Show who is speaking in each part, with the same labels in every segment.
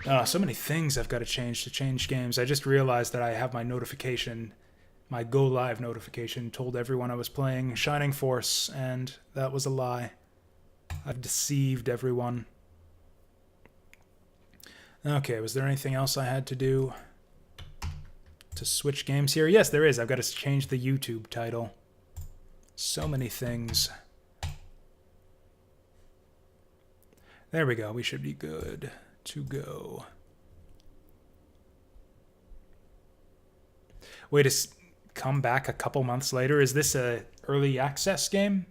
Speaker 1: So many things I've got to change games. I just realized that I have my notification, my go live notification, told everyone I was playing Shining Force, and that was a lie. I've deceived everyone. Okay, was there anything else I had to do to switch games here? Yes, there is. I've got to change the YouTube title. So many things. There we go. We should be good to go. Wait, to come back a couple months later? Is this a early access game?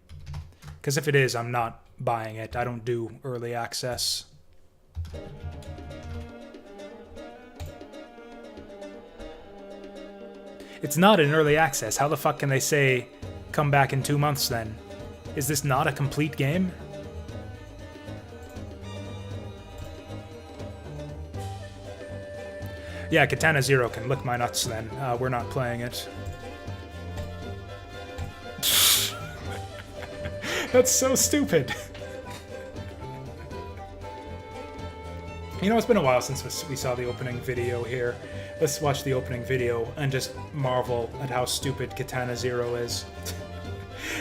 Speaker 1: Because if it is, I'm not buying it. I don't do early access. It's not an early access. How the fuck can they say come back in 2 months then? Is this not a complete game? Yeah, Katana Zero can lick my nuts then. We're not playing it. That's so stupid. You know, it's been a while since we saw the opening video here. Let's watch the opening video and just marvel at how stupid Katana Zero is.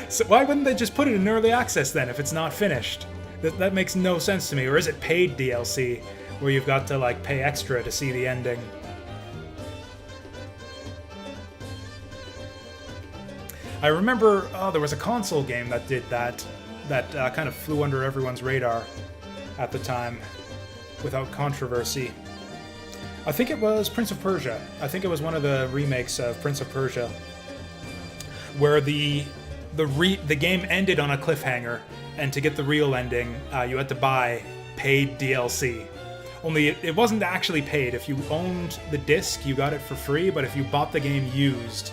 Speaker 1: So why wouldn't they just put it in early access then if it's not finished? That makes no sense to me. Or is it paid DLC where you've got to like pay extra to see the ending? I remember there was a console game that did that kind of flew under everyone's radar at the time without controversy. I think it was Prince of Persia. I think it was one of the remakes of Prince of Persia where the game ended on a cliffhanger, and to get the real ending, you had to buy paid DLC. Only it wasn't actually paid. If you owned the disc, you got it for free, but if you bought the game used,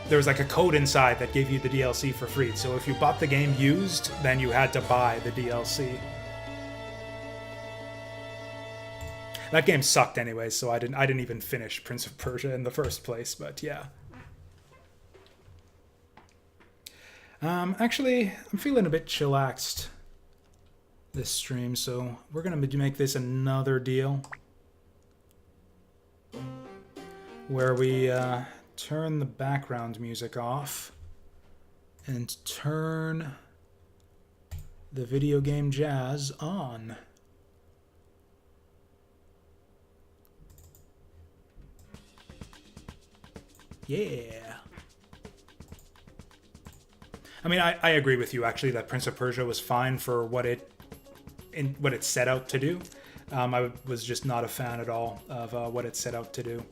Speaker 1: there was like a code inside that gave you the DLC for free. So if you bought the game used, then you had to buy the DLC. That game sucked anyway, so I didn't even finish Prince of Persia in the first place, but yeah. Actually, I'm feeling a bit chillaxed this stream, so we're gonna make this another deal where we turn the background music off and turn the video game jazz on. Yeah. I mean, I agree with you, actually, that Prince of Persia was fine for what it set out to do. I was just not a fan at all of what it set out to do.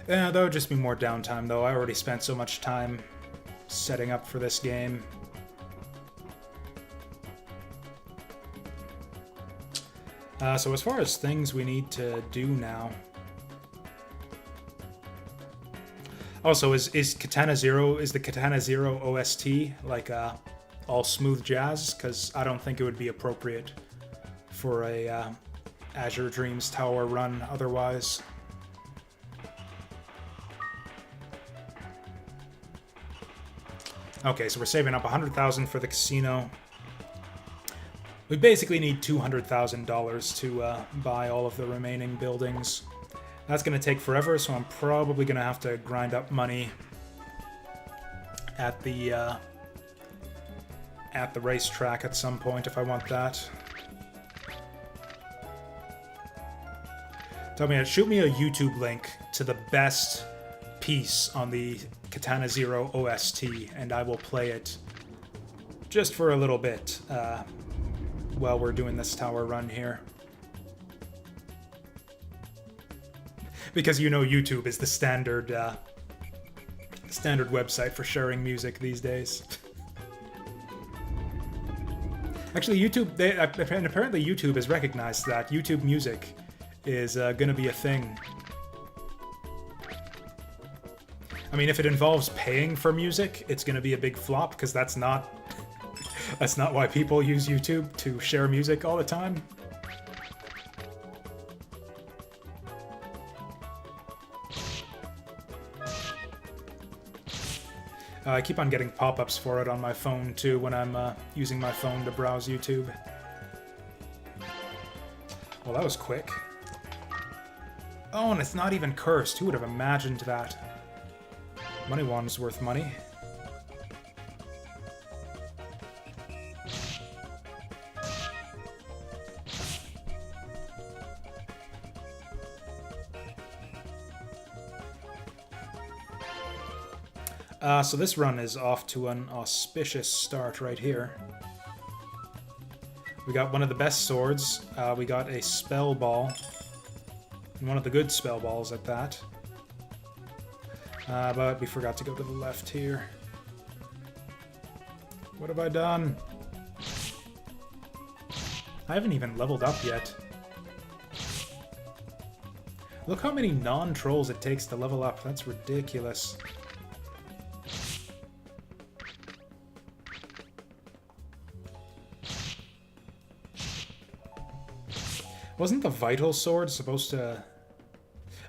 Speaker 1: Yeah, that would just be more downtime, though. I already spent so much time setting up for this game. So as far as things we need to do now... Also, is the Katana Zero OST like all smooth jazz? Because I don't think it would be appropriate for a Azure Dreams Tower run otherwise. Okay, so we're saving up $100,000 for the casino. We basically need $200,000 to buy all of the remaining buildings. That's going to take forever, so I'm probably going to have to grind up money at the racetrack at some point if I want that. Shoot me a YouTube link to the best piece on the Katana Zero OST, and I will play it just for a little bit while we're doing this tower run here. Because you know YouTube is the standard website for sharing music these days. Actually, apparently YouTube has recognized that YouTube Music is going to be a thing. I mean, if it involves paying for music, it's going to be a big flop, because that's not why people use YouTube, to share music all the time. I keep on getting pop-ups for it on my phone, too, when I'm using my phone to browse YouTube. Well, that was quick. Oh, and it's not even cursed. Who would have imagined that? Money wand's worth money. So this run is off to an auspicious start right here. We got one of the best swords. We got a spell ball. And one of the good spell balls at that. But we forgot to go to the left here. What have I done? I haven't even leveled up yet. Look how many non-trolls it takes to level up. That's ridiculous. Wasn't the vital sword supposed to...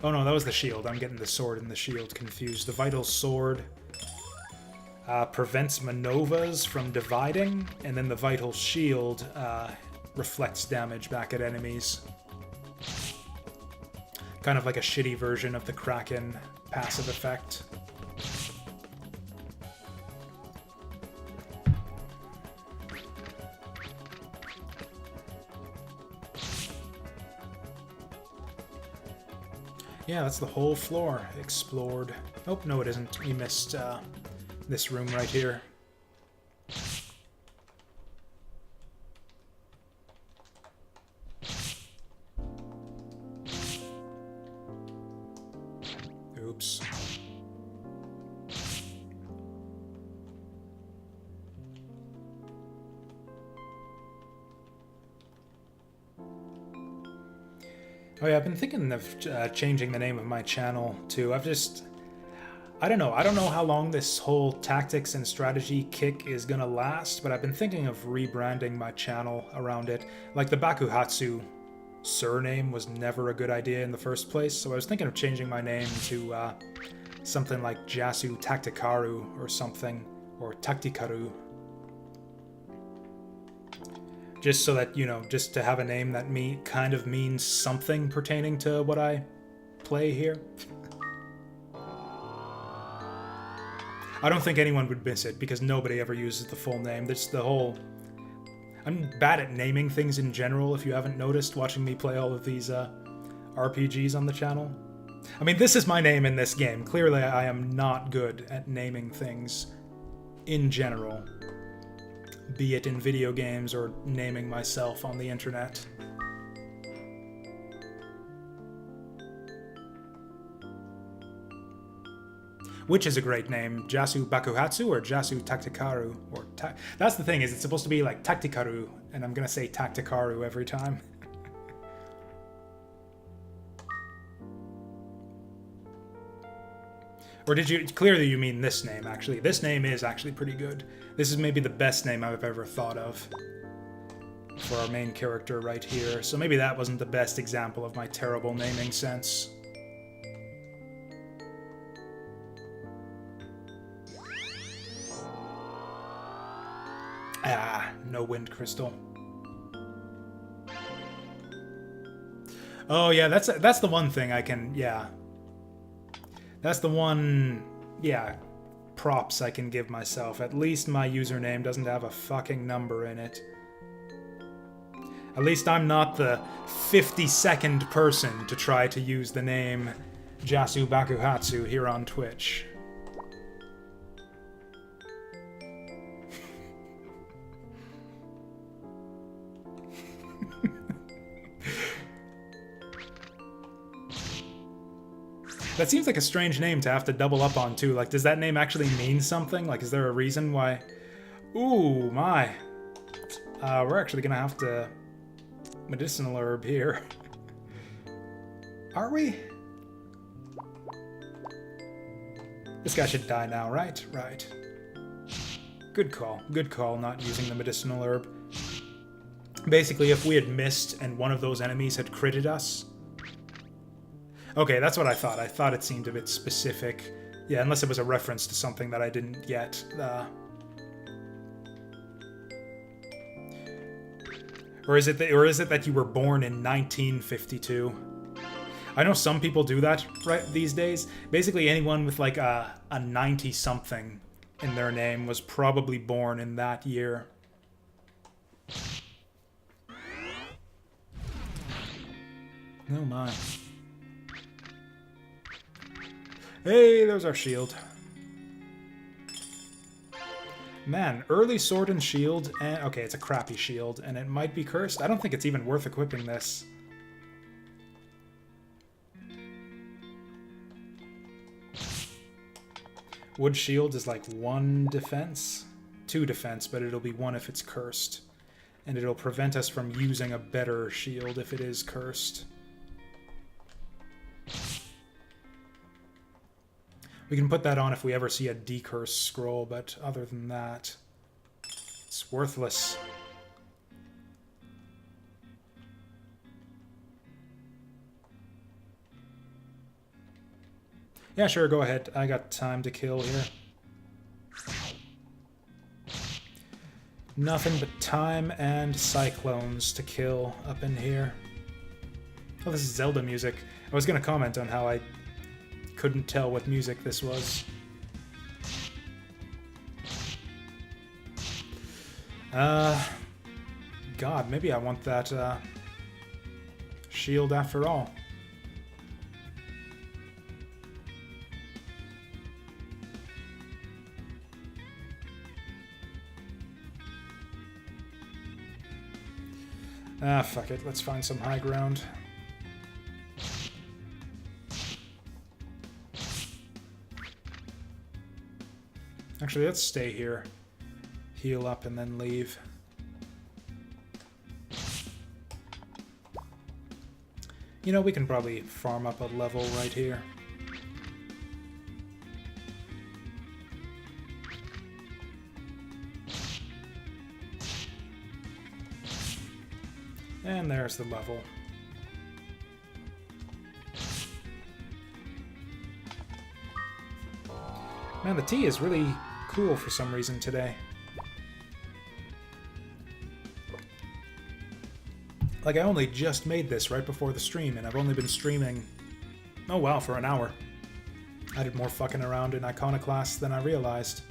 Speaker 1: Oh no, that was the shield. I'm getting the sword and the shield confused. The vital sword prevents Manovas from dividing, and then the vital shield reflects damage back at enemies. Kind of like a shitty version of the Kraken passive effect. Yeah, that's the whole floor explored. Oh, no it isn't. We missed this room right here. Oops. Oh yeah, I've been thinking of changing the name of my channel too. I don't know how long this whole tactics and strategy kick is gonna last, but I've been thinking of rebranding my channel around it. Like the Bakuhatsu surname was never a good idea in the first place, so I was thinking of changing my name to something like Jasu Tactikaru or something, or Tactikaru. Just so that, you know, just to have a name that kind of means something pertaining to what I play here. I don't think anyone would miss it, because nobody ever uses the full name. That's the whole... I'm bad at naming things in general, if you haven't noticed, watching me play all of these RPGs on the channel. I mean, this is my name in this game. Clearly, I am not good at naming things in general. Be it in video games or naming myself on the internet. Which is a great name, Jasu Bakuhatsu or Jasu Tactikaru? Or that's the thing, is it's supposed to be like Tactikaru, and I'm gonna say Tactikaru every time. Or did you... Clearly you mean this name, actually. This name is actually pretty good. This is maybe the best name I've ever thought of for our main character right here. So maybe that wasn't the best example of my terrible naming sense. Ah, no wind crystal. Oh yeah, that's the one thing I can... Yeah. That's the one, yeah, props I can give myself. At least my username doesn't have a fucking number in it. At least I'm not the 52nd person to try to use the name Jasu Bakuhatsu here on Twitch. That seems like a strange name to have to double up on, too. Like, does that name actually mean something? Like, is there a reason why... Ooh, my. We're actually gonna have to... Medicinal Herb here. Are we? This guy should die now, right? Right. Good call. Good call not using the Medicinal Herb. Basically, if we had missed and one of those enemies had critted us... Okay, that's what I thought. I thought it seemed a bit specific. Yeah, unless it was a reference to something that I didn't get. Or is it that you were born in 1952? I know some people do that right these days. Basically, anyone with like a 90-something in their name was probably born in that year. Oh my. Hey, there's our shield. Man, early sword and shield, and okay, it's a crappy shield, and it might be cursed. I don't think it's even worth equipping this. Wood shield is like 1 defense, 2 defense, but it'll be 1 if it's cursed. And it'll prevent us from using a better shield if it is cursed. We can put that on if we ever see a decurse scroll, but other than that, it's worthless. Yeah, sure, go ahead. I got time to kill here. Nothing but time and cyclones to kill up in here. Oh, this is Zelda music. I was going to comment on how I couldn't tell what music this was. God, maybe I want that shield after all. Ah, fuck it. Let's find some high ground. Actually, let's stay here. Heal up and then leave. You know, we can probably farm up a level right here. And there's the level. Man, the tea is really cool for some reason today. Like, I only just made this right before the stream, and I've only been streaming, oh wow, for an hour. I did more fucking around in Iconoclast than I realized.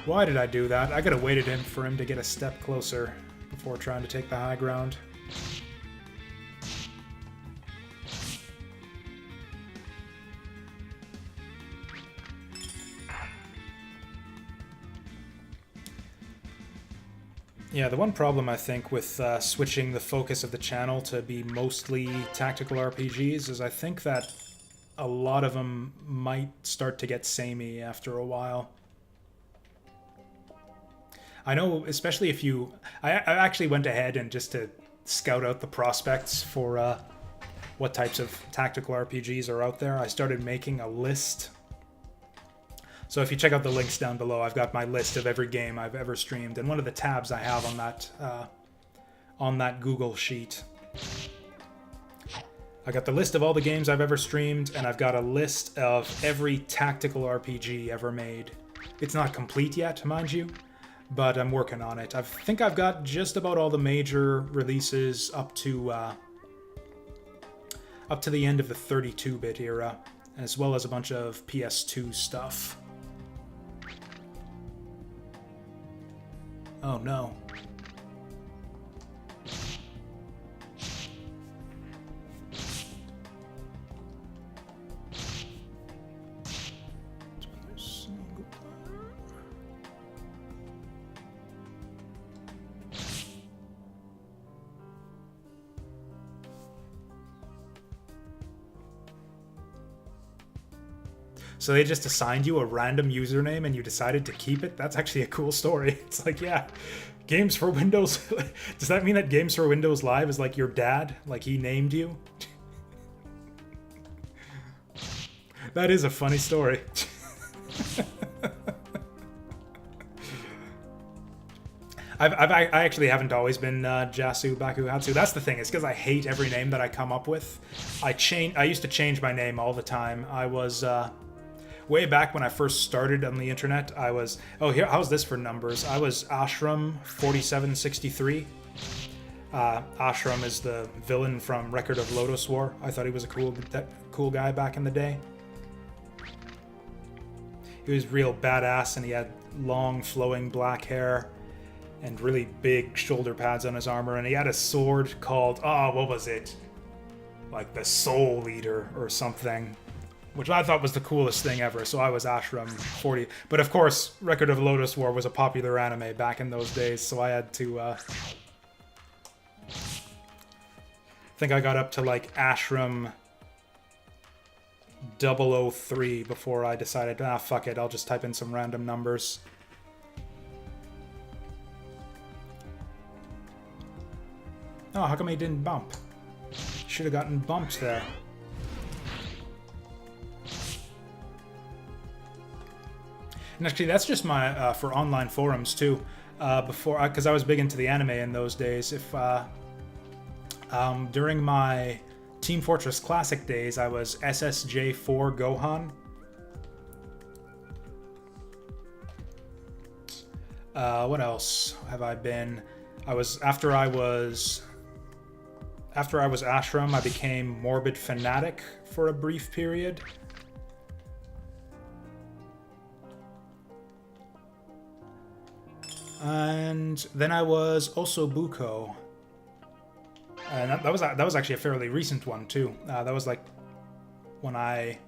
Speaker 1: Why did I do that? I could have waited in for him to get a step closer before trying to take the high ground. Yeah, the one problem I think with switching the focus of the channel to be mostly tactical RPGs is I think that a lot of them might start to get samey after a while. I know, especially if you... I actually went ahead and just to scout out the prospects for what types of tactical RPGs are out there, I started making a list. So if you check out the links down below, I've got my list of every game I've ever streamed, and one of the tabs I have on that Google sheet, I got the list of all the games I've ever streamed, and I've got a list of every tactical RPG ever made. It's not complete yet, mind you, but I'm working on it. I think I've got just about all the major releases up to the end of the 32-bit era, as well as a bunch of PS2 stuff. Oh no. So they just assigned you a random username and you decided to keep it? That's actually a cool story. It's like, yeah, Games for Windows. Does that mean that Games for Windows Live is like your dad? Like he named you? That is a funny story. I actually haven't always been Jasu Bakuhatsu. That's the thing. It's because I hate every name that I come up with. I used to change my name all the time. I was way back when I first started on the internet, I was... Oh, here, how's this for numbers? I was Ashram 4763. Ashram is the villain from Record of Lodoss War. I thought he was a cool guy back in the day. He was real badass, and he had long, flowing black hair and really big shoulder pads on his armor, and he had a sword called... Oh, what was it? Like the Soul Eater or something, which I thought was the coolest thing ever, so I was Ashram 40. But of course, Record of Lodoss War was a popular anime back in those days, so I had to... I think I got up to like Ashram 003 before I decided, fuck it, I'll just type in some random numbers. Oh, how come he didn't bump? Should have gotten bumped there. And actually, that's just my for online forums too. Before, because I was big into the anime in those days. If during my Team Fortress Classic days, I was SSJ4 Gohan. What else have I been? After I was Ashram, I became Morbid Fanatic for a brief period. And then I was Osobuko. And that was actually a fairly recent one too. That was like when I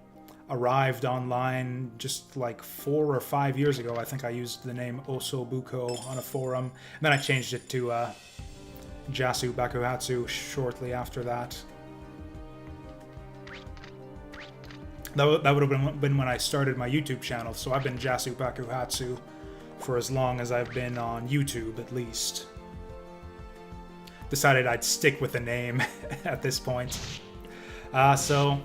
Speaker 1: arrived online just like 4 or 5 years ago. I think I used the name Osobuko on a forum. And then I changed it to Jasu Bakuhatsu shortly after that. That would have been when I started my YouTube channel, so I've been Jasu Bakuhatsu for as long as I've been on YouTube, at least. Decided I'd stick with the name at this point. So,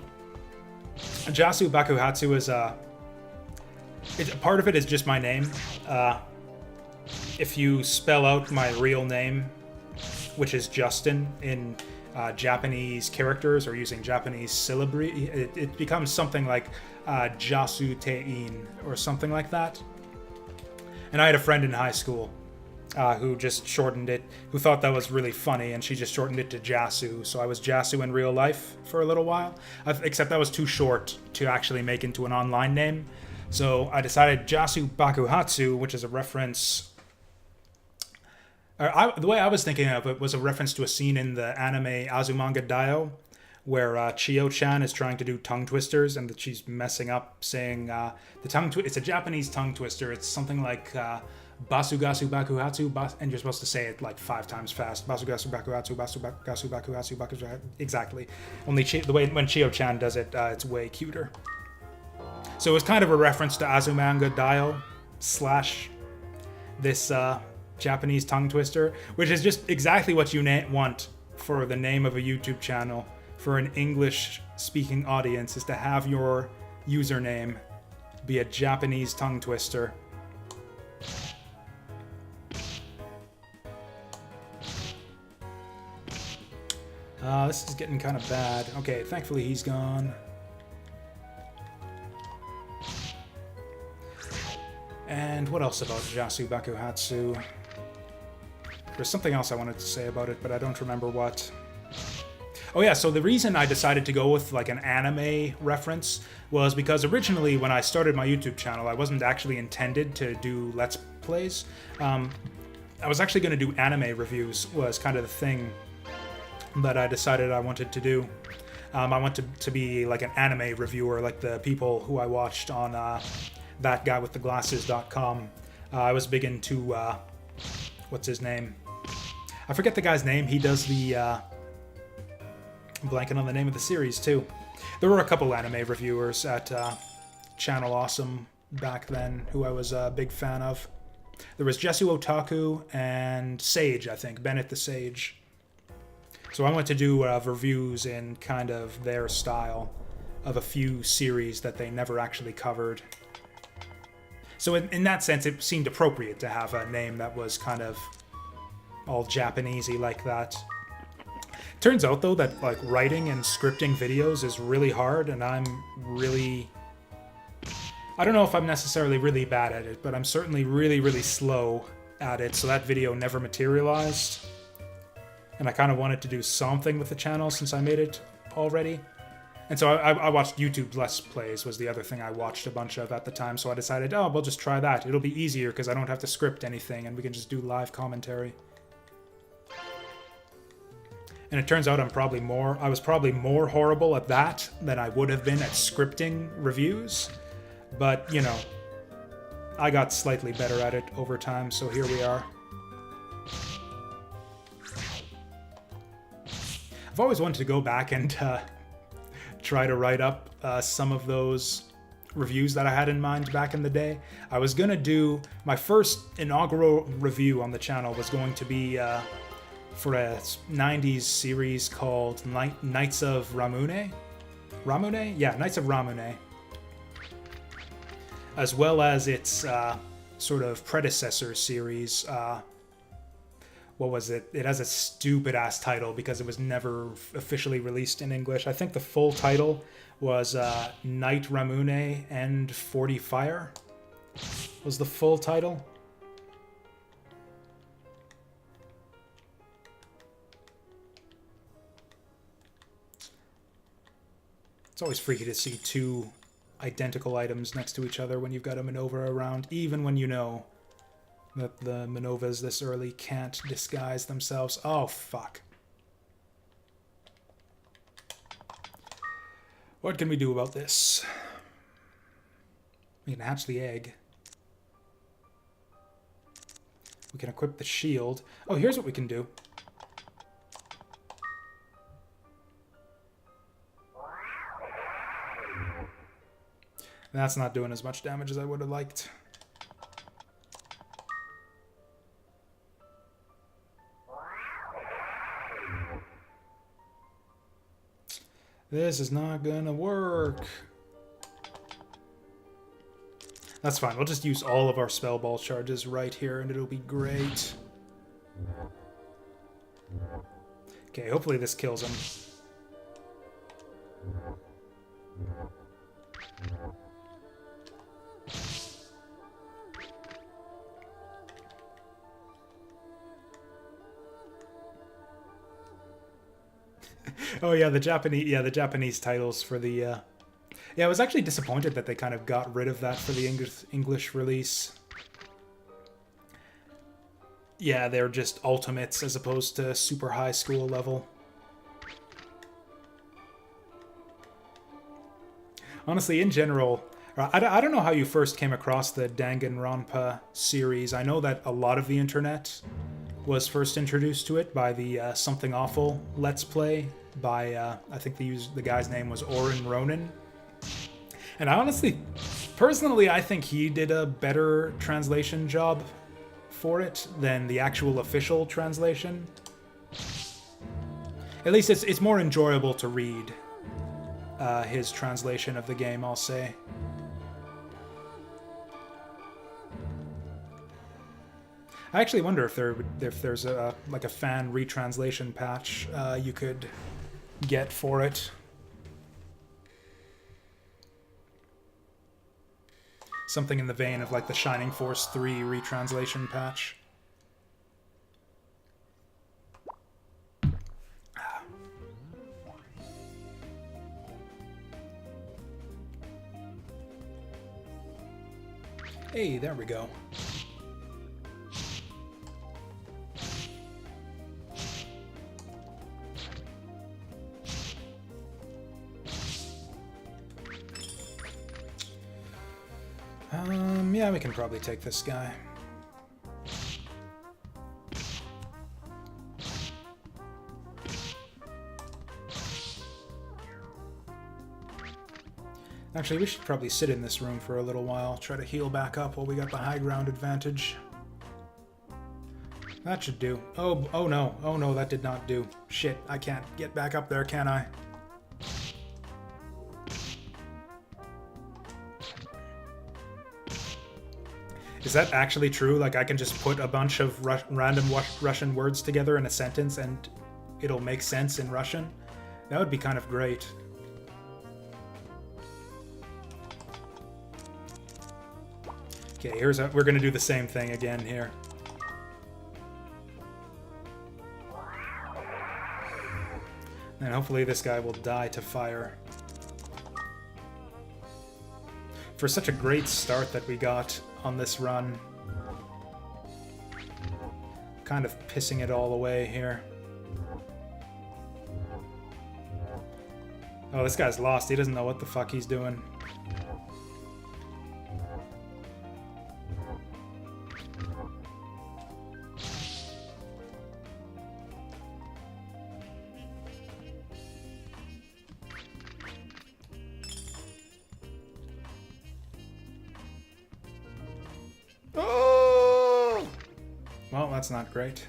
Speaker 1: Jasu Bakuhatsu is part of it is just my name. If you spell out my real name, which is Justin, in Japanese characters or using Japanese syllabary, it becomes something like Jasu Tein or something like that. And I had a friend in high school who just shortened it, who thought that was really funny, and she just shortened it to Jasu. So I was Jasu in real life for a little while, except that was too short to actually make into an online name. So I decided Jasu Bakuhatsu, which is a reference... the way I was thinking of it was a reference to a scene in the anime Azumanga Daioh, where Chiyo-chan is trying to do tongue twisters, and that she's messing up, saying the tongue. It's a Japanese tongue twister. It's something like Basugasu Bakuhatsu, and you're supposed to say it like 5 times fast. Basugasu Bakuhatsu, Basugasu Bakuhatsu, Bakuhatsu. Exactly. Only the way when Chiyo-chan does it, it's way cuter. So it was kind of a reference to Azumanga Daioh / this Japanese tongue twister, which is just exactly what you want for the name of a YouTube channel for an English-speaking audience, is to have your username be a Japanese tongue twister. This is getting kind of bad. Okay, thankfully he's gone. And what else about Jasu Bakuhatsu? There's something else I wanted to say about it, but I don't remember what. Oh yeah, so the reason I decided to go with like an anime reference was because originally when I started my YouTube channel, I wasn't actually intended to do Let's Plays. I was actually going to do anime reviews, was kind of the thing that I decided I wanted to do. I wanted to be like an anime reviewer, like the people who I watched on thatguywiththeglasses.com. I was big into, what's his name? I forget the guy's name. He does the, I'm blanking on the name of the series too. There were a couple anime reviewers at Channel Awesome back then who I was a big fan of. There was Jasu Otaku and Sage, I think, Bennett the Sage. So I went to do reviews in kind of their style of a few series that they never actually covered. So in that sense, it seemed appropriate to have a name that was kind of all Japanesey like that. Turns out, though, that like writing and scripting videos is really hard, and I'm really I don't know if I'm necessarily really bad at it, but I'm certainly really, really slow at it, so that video never materialized. And I kind of wanted to do something with the channel since I made it already. And so I watched YouTube Let's Plays was the other thing I watched a bunch of at the time, so I decided, oh, we'll just try that. It'll be easier because I don't have to script anything and we can just do live commentary. And it turns out I was probably more horrible at that than I would have been at scripting reviews. But, you know, I got slightly better at it over time, so here we are. I've always wanted to go back and try to write up some of those reviews that I had in mind back in the day. I was going to do... My first inaugural review on the channel was going to be for a 90s series called Knights of Ramune. Ramune? Yeah, Knights of Ramune. As well as its sort of predecessor series. What was it? It has a stupid-ass title because it was never officially released in English. I think the full title was Knight Ramune and 40 Fire was the full title. It's always freaky to see two identical items next to each other when you've got a Minova around, even when you know that the Minovas this early can't disguise themselves. Oh, fuck. What can we do about this? We can hatch the egg. We can equip the shield. Oh, here's what we can do. That's not doing as much damage as I would have liked. This is not gonna work. That's fine. We'll just use all of our spell ball charges right here and it'll be great. Okay, hopefully this kills him. Oh yeah, the Japanese titles for the yeah, I was actually disappointed that they kind of got rid of that for the English release. Yeah, they're just ultimates as opposed to super high school level. Honestly, in general, I don't know how you first came across the Danganronpa series. I know that a lot of the internet was first introduced to it by the Something Awful Let's Play by, I think the guy's name was Oren Ronan. And I honestly, personally, I think he did a better translation job for it than the actual official translation. At least it's more enjoyable to read his translation of the game, I'll say. I actually wonder if there's a like a fan retranslation patch you could get for it. Something in the vein of like the Shining Force 3 retranslation patch. Hey, there we go. Yeah, we can probably take this guy. Actually, we should probably sit in this room for a little while, try to heal back up while we got the high ground advantage. That should do. Oh no, that did not do. Shit, I can't get back up there, can I? Is that actually true? Like, I can just put a bunch of random Russian words together in a sentence and it'll make sense in Russian? That would be kind of great. Okay, we're gonna do the same thing again here. And hopefully this guy will die to fire. For such a great start that we got on this run. Kind of pissing it all away here. Oh, this guy's lost. He doesn't know what the fuck he's doing. Oh! Well, that's not great.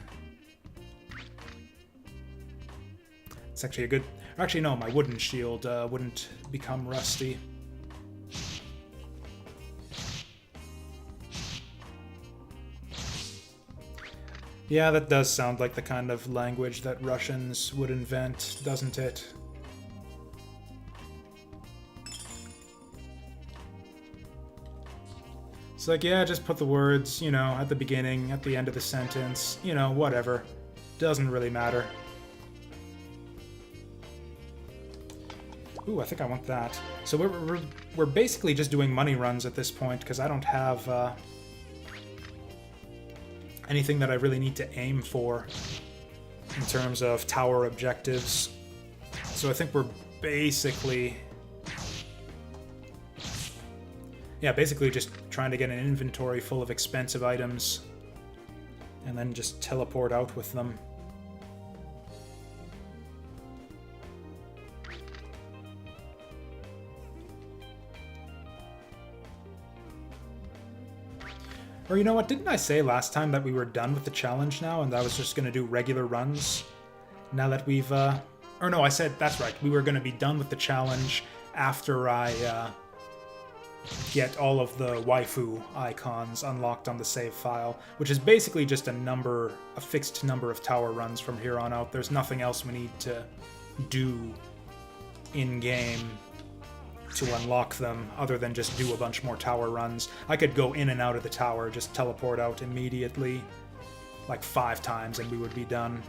Speaker 1: It's actually a good... Actually, no, my wooden shield wouldn't become rusty. Yeah, that does sound like the kind of language that Russians would invent, doesn't it? It's like, yeah, just put the words, you know, at the beginning, at the end of the sentence, you know, whatever. Doesn't really matter. Ooh, I think I want that. So we're basically just doing money runs at this point, because I don't have anything that I really need to aim for in terms of tower objectives. So I think we're basically... Yeah, basically just trying to get an inventory full of expensive items and then just teleport out with them. Or you know what, didn't I say last time that we were done with the challenge now and I was just going to do regular runs? Now that we've, or no, I said, that's right, we were going to be done with the challenge after I get all of the waifu icons unlocked on the save file, which is basically just a fixed number of tower runs from here on out. There's nothing else we need to do in-game to unlock them, other than just do a bunch more tower runs. I could go in and out of the tower, just teleport out immediately, like 5 times, and we would be done.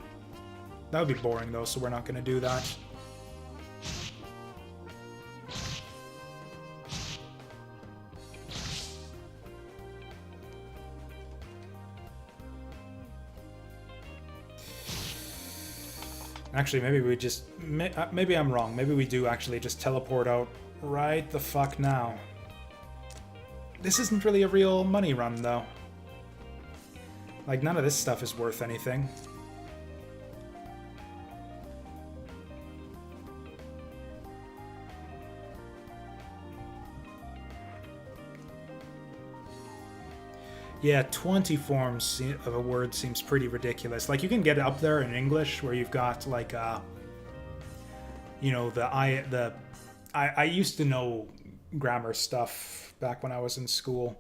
Speaker 1: That would be boring, though, so we're not going to do that. Actually, maybe we just... Maybe I'm wrong. Maybe we do actually just teleport out right the fuck now. This isn't really a real money run, though. Like, none of this stuff is worth anything. Yeah, 20 forms of a word seems pretty ridiculous. Like, you can get up there in English where you've got, like, you know, I used to know grammar stuff back when I was in school,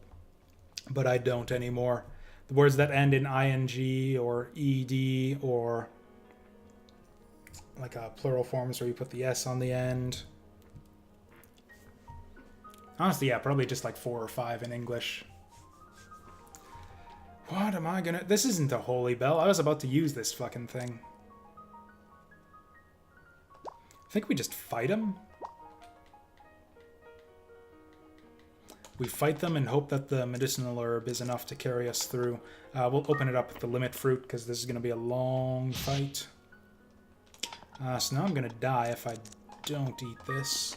Speaker 1: but I don't anymore. The words that end in ing or ed or like plural forms where you put the s on the end. Honestly, yeah, probably just like 4 or 5 in English. What am I gonna... This isn't a holy bell. I was about to use this fucking thing. I think we just fight them. We fight them and hope that the medicinal herb is enough to carry us through. We'll open it up with the limit fruit because this is going to be a long fight. So now I'm going to die if I don't eat this.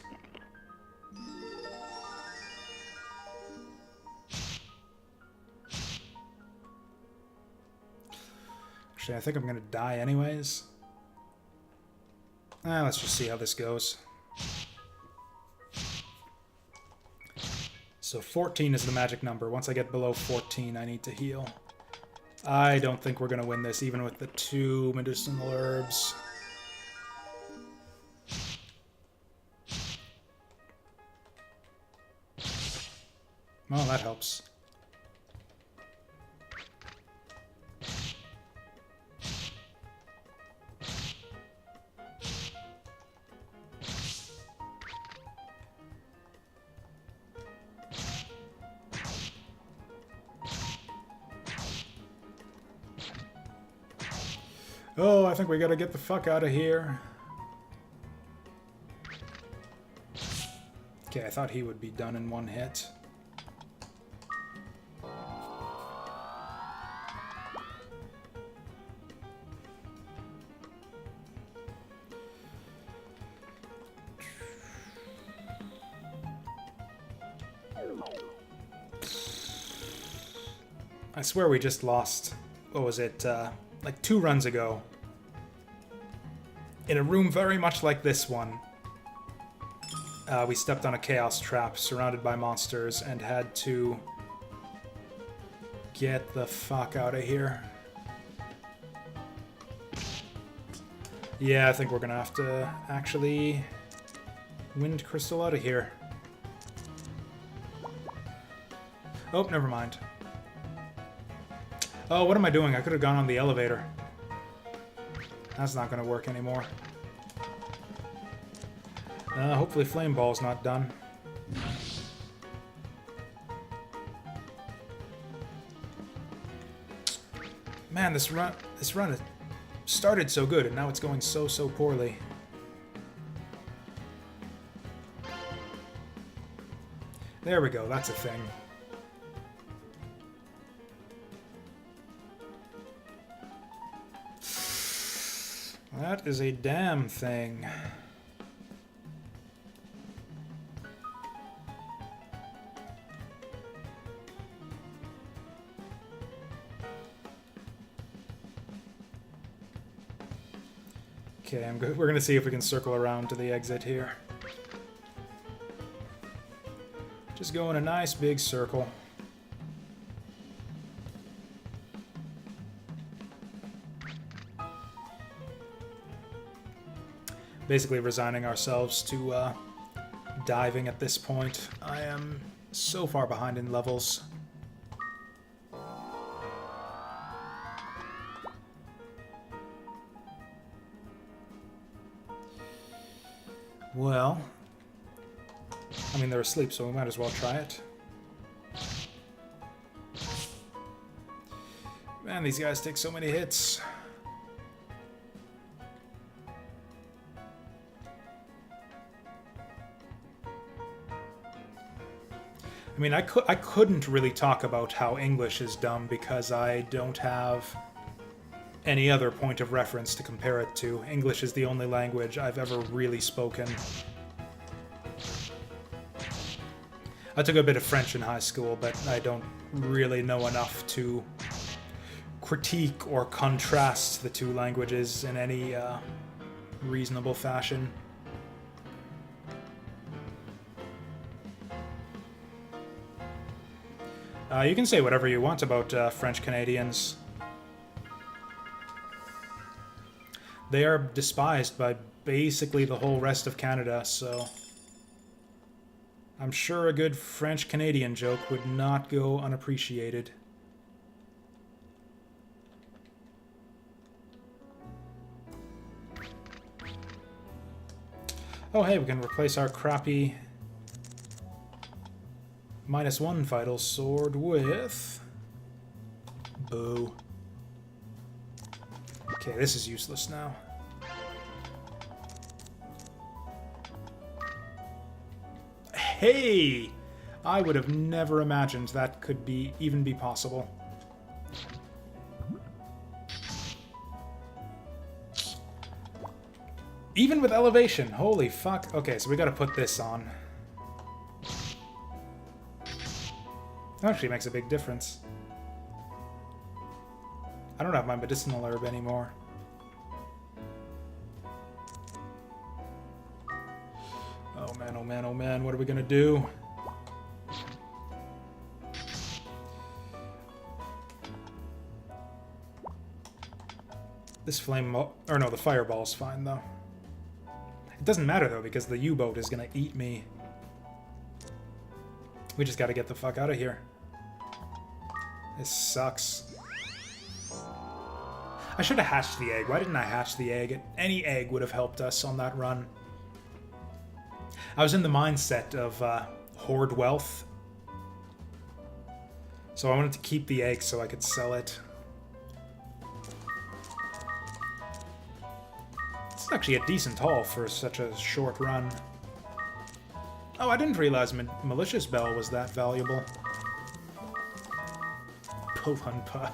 Speaker 1: Actually, I think I'm going to die anyways. Let's just see how this goes. So 14 is the magic number. Once I get below 14, I need to heal. I don't think we're going to win this, even with the 2 medicinal herbs. Well, that helps. Oh, I think we gotta get the fuck out of here. Okay, I thought he would be done in one hit. I swear we just lost, what was it, like 2 runs ago. In a room very much like this one. We stepped on a chaos trap surrounded by monsters and had to get the fuck out of here. Yeah, I think we're gonna have to actually wind crystal out of here. Oh, never mind. Oh, what am I doing? I could have gone on the elevator. That's not gonna work anymore. Hopefully Flame Ball's not done. Man, this run started so good, and now it's going so poorly. There we go, that's a thing. That is a damn thing. Okay, I'm good. We're gonna see if we can circle around to the exit here. Just go in a nice big circle. Basically resigning ourselves to diving at this point. I am so far behind in levels. Well, I mean, they're asleep, so we might as well try it. Man, these guys take so many hits. I mean, I couldn't really talk about how English is dumb because I don't have any other point of reference to compare it to. English is the only language I've ever really spoken. I took a bit of French in high school, but I don't really know enough to critique or contrast the two languages in any reasonable fashion. You can say whatever you want about French Canadians. They are despised by basically the whole rest of Canada, so I'm sure a good French-Canadian joke would not go unappreciated. Oh hey, we can replace our crappy -1 vital sword with... Boo. Okay, this is useless now. Hey! I would have never imagined that could even be possible. Even with elevation, holy fuck. Okay, so we gotta put this on. That actually makes a big difference. I don't have my Medicinal Herb anymore. Oh man, oh man, oh man, what are we gonna do? This flame... or no, the fireball's fine, though. It doesn't matter, though, because the U-boat is gonna eat me. We just gotta get the fuck out of here. This sucks. I should have hatched the egg. Why didn't I hatch the egg? Any egg would have helped us on that run. I was in the mindset of hoard wealth. So I wanted to keep the egg so I could sell it. is actually a decent haul for such a short run. Oh, I didn't realize Malicious Bell was that valuable. Palumpa.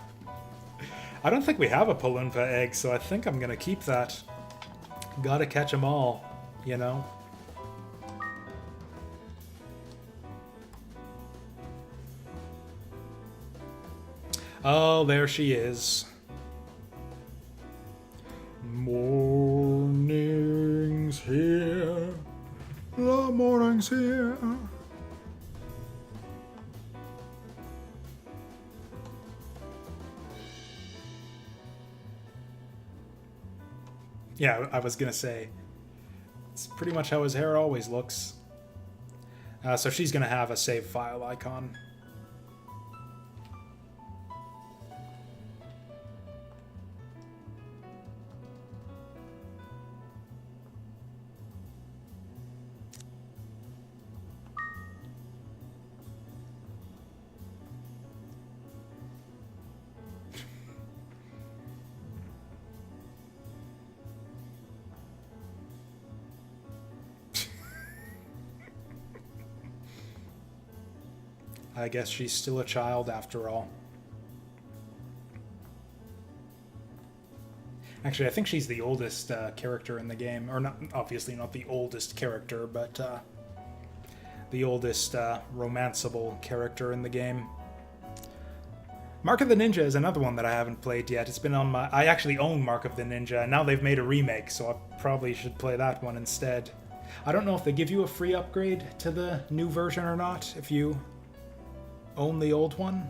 Speaker 1: I don't think we have a Palumpa egg, so I think I'm gonna keep that. Gotta catch them all, you know? Oh, there she is. Morning's here. The morning's here. Yeah, I was gonna say, it's pretty much how his hair always looks. So she's gonna have a save file icon. I guess she's still a child after all. Actually, I think she's the oldest character in the game. Or not, obviously not the oldest character, but the oldest romanceable character in the game. Mark of the Ninja is another one that I haven't played yet. It's been on my... I actually own Mark of the Ninja, and now they've made a remake, so I probably should play that one instead. I don't know if they give you a free upgrade to the new version or not, if you own the old one.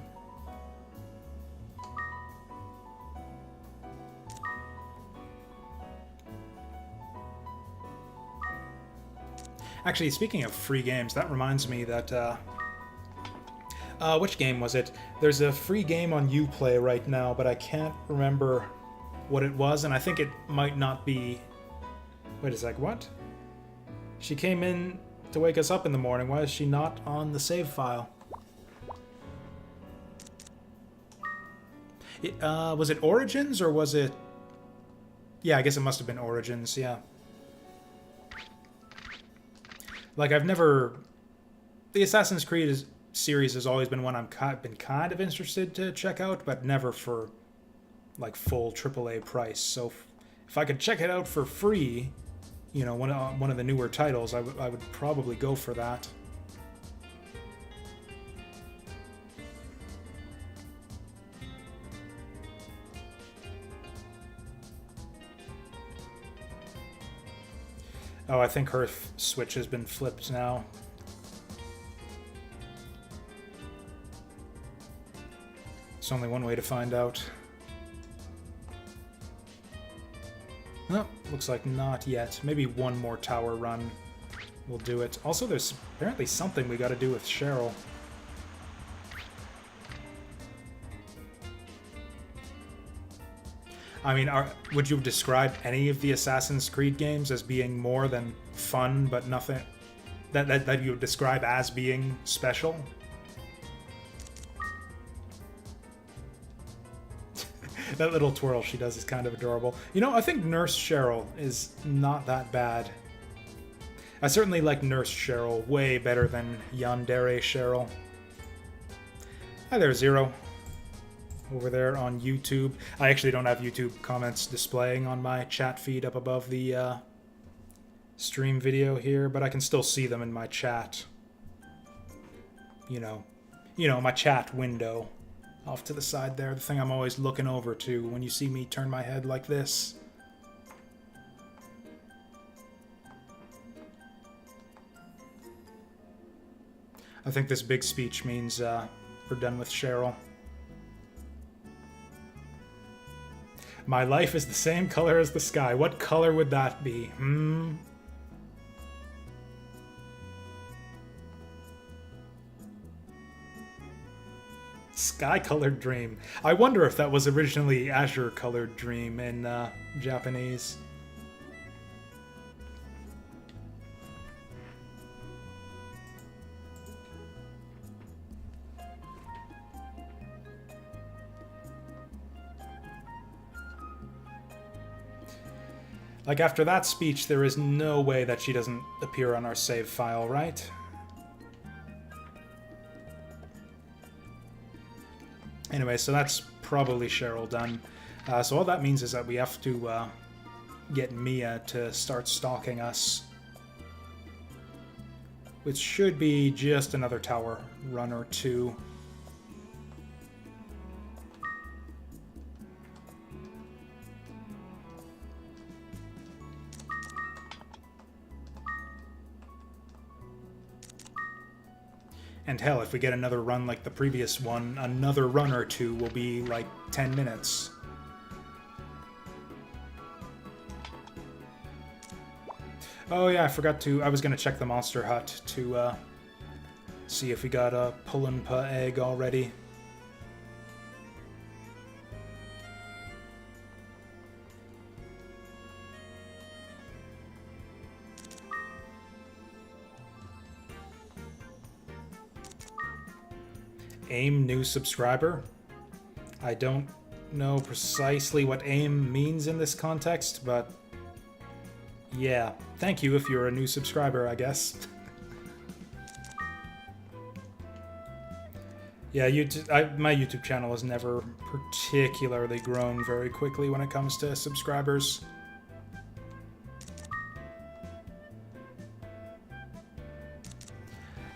Speaker 1: Actually, speaking of free games, that reminds me that, which game was it? There's a free game on Uplay right now, but I can't remember what it was, and I think it might not be... Wait a sec, what? She came in to wake us up in the morning. Why is she not on the save file? Was it Origins, or was it... Yeah, I guess it must have been Origins, yeah. Like, I've never... The Assassin's Creed series has always been one I've been kind of interested to check out, but never for, like, full AAA price. So if I could check it out for free, you know, one of the newer titles, I would probably go for that. Oh, I think her switch has been flipped now. There's only one way to find out. Oh, looks like not yet. Maybe one more tower run will do it. Also, there's apparently something we gotta do with Cheryl. I mean, would you describe any of the Assassin's Creed games as being more than fun, but nothing that you would describe as being special? That little twirl she does is kind of adorable. You know, I think Nurse Cheryl is not that bad. I certainly like Nurse Cheryl way better than Yandere Cheryl. Hi there, Zero. Over there on YouTube. I actually don't have YouTube comments displaying on my chat feed up above the stream video here, but I can still see them in my chat. You know, my chat window off to the side there, the thing I'm always looking over to when you see me turn my head like this. I think this big speech means we're done with Cheryl. My life is the same color as the sky. What color would that be? Sky-colored dream. I wonder if that was originally Azure-colored dream in Japanese. Like, after that speech, there is no way that she doesn't appear on our save file, right? Anyway, so that's probably Cheryl done. So all that means is that we have to get Mia to start stalking us. Which should be just another tower run or two. And hell, if we get another run like the previous one, another run or two will be like 10 minutes. Oh yeah, I forgot to... I was going to check the Monster Hut to see if we got a Pull-and-Pa egg already. AIM new subscriber. I don't know precisely what AIM means in this context, but yeah, thank you if you're a new subscriber, I guess. Yeah, my YouTube channel has never particularly grown very quickly when it comes to subscribers.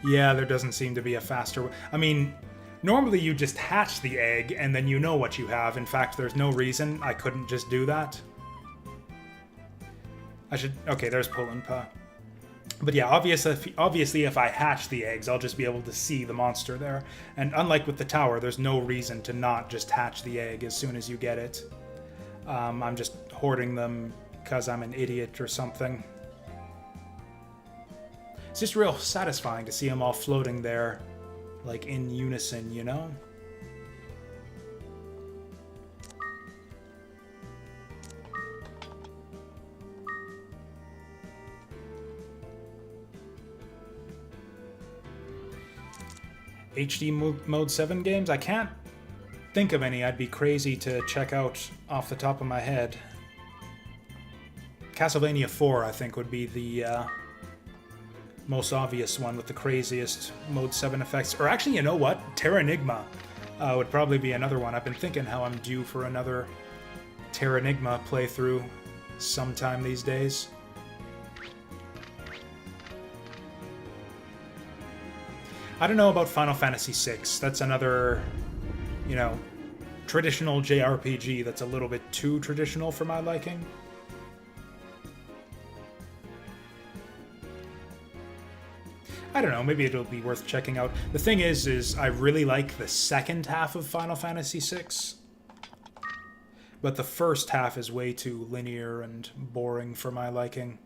Speaker 1: Yeah, there doesn't seem to be a faster way. I mean, normally you just hatch the egg and then you know what you have. In fact, there's no reason I couldn't just do that. I should... Okay, there's Pull-and-Pa. But yeah, obviously if I hatch the eggs, I'll just be able to see the monster there. And unlike with the tower, there's no reason to not just hatch the egg as soon as you get it. I'm just hoarding them because I'm an idiot or something. It's just real satisfying to see them all floating there, like in unison, you know? HD Mode 7 games? I can't think of any I'd be crazy to check out off the top of my head. Castlevania 4, I think, would be the most obvious one with the craziest Mode 7 effects. Or actually, you know what? Terranigma would probably be another one. I've been thinking how I'm due for another Terranigma playthrough sometime these days. I don't know about Final Fantasy VI. That's another, you know, traditional JRPG that's a little bit too traditional for my liking. I don't know, maybe it'll be worth checking out. The thing is I really like the second half of Final Fantasy VI. But the first half is way too linear and boring for my liking.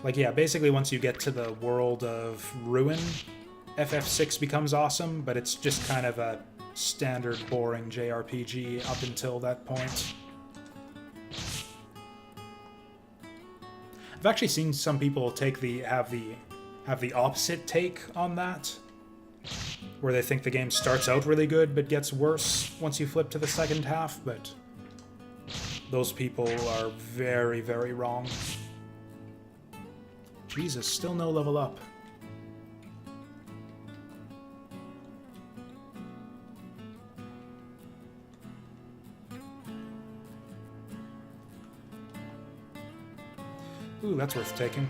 Speaker 1: Like, yeah, basically once you get to the world of Ruin, FF6 becomes awesome, but it's just kind of a standard boring JRPG up until that point. I've actually seen some people have the opposite take on that, where they think the game starts out really good but gets worse once you flip to the second half, but those people are very, very wrong. Jesus, still no level up. Ooh, that's worth taking.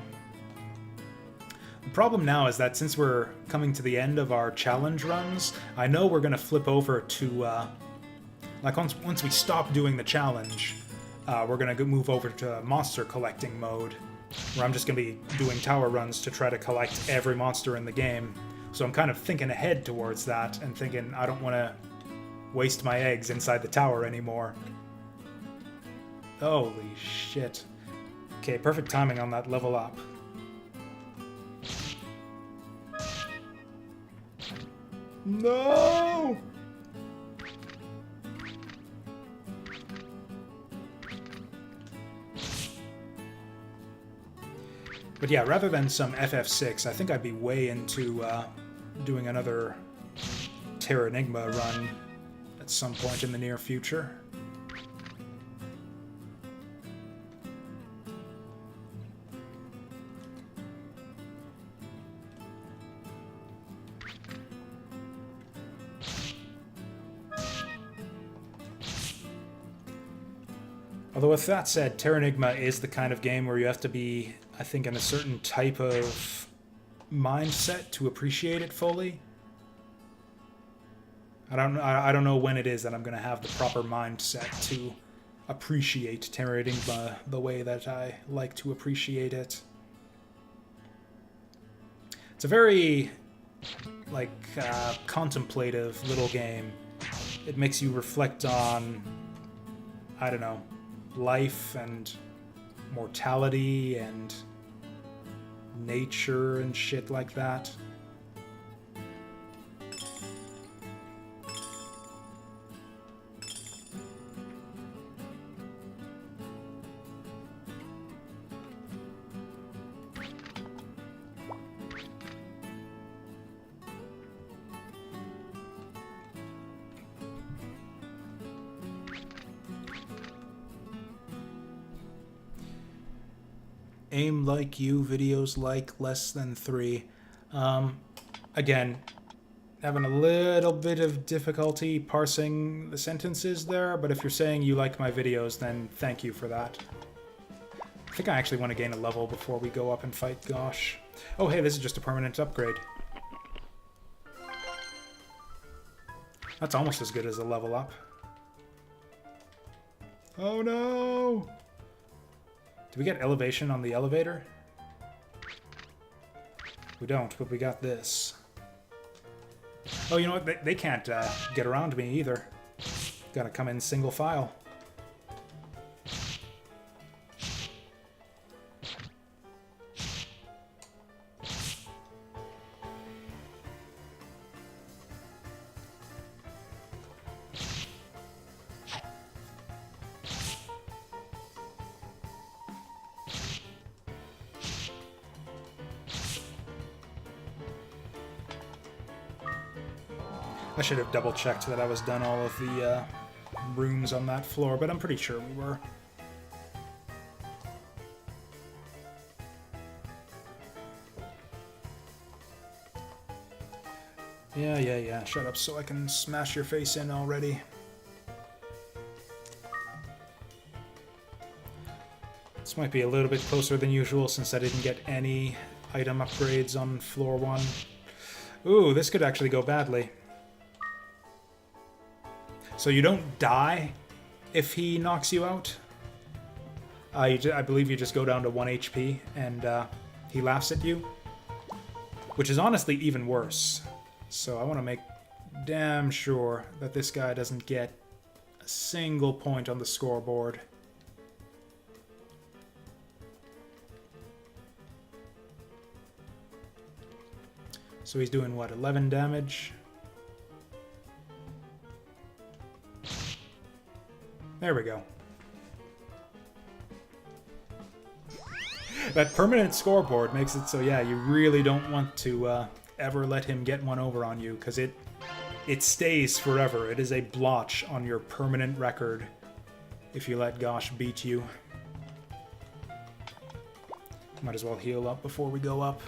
Speaker 1: The problem now is that since we're coming to the end of our challenge runs, I know we're going to flip over to, like once we stop doing the challenge, we're going to move over to monster collecting mode, where I'm just going to be doing tower runs to try to collect every monster in the game. So I'm kind of thinking ahead towards that and thinking I don't want to waste my eggs inside the tower anymore. Holy shit. Okay, perfect timing on that level up. No! But yeah, rather than some FF6, I think I'd be way into doing another Terra Enigma run at some point in the near future. Although with that said, Terra Enigma is the kind of game where you have to be, I think, in a certain type of mindset to appreciate it fully. I don't know when it is that I'm going to have the proper mindset to appreciate Terra Enigma the way that I like to appreciate it. It's a very, like, contemplative little game. It makes you reflect on, I don't know, life and mortality and nature and shit like that. Aim like you, videos like less than 3. Again, having a little bit of difficulty parsing the sentences there, but if you're saying you like my videos, then thank you for that. I think I actually want to gain a level before we go up and fight Gosh. Oh hey, this is just a permanent upgrade. That's almost as good as a level up. Oh no! Do we get elevation on the elevator? We don't, but we got this. Oh, you know what? They can't get around me either. Gotta come in single file. I should have double-checked that I was done all of the rooms on that floor, but I'm pretty sure we were. Yeah. Shut up so I can smash your face in already. This might be a little bit closer than usual since I didn't get any item upgrades on floor 1. Ooh, this could actually go badly. So you don't die if he knocks you out. I believe you just go down to 1 HP and he laughs at you. Which is honestly even worse. So I want to make damn sure that this guy doesn't get a single point on the scoreboard. So he's doing what, 11 damage? There we go. That permanent scoreboard makes it so, yeah, you really don't want to ever let him get one over on you, because it stays forever. It is a blotch on your permanent record if you let Gosh beat you. Might as well heal up before we go up.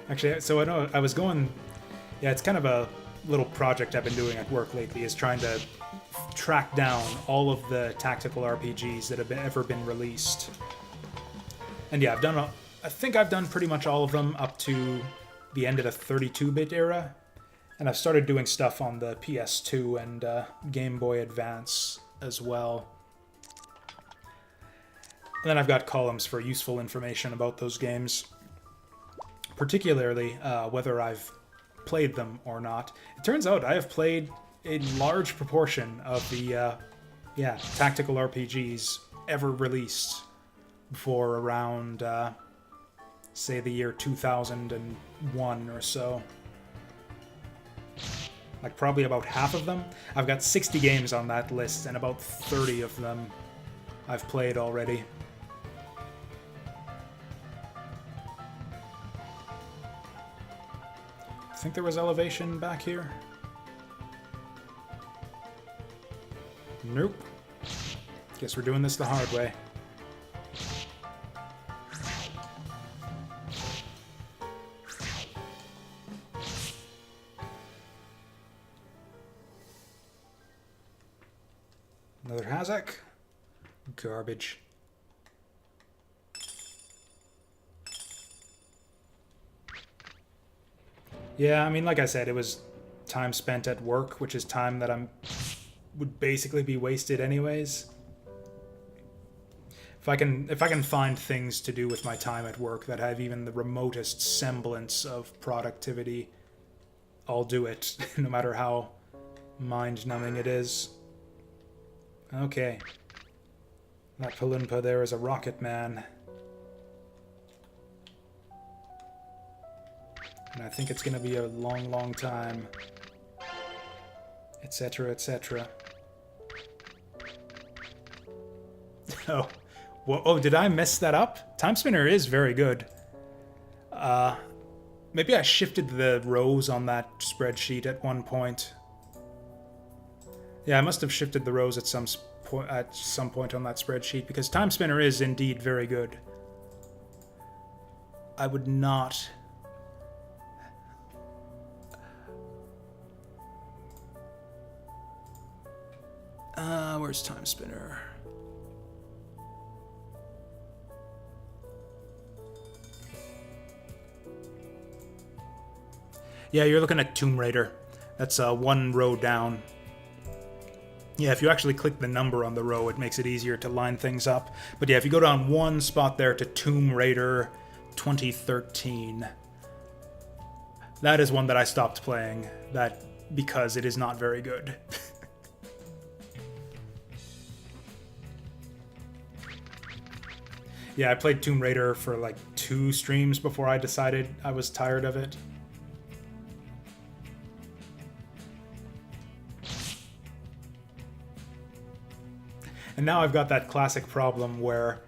Speaker 1: Actually, so I know I was going... Yeah, it's kind of a little project I've been doing at work lately, is trying to track down all of the tactical RPGs that have ever been released. And yeah, I think I've done pretty much all of them up to the end of the 32-bit era. And I've started doing stuff on the PS2 and Game Boy Advance as well. And then I've got columns for useful information about those games. Particularly whether I've played them or not. It turns out I have played a large proportion of the tactical RPGs ever released before around say the year 2001 or so. Like probably about half of them. I've got 60 games on that list, and about 30 of them I've played already. I think there was elevation back here. Nope. Guess we're doing this the hard way. Another Hazak. Garbage. Yeah, I mean, like I said, it was time spent at work, which is time that would basically be wasted anyways. If I can find things to do with my time at work that have even the remotest semblance of productivity, I'll do it, no matter how mind-numbing it is. Okay. That Palunpa there is a rocket man. And I think it's going to be a long, long time. Etc., etc. Oh. Well, oh, did I mess that up? Time Spinner is very good. Maybe I shifted the rows on that spreadsheet at one point. Yeah, I must have shifted the rows at some point on that spreadsheet, because Time Spinner is indeed very good. I would not... where's Time Spinner? Yeah, you're looking at Tomb Raider. That's one row down. Yeah, if you actually click the number on the row, it makes it easier to line things up. But yeah, if you go down one spot there to Tomb Raider 2013, that is one that I stopped playing, because it is not very good. Yeah, I played Tomb Raider for like 2 streams before I decided I was tired of it. And now I've got that classic problem where,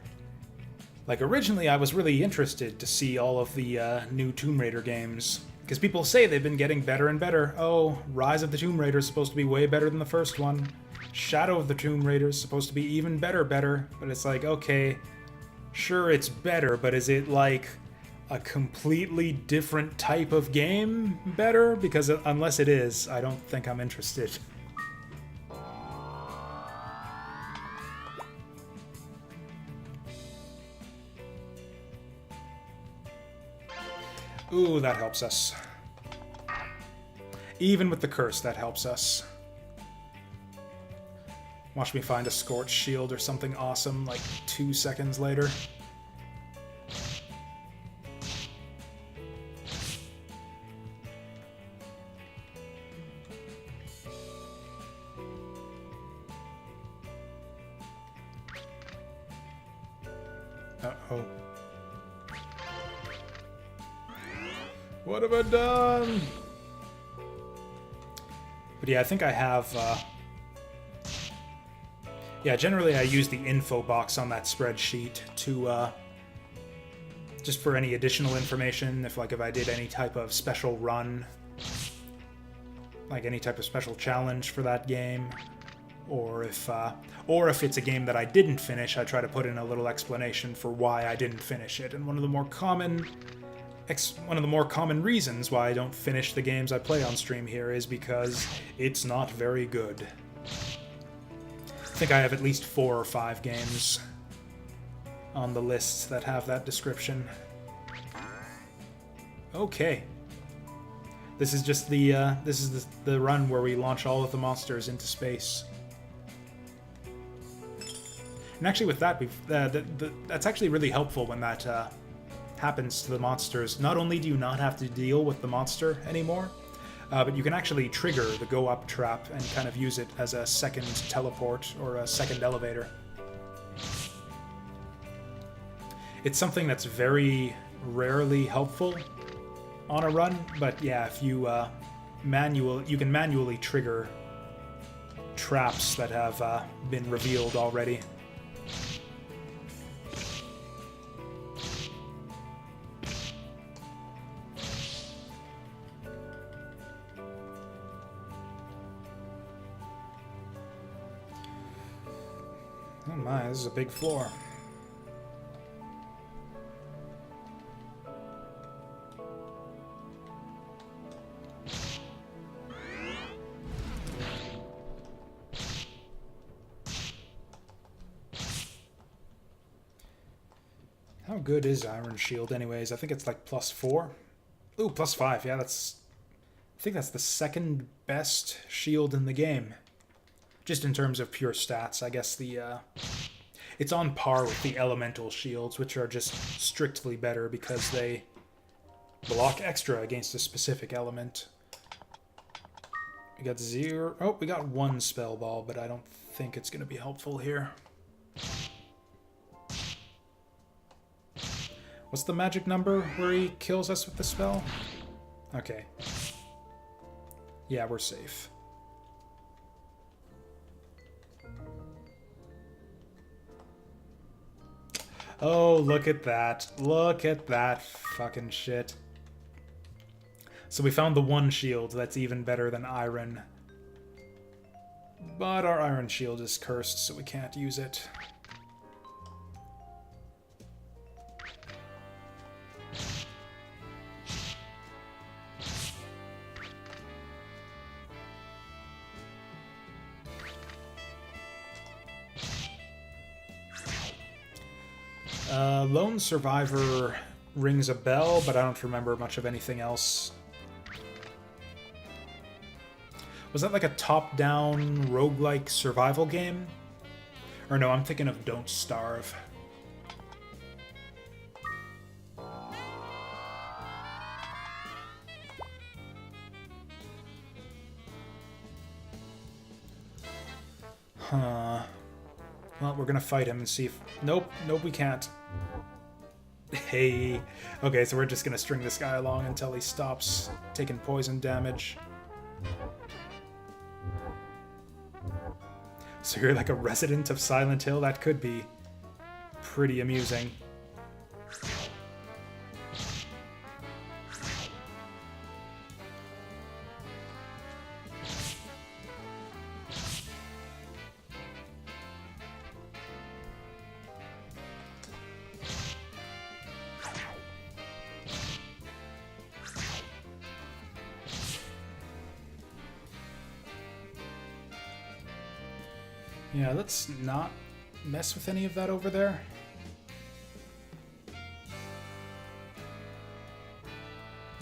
Speaker 1: like, originally I was really interested to see all of the new Tomb Raider games, because people say they've been getting better and better. Oh, Rise of the Tomb Raider is supposed to be way better than the first one. Shadow of the Tomb Raider is supposed to be even better. But it's like, okay, sure it's better, but is it like a completely different type of game better? Because unless it is, I don't think I'm interested. Ooh, that helps us. Even with the curse, that helps us. Watch me find a Scorch Shield or something awesome, like 2 seconds later. Uh-oh. What have I done? But yeah, I think I have... Yeah, generally I use the info box on that spreadsheet to... just for any additional information, if I did any type of special run, like any type of special challenge for that game, or if it's a game that I didn't finish, I try to put in a little explanation for why I didn't finish it. And one of the more common reasons why I don't finish the games I play on stream here is because it's not very good. I think I have at least 4 or 5 games on the list that have that description. Okay. This is just the run where we launch all of the monsters into space. And actually with that, that's actually really helpful when that happens to the monsters. Not only do you not have to deal with the monster anymore, but you can actually trigger the go up trap and kind of use it as a second teleport or a second elevator. It's something that's very rarely helpful on a run, but yeah, if you you can manually trigger traps that have been revealed already. Oh my, this is a big floor. How good is Iron Shield anyways? I think it's like +4. Ooh, +5. Yeah, that's... I think that's the second best shield in the game. Just in terms of pure stats, I guess the... it's on par with the elemental shields, which are just strictly better because they block extra against a specific element. We got 0... Oh, we got 1 spell ball, but I don't think it's going to be helpful here. What's the magic number where he kills us with the spell? Okay. Yeah, we're safe. Oh, look at that. Look at that fucking shit. So we found the one shield that's even better than iron. But our iron shield is cursed, so we can't use it. Lone Survivor rings a bell, but I don't remember much of anything else. Was that like a top-down roguelike survival game? Or no, I'm thinking of Don't Starve. Huh. Well, we're gonna fight him and see if... Nope, nope, we can't. Hey. Okay, so we're just gonna string this guy along until he stops taking poison damage. So you're like a resident of Silent Hill? That could be pretty amusing. Yeah, let's not mess with any of that over there.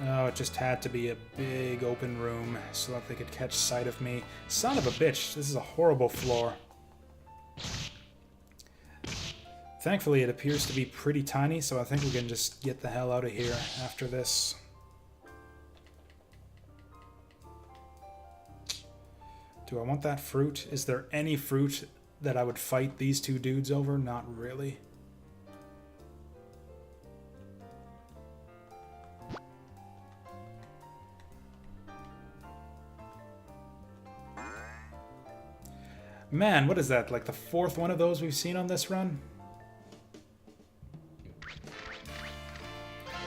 Speaker 1: Oh, it just had to be a big open room so that they could catch sight of me. Son of a bitch, this is a horrible floor. Thankfully, it appears to be pretty tiny, so I think we can just get the hell out of here after this. Do I want that fruit? Is there any fruit that I would fight these two dudes over? Not really. Man, what is that? Like the fourth one of those we've seen on this run?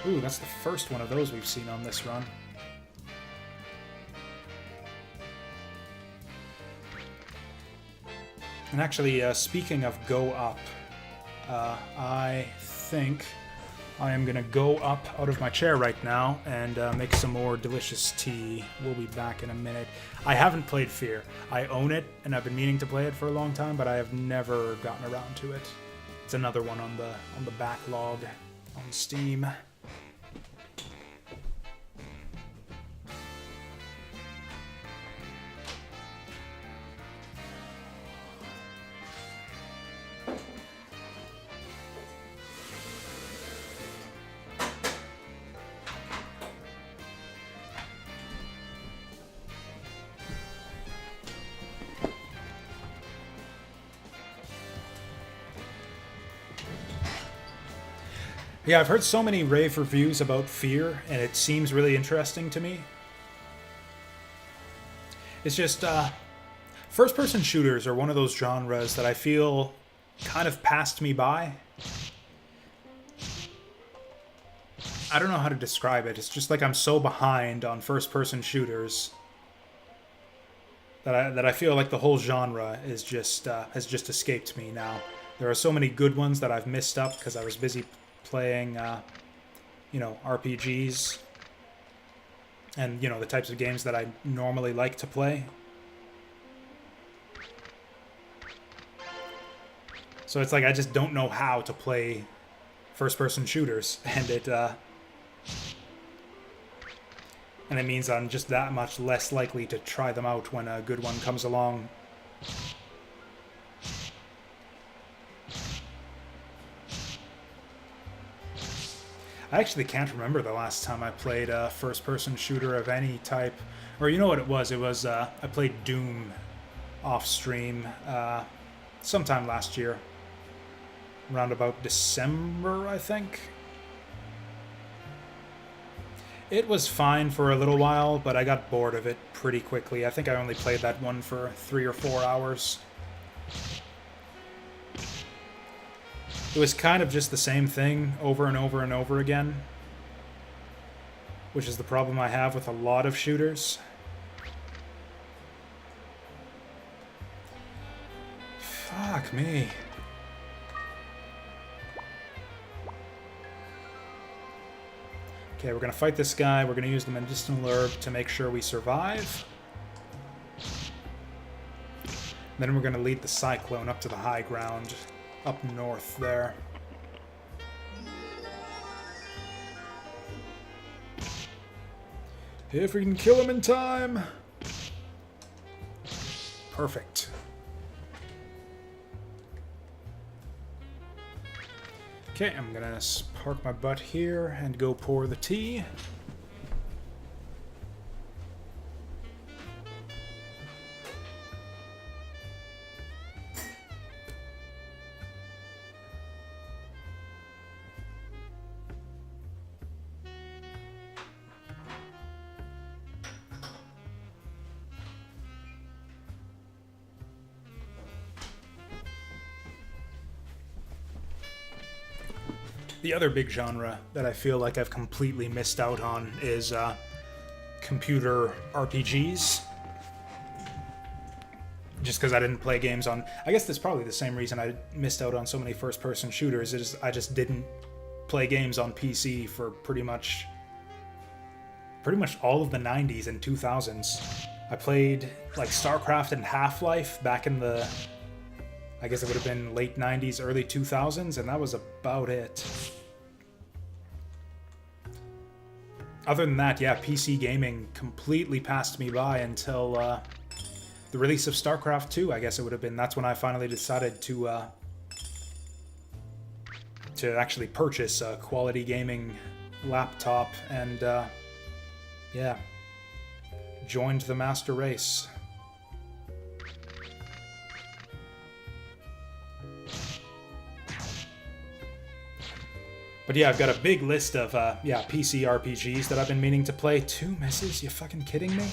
Speaker 1: Ooh, that's the first one of those we've seen on this run. And actually, speaking of go up, I think I am going to go up out of my chair right now and make some more delicious tea. We'll be back in a minute. I haven't played Fear. I own it, and I've been meaning to play it for a long time, but I have never gotten around to it. It's another one on the backlog on Steam. Yeah, I've heard so many rave reviews about Fear, and it seems really interesting to me. It's just, first-person shooters are one of those genres that I feel kind of passed me by. I don't know how to describe it. It's just like I'm so behind on first-person shooters that I feel like the whole genre is just has just escaped me now. There are so many good ones that I've missed up because I was busy playing, you know, RPGs and, you know, the types of games that I normally like to play. So it's like I just don't know how to play first-person shooters, and it means I'm just that much less likely to try them out when a good one comes along. I actually can't remember the last time I played a first-person shooter of any type. Or you know what it was? It was, I played Doom off-stream sometime last year. Around about December, I think. It was fine for a little while, but I got bored of it pretty quickly. I think I only played that one for 3 or 4 hours. It was kind of just the same thing over and over and over again, which is the problem I have with a lot of shooters. Fuck me. Okay, we're going to fight this guy. We're going to use the Medicinal Herb to make sure we survive. Then we're going to lead the Cyclone up to the high ground, up north there. If we can kill him in time. Perfect. Okay, I'm gonna park my butt here and go pour the tea. The other big genre that I feel like I've completely missed out on is computer RPGs. Just because I didn't play games on... I guess that's probably the same reason I missed out on so many first-person shooters, is I just didn't play games on PC for pretty much all of the 90s and 2000s. I played like StarCraft and Half-Life back in the... I guess it would have been late 90s, early 2000s, and that was about it. Other than that, yeah, PC gaming completely passed me by until the release of StarCraft 2, I guess it would have been. That's when I finally decided to actually purchase a quality gaming laptop and, yeah, joined the master race. But yeah, I've got a big list of, PC RPGs that I've been meaning to play. 2 misses? You fucking kidding me?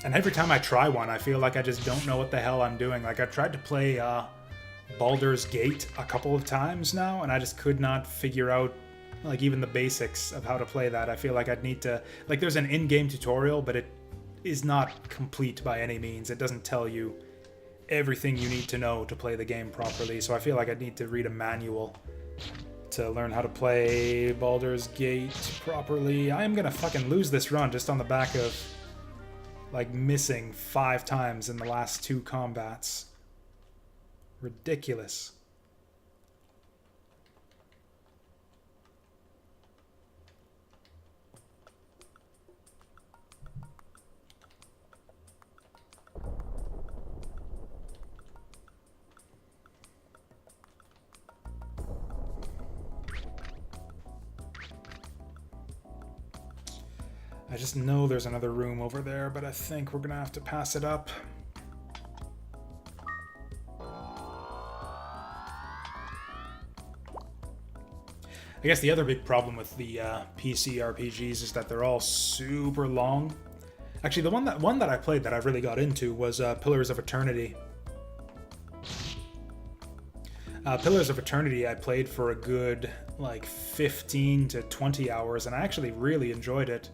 Speaker 1: And every time I try one, I feel like I just don't know what the hell I'm doing. Like, I've tried to play Baldur's Gate a couple of times now, and I just could not figure out, like, even the basics of how to play that. I feel like I'd need to... Like, there's an in-game tutorial, but it is not complete by any means. It doesn't tell you everything you need to know to play the game properly, so I feel like I'd need to read a manual to learn how to play Baldur's Gate properly. I am gonna fucking lose this run just on the back of, like, missing 5 times in the last 2 combats. Ridiculous. I just know there's another room over there, but I think we're gonna have to pass it up. I guess the other big problem with the PC RPGs is that they're all super long. Actually, the one that I played that I really got into was Pillars of Eternity. Pillars of Eternity I played for a good like 15 to 20 hours, and I actually really enjoyed it.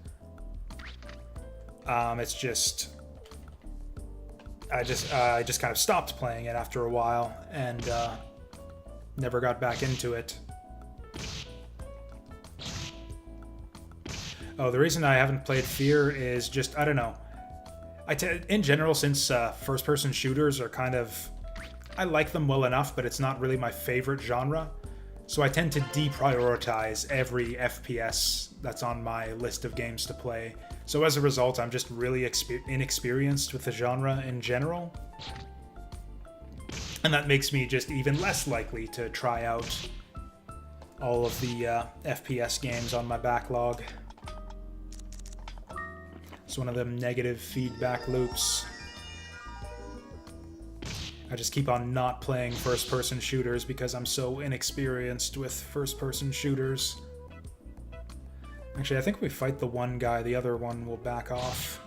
Speaker 1: It's just I just kind of stopped playing it after a while and never got back into it. Oh, the reason I haven't played Fear is just, I don't know. In general, since first-person shooters are kind of... I like them well enough, but it's not really my favorite genre. So I tend to deprioritize every FPS that's on my list of games to play. So as a result, I'm just really inexperienced with the genre in general. And that makes me just even less likely to try out all of the FPS games on my backlog. It's one of them negative feedback loops. I just keep on not playing first-person shooters because I'm so inexperienced with first-person shooters. Actually, I think if we fight the one guy, the other one will back off.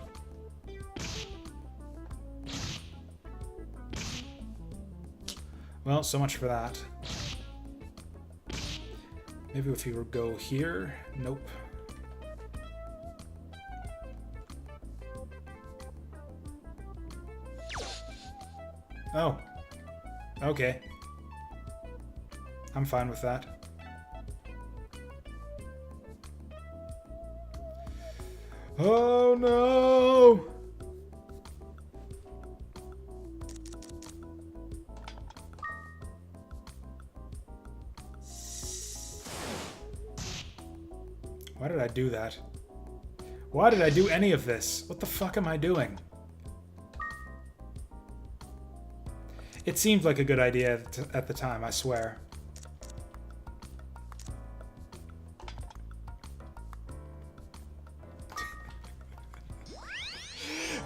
Speaker 1: Well, so much for that. Maybe if we were go here? Nope. Oh. Okay. I'm fine with that. Oh no! Why did I do that? Why did I do any of this? What the fuck am I doing? It seemed like a good idea at the time, I swear.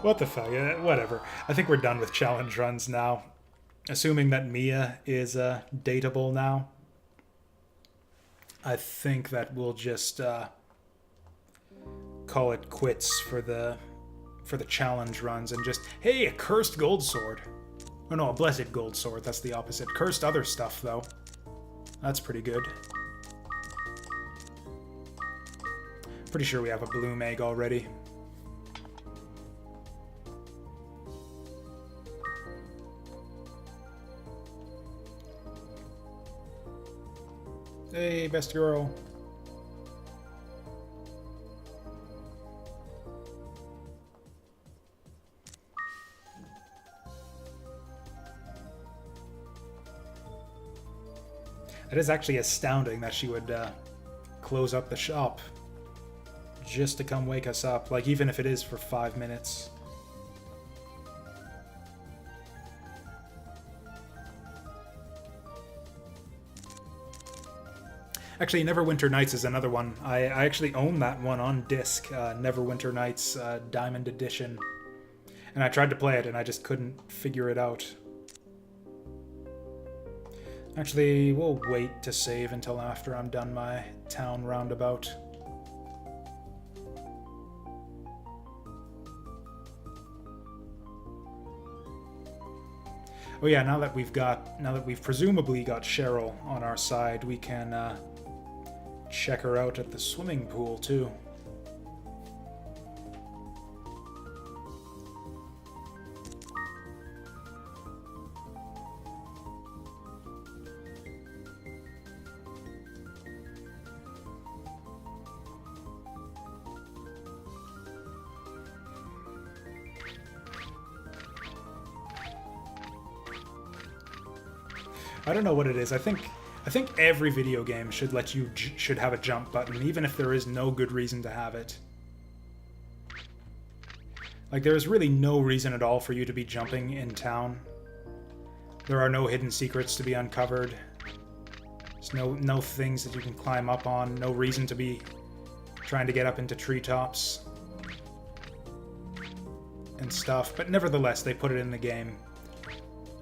Speaker 1: What the fuck? Whatever. I think we're done with challenge runs now. Assuming that Mia is dateable now, I think that we'll just call it quits for the challenge runs and just, hey, a cursed gold sword. Oh no, a blessed gold sword, that's the opposite. Cursed other stuff, though. That's pretty good. Pretty sure we have a bloom egg already. Hey, best girl. It is actually astounding that she would close up the shop just to come wake us up, like even if it is for 5 minutes. Actually, Neverwinter Nights is another one. I actually own that one on disc, Neverwinter Nights Diamond Edition. And I tried to play it and I just couldn't figure it out. Actually, we'll wait to save until after I'm done my town roundabout. Oh yeah, now that we've presumably got Cheryl on our side, we can check her out at the swimming pool too. I don't know what it is. I think every video game should should have a jump button, even if there is no good reason to have it. Like, there is really no reason at all for you to be jumping in town. There are no hidden secrets to be uncovered. There's no things that you can climb up on. No reason to be trying to get up into treetops and stuff. But nevertheless, they put it in the game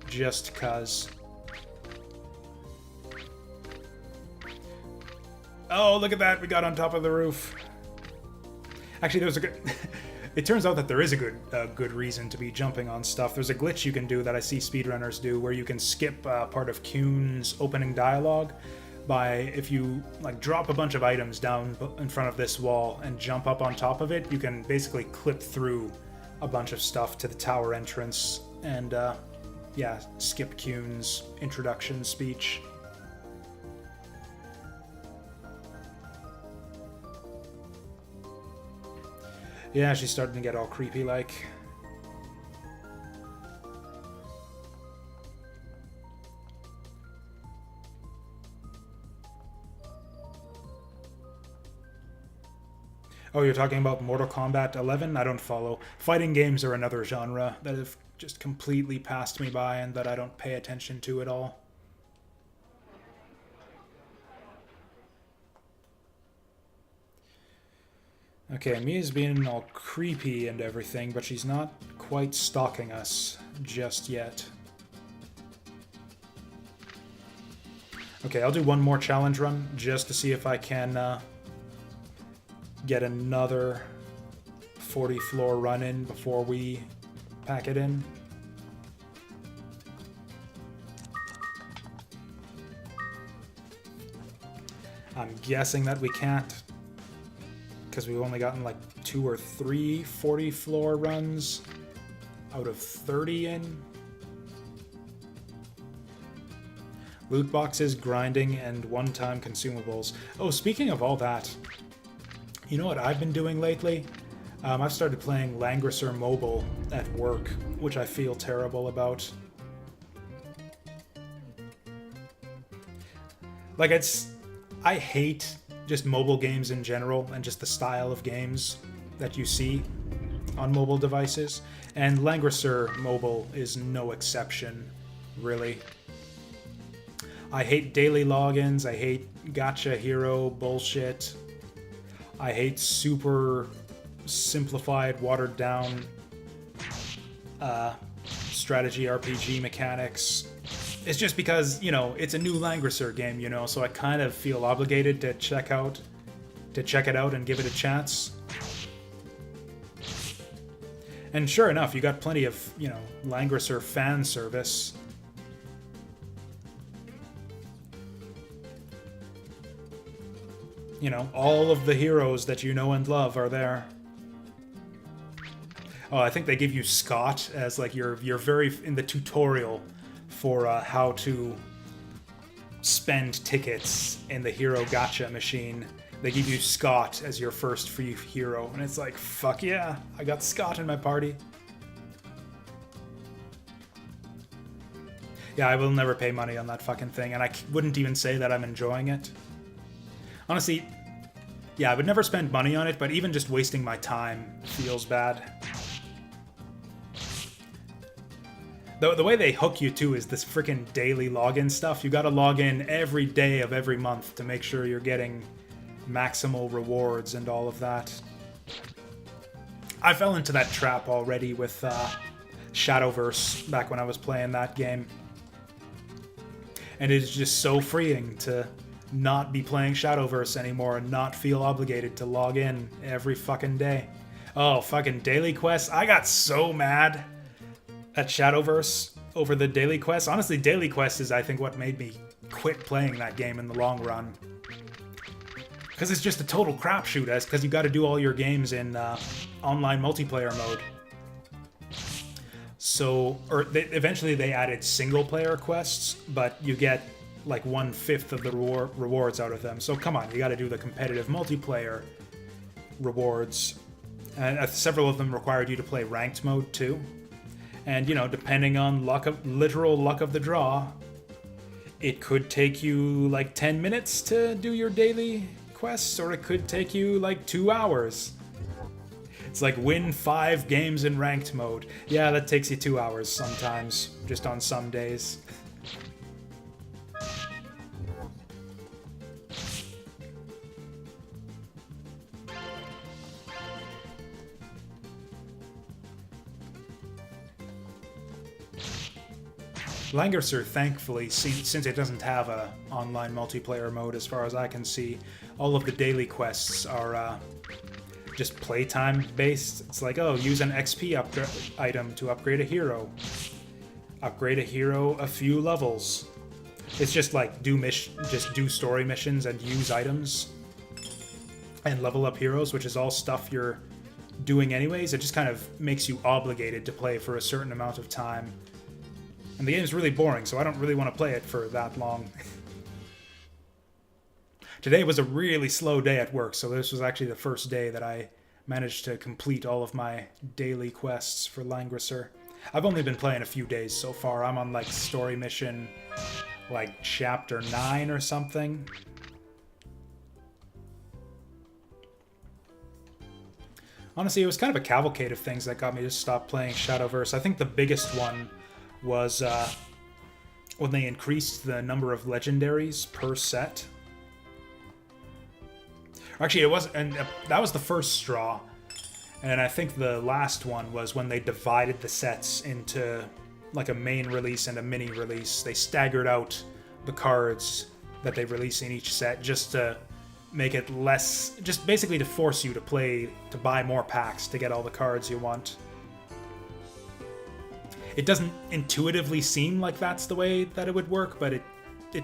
Speaker 1: just 'cause. Oh, look at that. We got on top of the roof. Actually, there's a good... It turns out that there is a good reason to be jumping on stuff. There's a glitch you can do that I see speedrunners do where you can skip part of Kuhn's opening dialogue by, if you like drop a bunch of items down in front of this wall and jump up on top of it, you can basically clip through a bunch of stuff to the tower entrance and yeah, skip Kuhn's introduction speech. Yeah, she's starting to get all creepy-like. Oh, you're talking about Mortal Kombat 11? I don't follow. Fighting games are another genre that have just completely passed me by and that I don't pay attention to at all. Okay, Mia's being all creepy and everything, but she's not quite stalking us just yet. Okay, I'll do one more challenge run just to see if I can get another 40 floor run in before we pack it in. I'm guessing that we can't, because we've only gotten like 2 or 3 40 floor runs out of 30 in. Loot boxes, grinding, and one-time consumables. Oh, speaking of all that, you know what I've been doing lately? I've started playing Langrisser Mobile at work, which I feel terrible about. Like, I hate just mobile games in general and just the style of games that you see on mobile devices. And Langrisser Mobile is no exception, really. I hate daily logins, I hate gacha hero bullshit. I hate super simplified, watered down strategy RPG mechanics. It's just because, you know, it's a new Langrisser game, you know, so I kind of feel obligated to check it out and give it a chance. And sure enough, you got plenty of, you know, Langrisser fan service. You know, all of the heroes that you know and love are there. Oh, I think they give you Scott as like you're very in the tutorial for how to spend tickets in the hero gacha machine. They give you Scott as your first free hero, and it's like, fuck yeah, I got Scott in my party. Yeah, I will never pay money on that fucking thing, and I wouldn't even say that I'm enjoying it. Honestly, yeah, I would never spend money on it, but even just wasting my time feels bad. The way they hook you, too, is this freaking daily login stuff. You gotta log in every day of every month to make sure you're getting maximal rewards and all of that. I fell into that trap already with Shadowverse back when I was playing that game. And it is just so freeing to not be playing Shadowverse anymore and not feel obligated to log in every fucking day. Oh, fucking daily quests. I got so mad at Shadowverse over the daily quests. Honestly, daily quests is, I think, what made me quit playing that game in the long run. Because it's just a total crapshoot, because you got to do all your games in online multiplayer mode. So, eventually they added single-player quests, but you get like 1/5 of the rewards out of them. So come on, you got to do the competitive multiplayer rewards. And several of them required you to play ranked mode too. And, you know, depending on literal luck of the draw, it could take you like 10 minutes to do your daily quests, or it could take you like 2 hours. It's like win 5 games in ranked mode. Yeah, that takes you 2 hours sometimes, just on some days. Langrisser, thankfully, since it doesn't have a online multiplayer mode as far as I can see, all of the daily quests are just playtime based. It's like, oh, use an XP item to upgrade a hero. Upgrade a hero a few levels. It's just like do story missions and use items and level up heroes, which is all stuff you're doing anyways. It just kind of makes you obligated to play for a certain amount of time. And the game's really boring, so I don't really want to play it for that long. Today was a really slow day at work, so this was actually the first day that I managed to complete all of my daily quests for Langrisser. I've only been playing a few days so far. I'm on like story mission, like chapter 9 or something. Honestly, it was kind of a cavalcade of things that got me to stop playing Shadowverse. I think the biggest one was when they increased the number of legendaries per set. Actually, it wasn't, and that was the first straw. And I think the last one was when they divided the sets into like a main release and a mini release. They staggered out the cards that they release in each set just to make it less, just basically to force you to buy more packs to get all the cards you want. It doesn't intuitively seem like that's the way that it would work, but it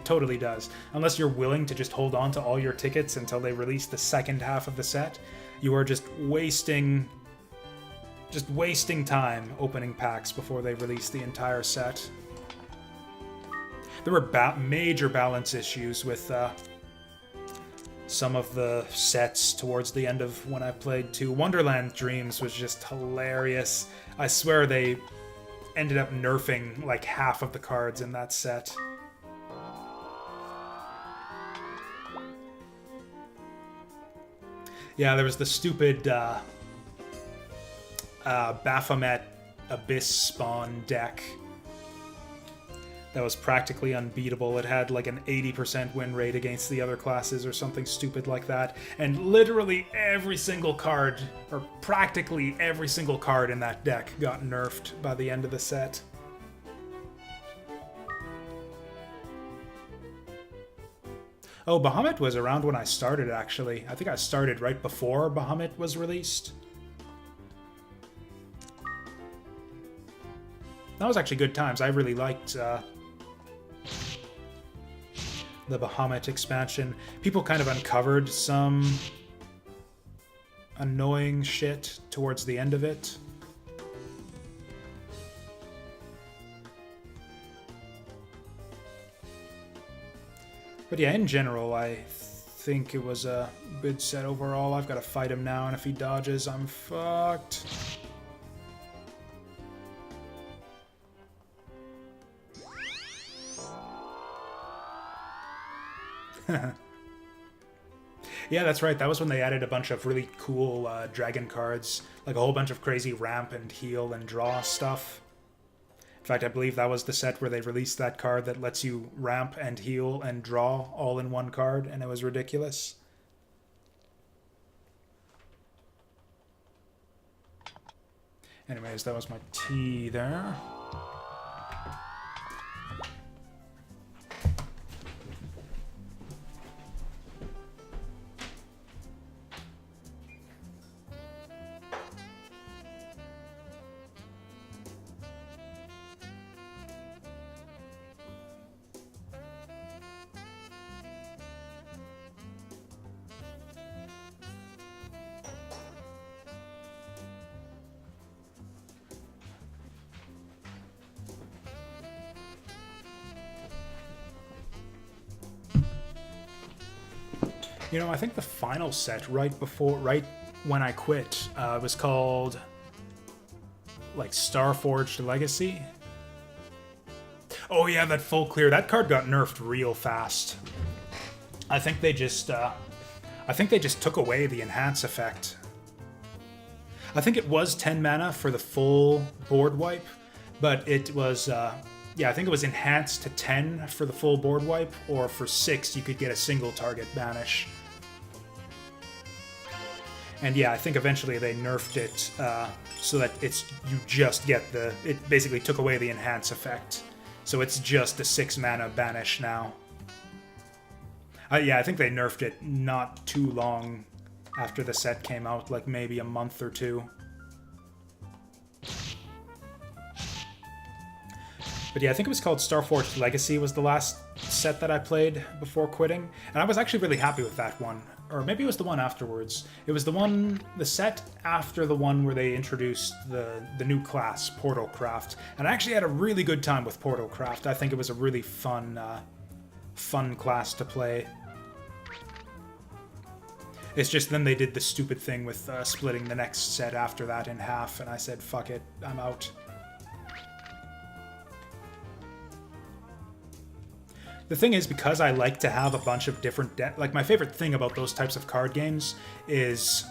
Speaker 1: totally does. Unless you're willing to just hold on to all your tickets until they release the second half of the set, you are just wasting time opening packs before they release the entire set. There were major balance issues with some of the sets towards the end of when I played too. Wonderland Dreams was just hilarious. I swear they ended up nerfing like half of the cards in that set. Yeah, there was the stupid Baphomet Abyss Spawn deck that was practically unbeatable. It had like an 80% win rate against the other classes or something stupid like that. And literally every single card, or practically every single card in that deck got nerfed by the end of the set. Oh, Bahamut was around when I started, actually. I think I started right before Bahamut was released. That was actually good times. I really liked the Bahamut expansion. People kind of uncovered some annoying shit towards the end of it. But yeah, in general, I think it was a good set overall. I've got to fight him now, and if he dodges, I'm fucked. Yeah, that's right. That was when they added a bunch of really cool dragon cards, like a whole bunch of crazy ramp and heal and draw stuff. In fact, I believe that was the set where they released that card that lets you ramp and heal and draw all in one card, and it was ridiculous. Anyways, that was my tea there. You know, I think the final set right when I quit was called like Starforged Legacy. Oh yeah, that full clear. That card got nerfed real fast. I think they just took away the enhance effect. I think it was 10 mana for the full board wipe, but it was yeah, I think it was enhanced to 10 for the full board wipe, or for 6 you could get a single target banish. And yeah, I think eventually they nerfed it so that you just get it basically took away the enhance effect. So it's just a 6-mana banish now. Yeah, I think they nerfed it not too long after the set came out, like maybe a month or two. But yeah, I think it was called Starforged Legacy was the last set that I played before quitting. And I was actually really happy with that one. Or maybe it was the one afterwards. It was the set after the one where they introduced the new class, Portalcraft. And I actually had a really good time with Portalcraft. I think it was a really fun class to play. It's just then they did the stupid thing with splitting the next set after that in half, and I said, fuck it, I'm out. The thing is, because I like to have a bunch of different like, my favorite thing about those types of card games is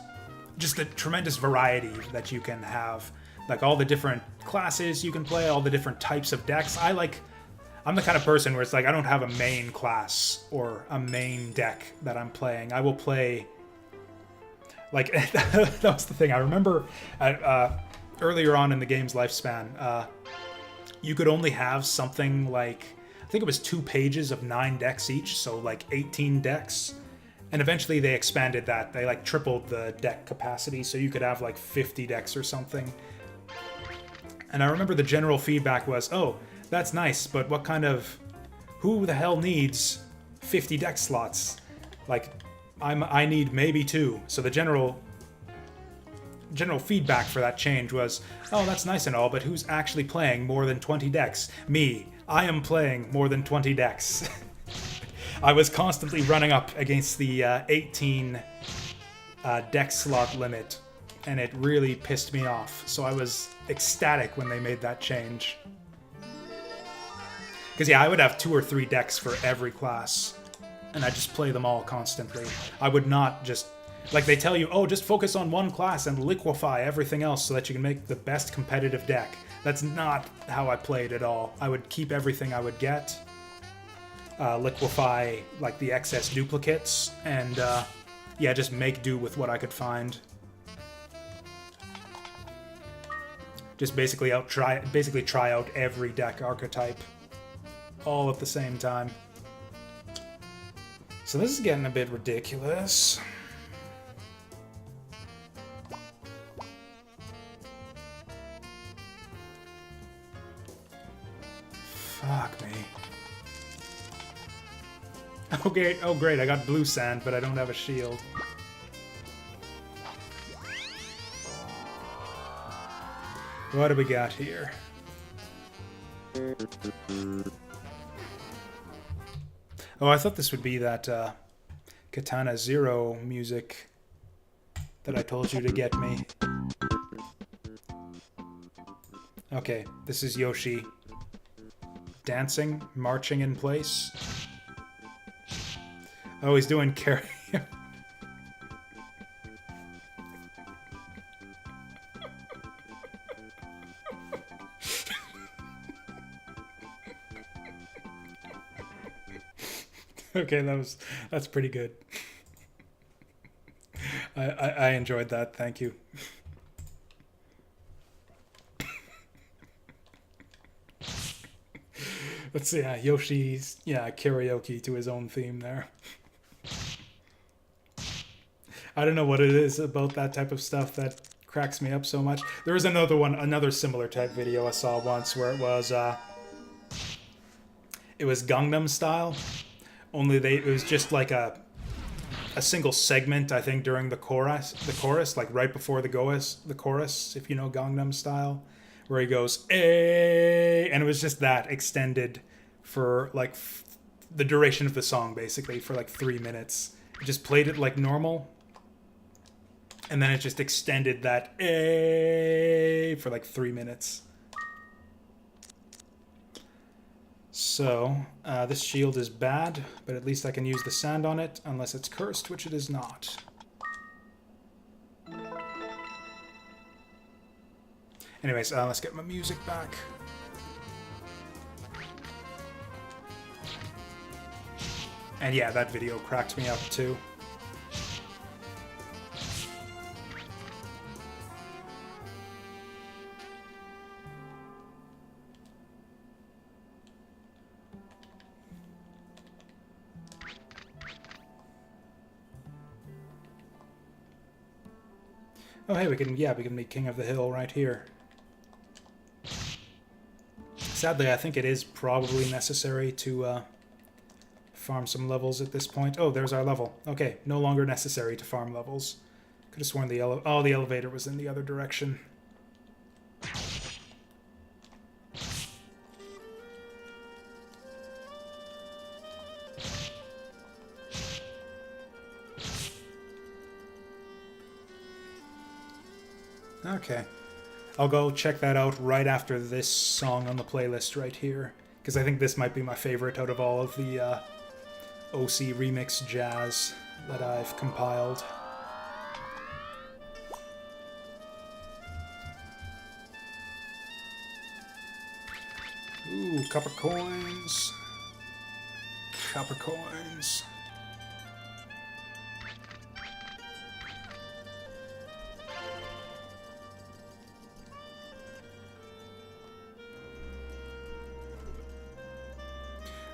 Speaker 1: just the tremendous variety that you can have. Like, all the different classes you can play, all the different types of decks. I'm the kind of person where it's like, I don't have a main class or a main deck that I'm playing. I will play... Like, that was the thing. I remember earlier on in the game's lifespan, you could only have something like... I think it was 2 pages of 9 decks each, so like 18 decks. And eventually they expanded that. They like tripled the deck capacity, so you could have like 50 decks or something. And I remember the general feedback was, oh, that's nice, but what kind of... Who the hell needs 50 deck slots? Like... I need maybe 2. So the general feedback for that change was, oh, that's nice and all, but who's actually playing more than 20 decks? Me. I am playing more than 20 decks. I was constantly running up against the 18 deck slot limit, and it really pissed me off. So I was ecstatic when they made that change. Because yeah, I would have 2 or 3 decks for every class. And I just play them all constantly. I would not just... Like, they tell you, oh, just focus on one class and liquefy everything else so that you can make the best competitive deck. That's not how I played at all. I would keep everything I would get, liquefy, like, the excess duplicates, and, yeah, just make do with what I could find. Just basically try out every deck archetype, all at the same time. So this is getting a bit ridiculous. Fuck me. Okay, oh great, I got blue sand, but I don't have a shield. What do we got here? Oh, I thought this would be that Katana Zero music that I told you to get me. Okay, this is Yoshi. Dancing, marching in place. Oh, he's doing karaoke. Okay, that's pretty good. I enjoyed that. Thank you. Let's see. Yoshi's karaoke to his own theme there. I don't know what it is about that type of stuff that cracks me up so much. There was another similar type video I saw once where it was Gangnam Style. Only it was just like a single segment, I think, during the chorus, like right before the chorus, if you know Gangnam Style, where he goes, "Ay," and it was just that extended for like the duration of the song, basically, for like 3 minutes. It just played it like normal, and then it just extended that "Ay" for like 3 minutes. So, this shield is bad, but at least I can use the sand on it, unless it's cursed, which it is not. Anyways, let's get my music back. And yeah, that video cracked me up too. Oh, hey, we can make King of the Hill right here. Sadly, I think it is probably necessary to farm some levels at this point. Oh, there's our level. Okay, no longer necessary to farm levels. Could have sworn the elevator was in the other direction. Okay. I'll go check that out right after this song on the playlist right here, because I think this might be my favorite out of all of the OC remix jazz that I've compiled. Ooh, copper coins. Copper coins.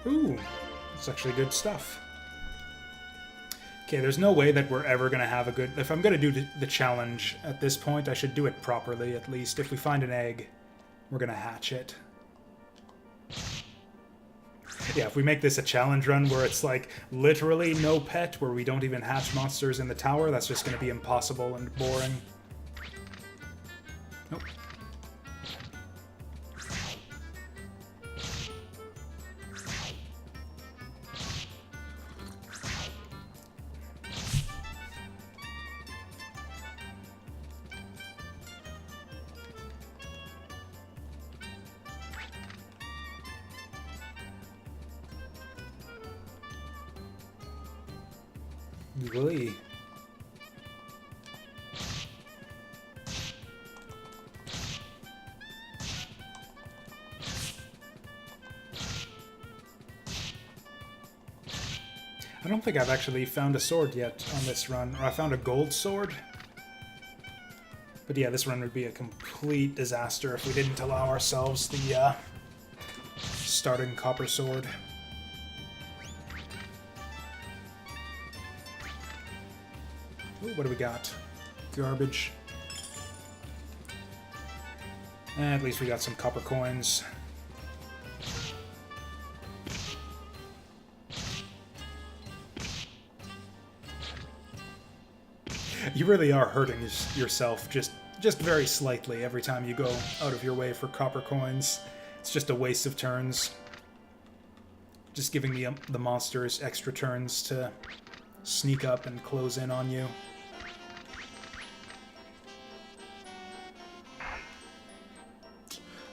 Speaker 1: Ooh, that's actually good stuff. Okay, there's no way that we're ever going to have a good... If I'm going to do the challenge at this point, I should do it properly, at least. If we find an egg, we're going to hatch it. Yeah, if we make this a challenge run where it's like literally no pet, where we don't even hatch monsters in the tower, that's just going to be impossible and boring. Nope. Really? I don't think I've actually found a sword yet on this run, or I found a gold sword. But yeah, this run would be a complete disaster if we didn't allow ourselves the starting copper sword. Ooh, what do we got? Garbage. At least we got some copper coins. You really are hurting yourself just very slightly every time you go out of your way for copper coins. It's just a waste of turns. Just giving the monsters extra turns to sneak up and close in on you.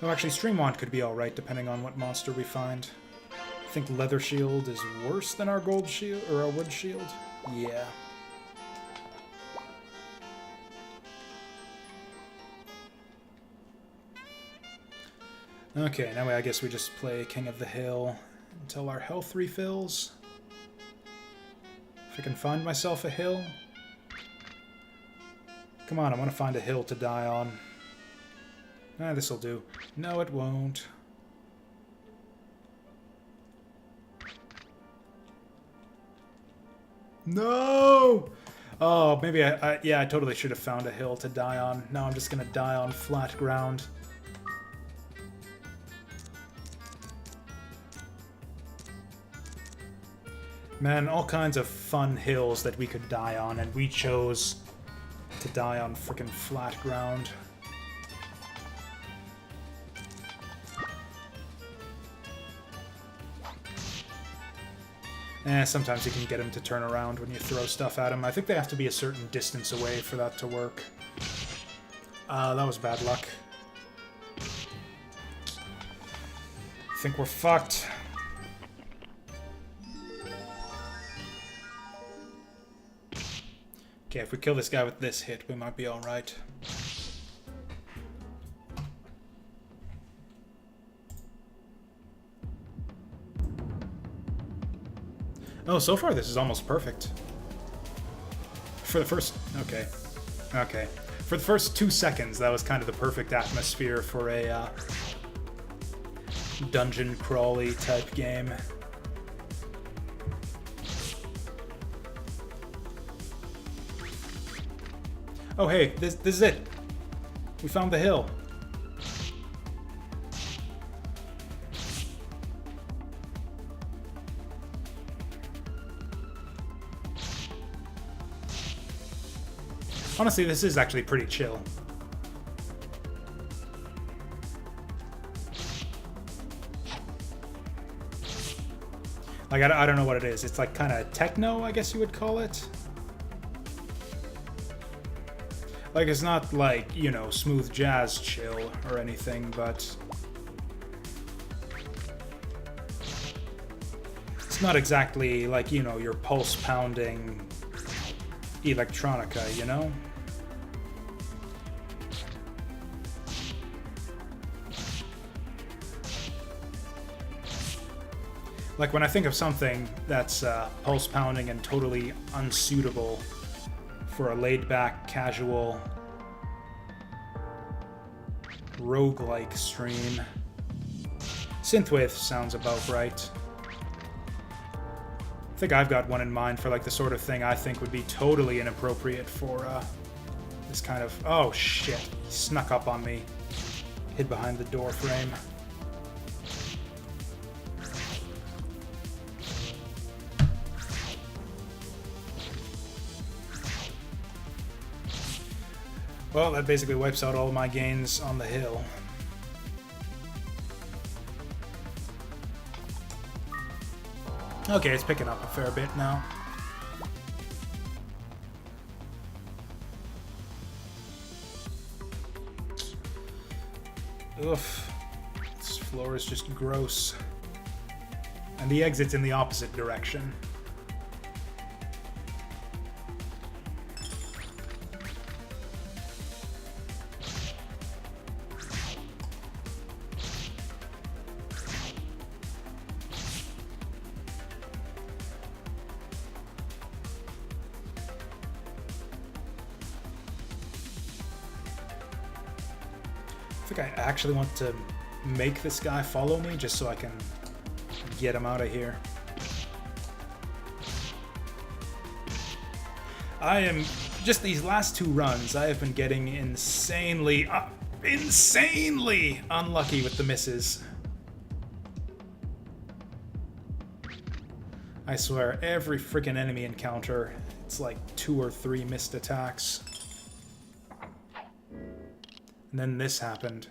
Speaker 1: Oh, actually, Streamwand could be alright depending on what monster we find. I think Leather Shield is worse than our Gold Shield, or our Wood Shield. Yeah. Okay, now I guess we just play King of the Hill until our health refills. If I can find myself a hill. Come on, I want to find a hill to die on. Ah, this'll do. No, it won't. No! Oh, maybe yeah, I totally should have found a hill to die on. Now I'm just gonna die on flat ground. Man, all kinds of fun hills that we could die on, and we chose to die on frickin' flat ground. Sometimes you can get them to turn around when you throw stuff at them. I think they have to be a certain distance away for that to work. That was bad luck. I think we're fucked. Okay, if we kill this guy with this hit, we might be alright. Oh, so far this is almost perfect. For the first... Okay. Okay. For the first 2 seconds, that was kind of the perfect atmosphere for a dungeon crawly type game. Oh hey, this is it. We found the hill. Honestly, this is actually pretty chill. Like, I don't know what it is. It's like kind of techno, I guess you would call it. Like, it's not like, you know, smooth jazz chill or anything, but it's not exactly like, you know, your pulse pounding electronica, you know? Like, when I think of something that's pulse pounding and totally unsuitable for a laid-back, casual, roguelike stream, synthwave sounds about right. I think I've got one in mind for like the sort of thing I think would be totally inappropriate for this kind of... Oh shit, he snuck up on me. Hid behind the door frame. Well, that basically wipes out all my gains on the hill. Okay, it's picking up a fair bit now. Oof. This floor is just gross. And the exit's in the opposite direction. I think I actually want to make this guy follow me just so I can get him out of here. I am... Just these last two runs, I have been getting insanely unlucky with the misses. I swear, every freaking enemy encounter, it's like 2 or 3 missed attacks. And then this happened.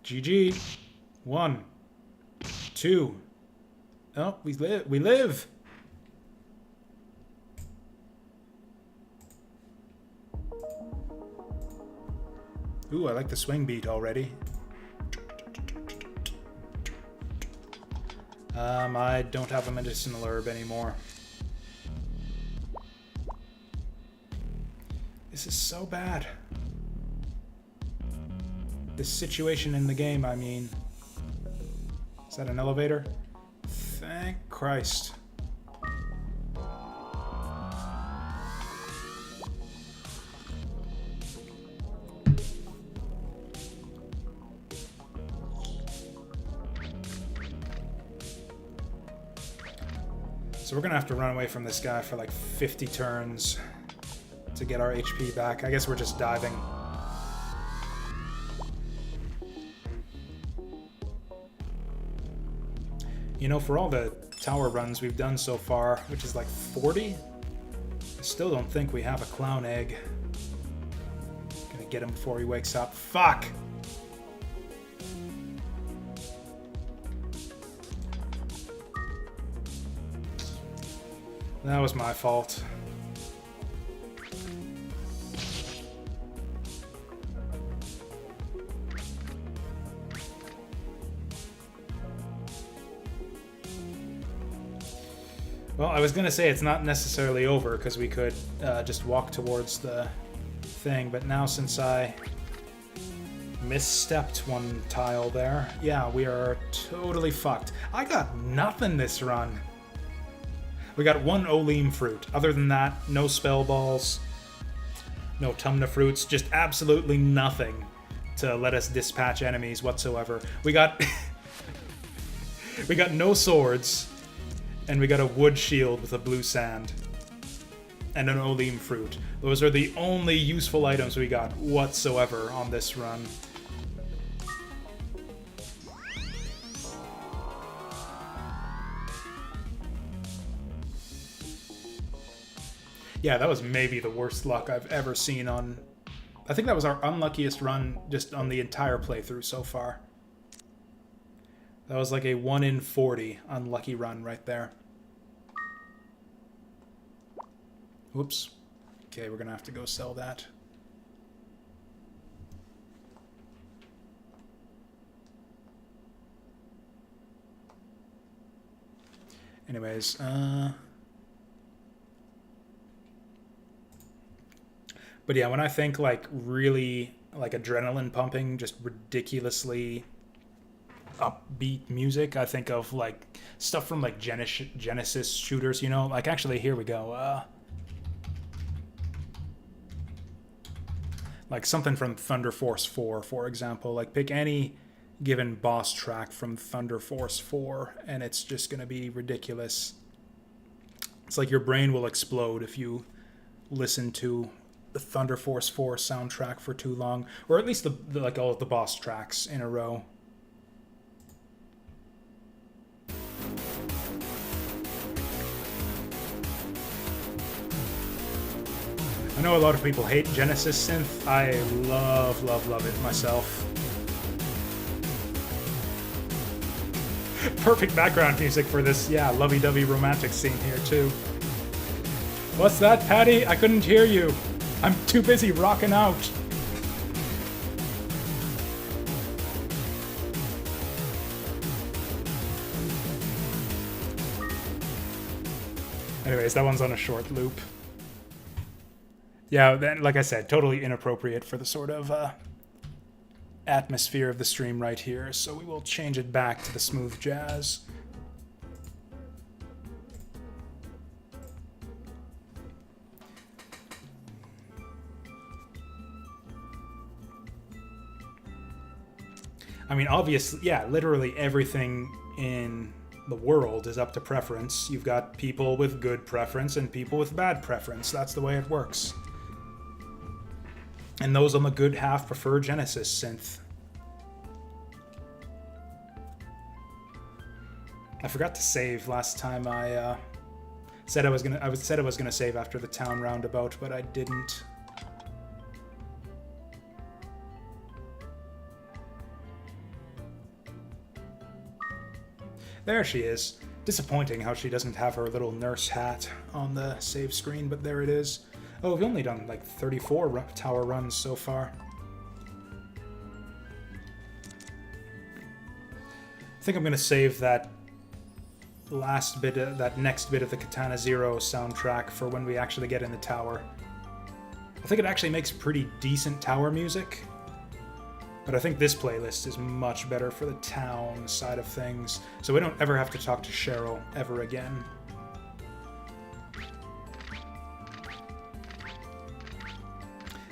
Speaker 1: GG. 1. 2. Oh, we live. We live. Ooh, I like the swing beat already. I don't have a medicinal herb anymore. This is so bad. This situation in the game, I mean. Is that an elevator? Thank Christ. So we're gonna have to run away from this guy for like 50 turns to get our HP back. I guess we're just diving. You know, for all the tower runs we've done so far, which is like 40, I still don't think we have a clown egg. Gonna get him before he wakes up. Fuck! That was my fault. Well, I was going to say it's not necessarily over because we could just walk towards the thing, but now since I misstepped one tile there, yeah, we are totally fucked. I got nothing this run. We got 1 Olim fruit. Other than that, no spell balls, no Tumna fruits, just absolutely nothing to let us dispatch enemies whatsoever. We got we got no swords. And we got a wood shield with a blue sand. and an oleum fruit. Those are the only useful items we got whatsoever on this run. Yeah, that was maybe the worst luck I've ever seen on... I think that was our unluckiest run just on the entire playthrough so far. That was like a 1 in 40 unlucky run right there. Whoops. Okay, we're gonna have to go sell that. Anyways, but yeah, when I think like really like adrenaline pumping, just ridiculously upbeat music, I think of like stuff from like Genesis shooters, you know? Like actually, here we go. Like something from Thunder Force 4, for example. Like pick any given boss track from Thunder Force 4, and it's just going to be ridiculous. It's like your brain will explode if you listen to the Thunder Force 4 soundtrack for too long, or at least the like all of the boss tracks in a row. I know a lot of people hate Genesis synth. I love it myself. Perfect background music for this, yeah, lovey-dovey romantic scene here too. What's that, Patty? I couldn't hear you. I'm too busy rocking out. Anyways, that one's on a short loop. Yeah, then, like I said, totally inappropriate for the sort of atmosphere of the stream right here, so we will change it back to the smooth jazz. I mean, obviously, yeah, literally everything in the world is up to preference. You've got people with good preference and people with bad preference. That's the way it works. And those on the good half prefer Genesis synth. I forgot to save last time. I said I was gonna save after the town roundabout, but I didn't. There she is. Disappointing how she doesn't have her little nurse hat on the save screen, but there it is. Oh, we've only done like 34 tower runs so far. I think I'm going to save that last bit, that next bit of the Katana Zero soundtrack for when we actually get in the tower. I think it actually makes pretty decent tower music. But I think this playlist is much better for the town side of things, so we don't ever have to talk to Cheryl ever again.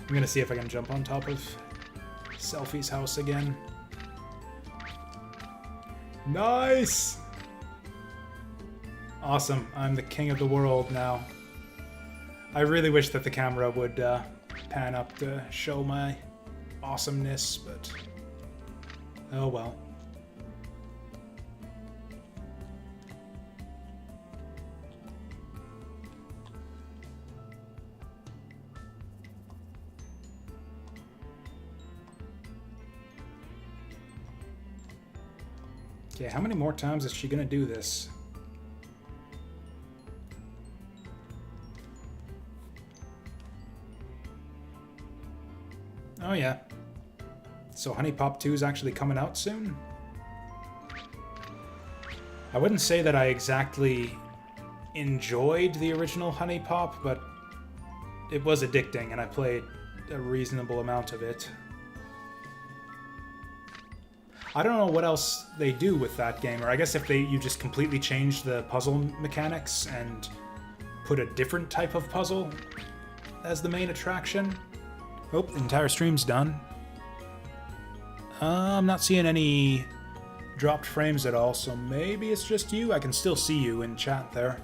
Speaker 1: I'm gonna see if I can jump on top of Selfie's house again. Nice! Awesome, I'm the king of the world now. I really wish that the camera would pan up to show my awesomeness, but oh well. Okay, how many more times is she gonna do this? Oh yeah. So Honey Pop 2 is actually coming out soon? I wouldn't say that I exactly enjoyed the original Honey Pop, but it was addicting and I played a reasonable amount of it. I don't know what else they do with that game, or I guess if you just completely change the puzzle mechanics and put a different type of puzzle as the main attraction. Oh, the entire stream's done. I'm not seeing any dropped frames at all, so maybe it's just you. I can still see you in chat there.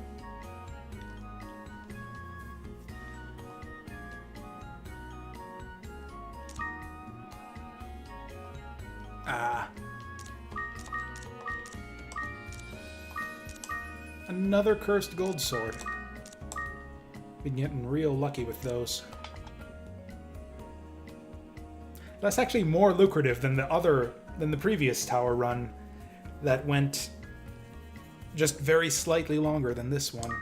Speaker 1: Another cursed gold sword. Been getting real lucky with those. That's actually more lucrative than the previous tower run that went just very slightly longer than this one.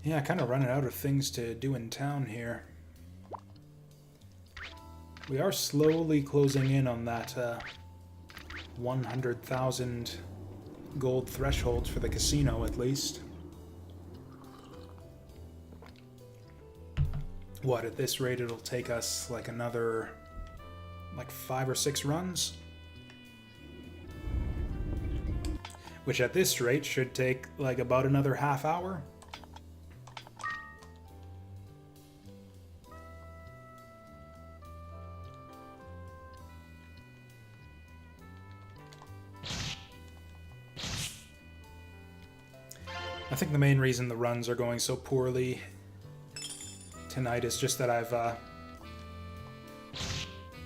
Speaker 1: Yeah, kind of running out of things to do in town here. We are slowly closing in on that 100,000 gold threshold for the casino, at least. What, at this rate it'll take us like another 5 or 6 runs? Which at this rate should take like about another half hour. I think the main reason the runs are going so poorly tonight is just that I've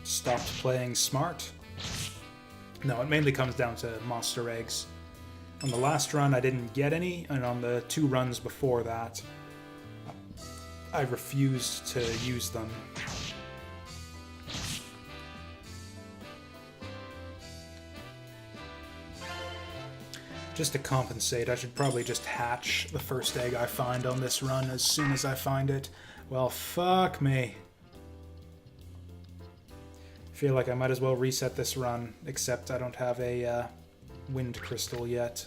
Speaker 1: stopped playing smart. No, it mainly comes down to monster eggs. On the last run I didn't get any, and on the 2 runs before that I refused to use them. Just to compensate, I should probably just hatch the first egg I find on this run as soon as I find it. Well, fuck me. Feel like I might as well reset this run, except I don't have a wind crystal yet.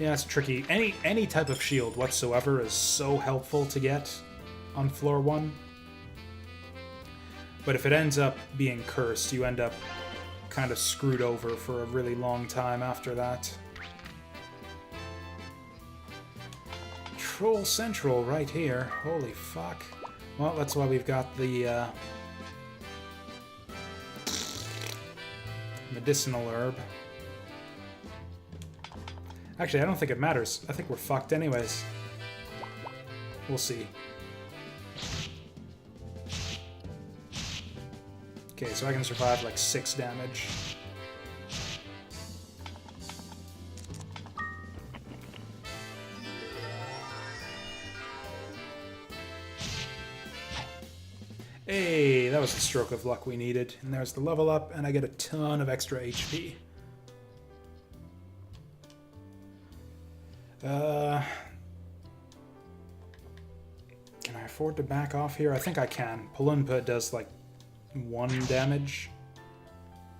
Speaker 1: Yeah, it's tricky. Any type of shield whatsoever is so helpful to get on floor 1. But if it ends up being cursed, you end up kind of screwed over for a really long time after that. Troll Central right here. Holy fuck. Well, that's why we've got the Medicinal Herb. Actually, I don't think it matters. I think we're fucked anyways. We'll see. Okay, so I can survive like 6 damage. Hey, that was the stroke of luck we needed. And there's the level up, and I get a ton of extra HP. Can I afford to back off here? I think I can. Palunpa does like 1 damage.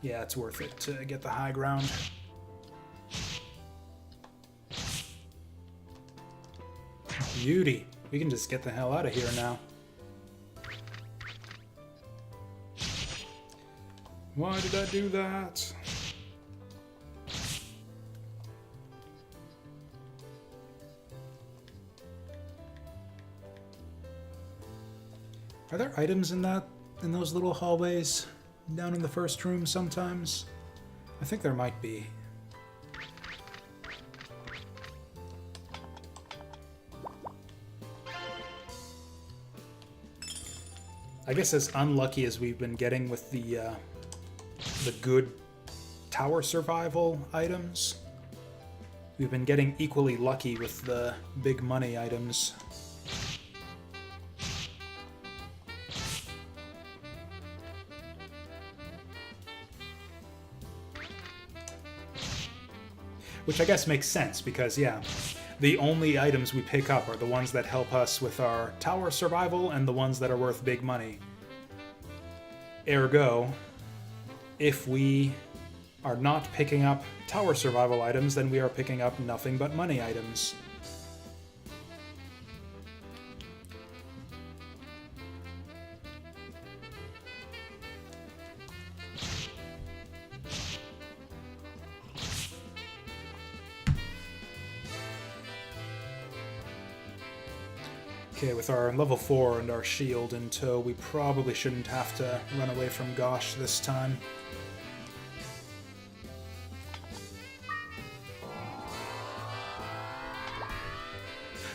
Speaker 1: Yeah, it's worth it to get the high ground. Beauty. We can just get the hell out of here now. Why did I do that? Are there items in those little hallways down in the first room sometimes? I think there might be. I guess as unlucky as we've been getting with the good tower survival items, we've been getting equally lucky with the big money items. Which I guess makes sense, because, yeah, the only items we pick up are the ones that help us with our tower survival and the ones that are worth big money. Ergo, if we are not picking up tower survival items, then we are picking up nothing but money items. Okay, with our level 4 and our shield in tow, we probably shouldn't have to run away from Gosh this time.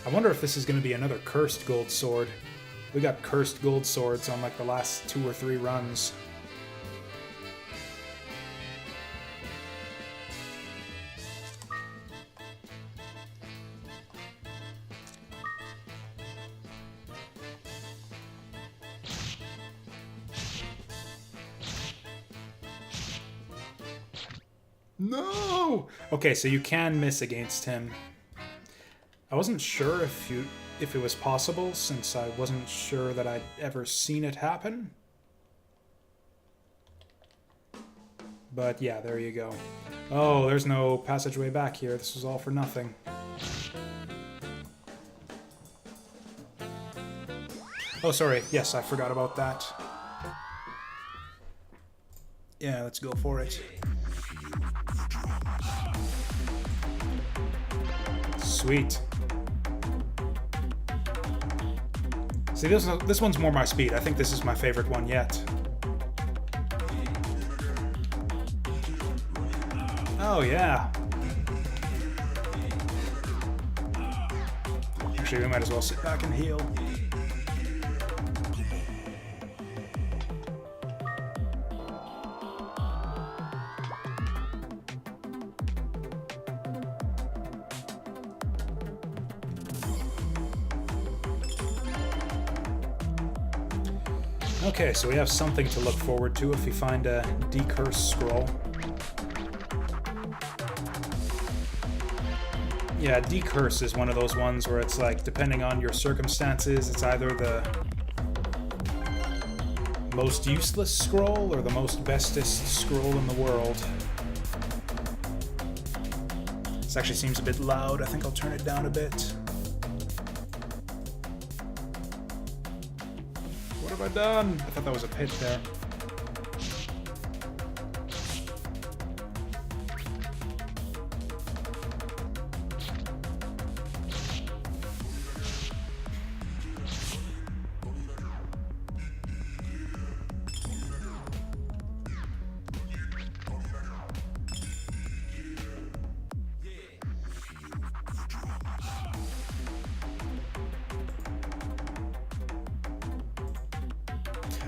Speaker 1: I wonder if this is going to be another cursed gold sword. We got cursed gold swords on like the last 2 or 3 runs. No! Okay, so you can miss against him. I wasn't sure if it was possible, since I wasn't sure that I'd ever seen it happen. But yeah, there you go. Oh, there's no passageway back here. This was all for nothing. Oh, sorry. Yes, I forgot about that. Yeah, let's go for it. Sweet. See, this one's more my speed. I think this is my favorite one yet. Oh, yeah. Actually, we might as well sit back and heal. Okay, so we have something to look forward to if we find a decurse scroll. Yeah, decurse is one of those ones where it's like, depending on your circumstances, it's either the most useless scroll or the most bestest scroll in the world. This actually seems a bit loud. I think I'll turn it down a bit. What have I done? I thought that was a pit there.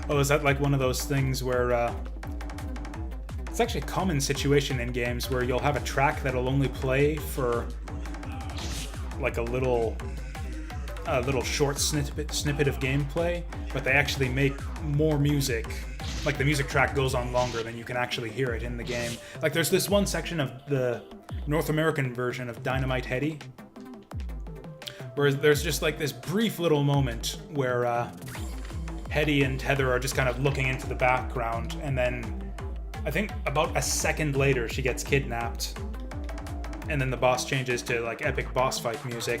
Speaker 1: Oh, is that like one of those things where it's actually a common situation in games where you'll have a track that'll only play for like a little short snippet of gameplay, but they actually make more music. Like the music track goes on longer than you can actually hear it in the game. Like there's this one section of the North American version of Dynamite Heady where there's just like this brief little moment where Hetty and Heather are just kind of looking into the background, and then I think about a second later she gets kidnapped, and then the boss changes to like epic boss fight music.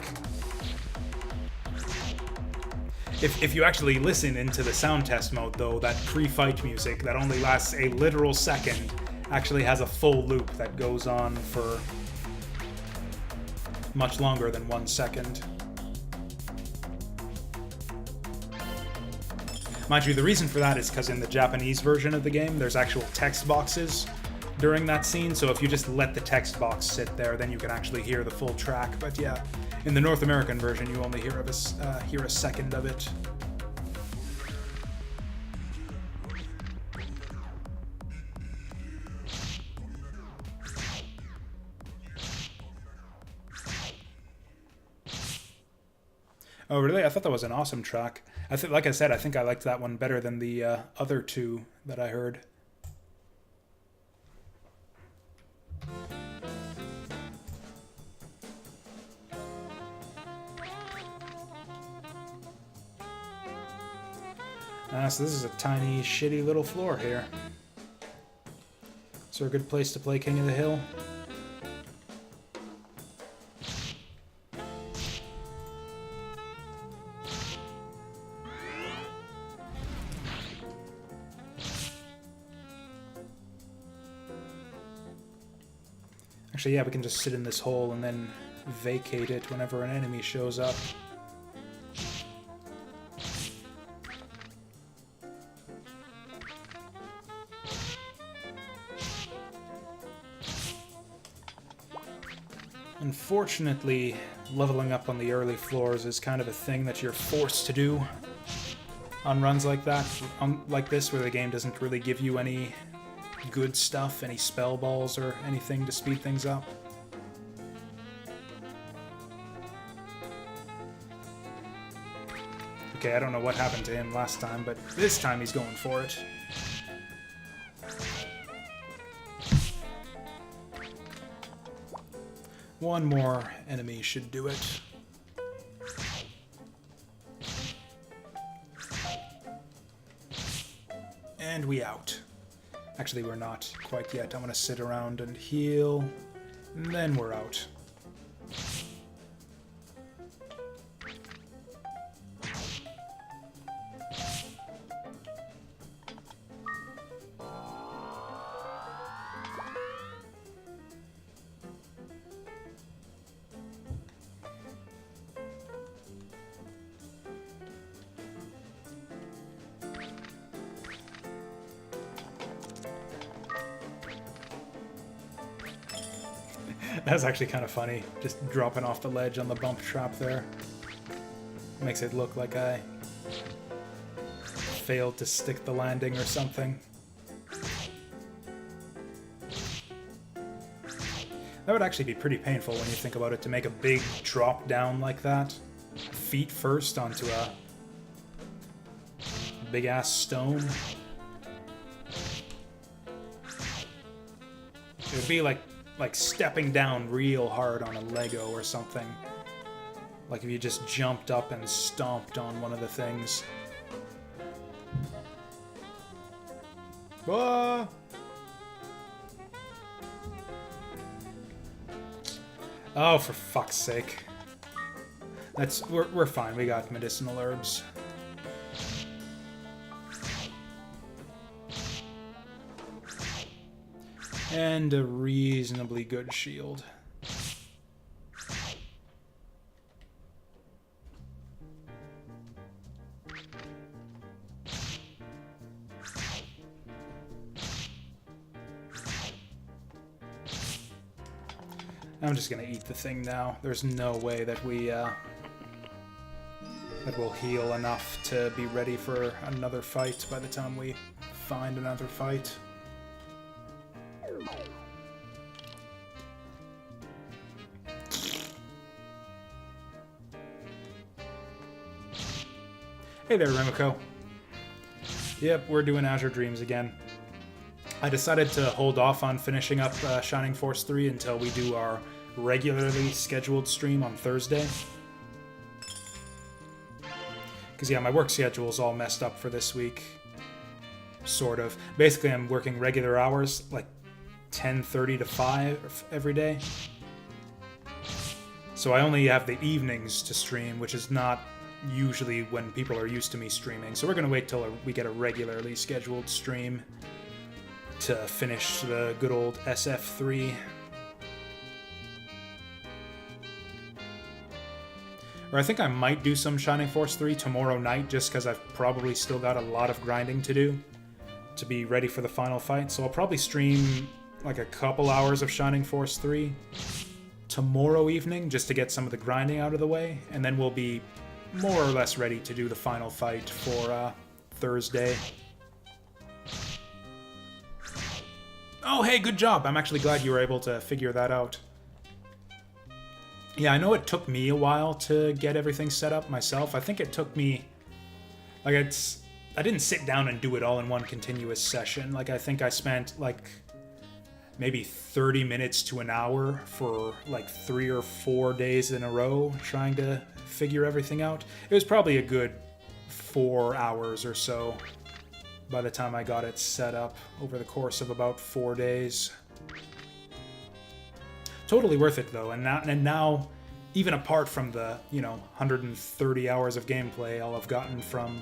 Speaker 1: If you actually listen into the sound test mode though, that pre-fight music that only lasts a literal second actually has a full loop that goes on for much longer than 1 second. Mind you, the reason for that is because in the Japanese version of the game, there's actual text boxes during that scene, so if you just let the text box sit there, then you can actually hear the full track. But yeah, in the North American version, you only hear a second of it. Oh, really? I thought that was an awesome track. Like I said, I think I liked that one better than the other two that I heard. So this is a tiny, shitty little floor here. Is there a good place to play King of the Hill? Actually, yeah, we can just sit in this hole and then vacate it whenever an enemy shows up. Unfortunately, leveling up on the early floors is kind of a thing that you're forced to do on runs like that, like this, where the game doesn't really give you any good stuff, any spell balls or anything to speed things up. Okay, I don't know what happened to him last time, but this time he's going for it. One more enemy should do it. And we out. Actually, we're not quite yet. I'm going to sit around and heal, and then we're out. That was actually kind of funny, just dropping off the ledge on the bump trap there. Makes it look like I failed to stick the landing or something. That would actually be pretty painful when you think about it, to make a big drop down like that. Feet first onto a big-ass stone. It would be like stepping down real hard on a Lego or something. Like if you just jumped up and stomped on one of the things. Ah! Oh, for fuck's sake. We're fine. We got medicinal herbs. And a reasonably good shield. I'm just gonna eat the thing now. There's no way that that we'll heal enough to be ready for another fight by the time we find another fight. Hey there, Remiko. Yep, we're doing Azure Dreams again. I decided to hold off on finishing up Shining Force 3 until we do our regularly scheduled stream on Thursday. Because, yeah, my work schedule is all messed up for this week. Sort of. Basically, I'm working regular hours, like 10:30 to 5 every day. So I only have the evenings to stream, which is not usually when people are used to me streaming. So we're going to wait till we get a regularly scheduled stream to finish the good old SF3. Or I think I might do some Shining Force 3 tomorrow night, just because I've probably still got a lot of grinding to do to be ready for the final fight. So I'll probably stream like a couple hours of Shining Force 3 tomorrow evening, just to get some of the grinding out of the way, and then we'll be more or less ready to do the final fight for Thursday. Oh, hey, good job. I'm actually glad you were able to figure that out. Yeah, I know it took me a while to get everything set up myself. I think it took me... I didn't sit down and do it all in one continuous session. Like, I think I spent, like, maybe 30 minutes to an hour for, like, 3 or 4 days in a row trying to figure everything out. It was probably a good 4 hours or so by the time I got it set up over the course of about 4 days. Totally worth it, though, and now, even apart from the, 130 hours of gameplay I'll have gotten from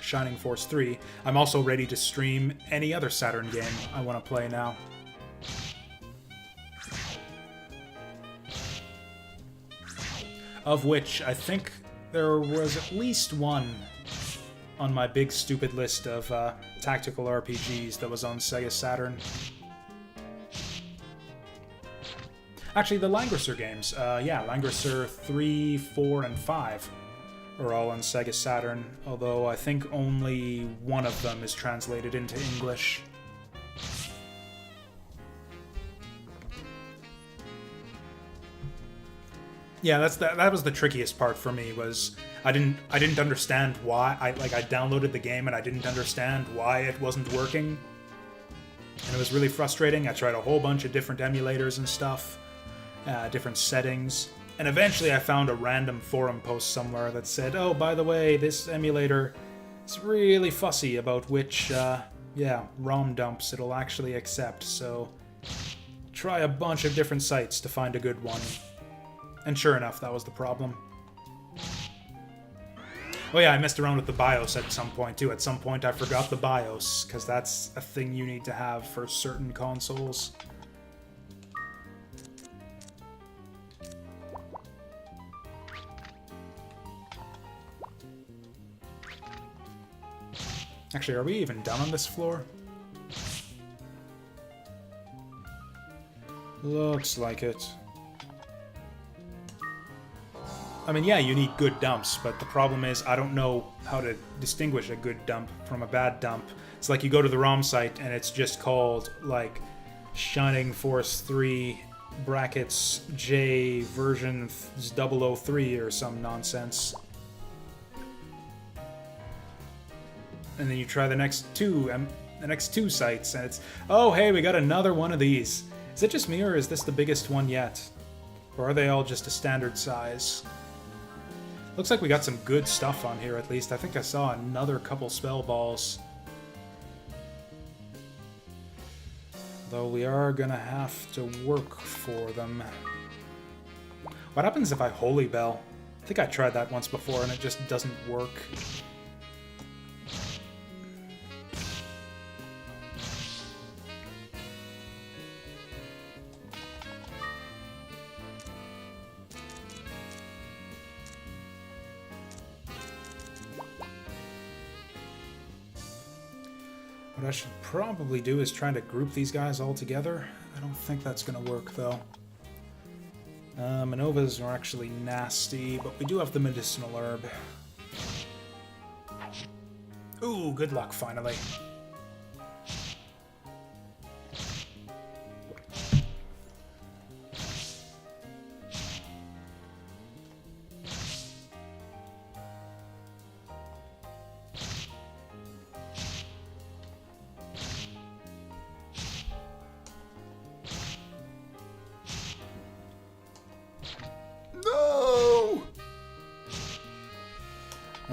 Speaker 1: Shining Force 3, I'm also ready to stream any other Saturn game I want to play now. Of which I think there was at least one on my big stupid list of tactical RPGs that was on Sega Saturn. Actually, the Langrisser games. Yeah, Langrisser 3, 4, and 5 are all on Sega Saturn, although I think only one of them is translated into English. Yeah, that was the trickiest part for me. Was I didn't understand why. I downloaded the game and I didn't understand why it wasn't working, and it was really frustrating. I tried a whole bunch of different emulators and stuff, different settings, and eventually I found a random forum post somewhere that said, "Oh, by the way, this emulator is really fussy about which ROM dumps it'll actually accept. So try a bunch of different sites to find a good one." And sure enough, that was the problem. Oh yeah, I messed around with the BIOS at some point too. At some point I forgot the BIOS, because that's a thing you need to have for certain consoles. Actually, are we even done on this floor? Looks like it. I mean, yeah, you need good dumps, but the problem is I don't know how to distinguish a good dump from a bad dump. It's like you go to the ROM site and it's just called, like, Shining Force 3 brackets J version 003 or some nonsense. And then you try the next two sites and it's, oh hey, we got another one of these. Is it just me or is this the biggest one yet? Or are they all just a standard size? Looks like we got some good stuff on here, at least. I think I saw another couple spell balls. Though we are gonna have to work for them. What happens if I Holy Bell? I think I tried that once before and it just doesn't work. What I should probably do is try to group these guys all together. I don't think that's going to work, though. Manovas are actually nasty, but we do have the Medicinal Herb. Ooh, good luck, finally.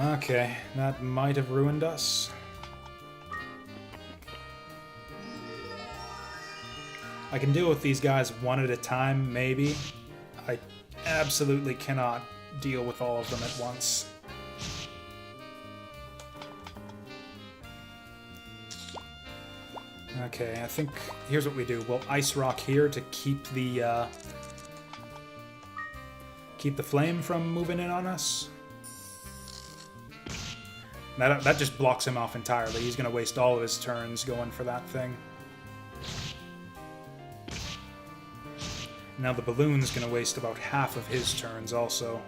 Speaker 1: Okay, that might have ruined us. I can deal with these guys one at a time, maybe. I absolutely cannot deal with all of them at once. Okay, I think here's what we do. We'll Ice Rock here to keep the flame from moving in on us. That just blocks him off entirely. He's going to waste all of his turns going for that thing. Now the balloon's going to waste about half of his turns also.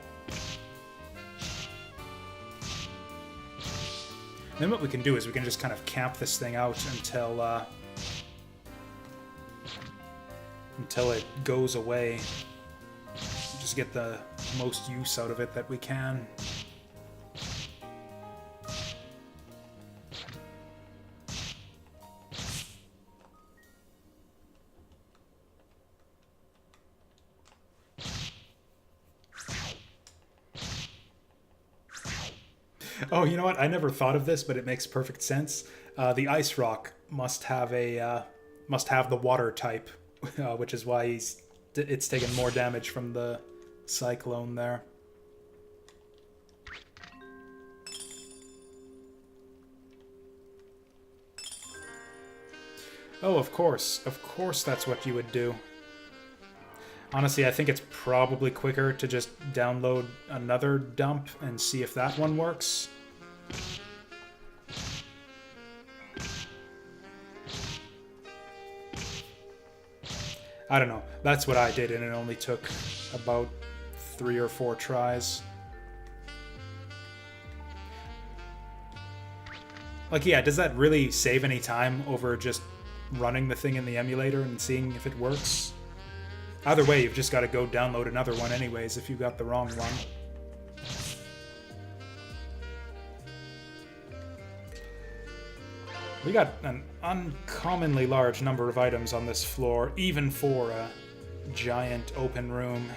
Speaker 1: Then what we can do is we can just kind of camp this thing out until it goes away. Just get the most use out of it that we can. Oh, you know what? I never thought of this, but it makes perfect sense. The Ice Rock must have the water type, which is why it's taken more damage from the Cyclone there. Oh, of course that's what you would do. Honestly, I think it's probably quicker to just download another dump and see if that one works. I don't know. That's what I did, and it only took about 3 or 4 tries. Like, yeah, does that really save any time over just running the thing in the emulator and seeing if it works? Either way, you've just got to go download another one anyways if you got the wrong one. We got an uncommonly large number of items on this floor, even for a giant open room.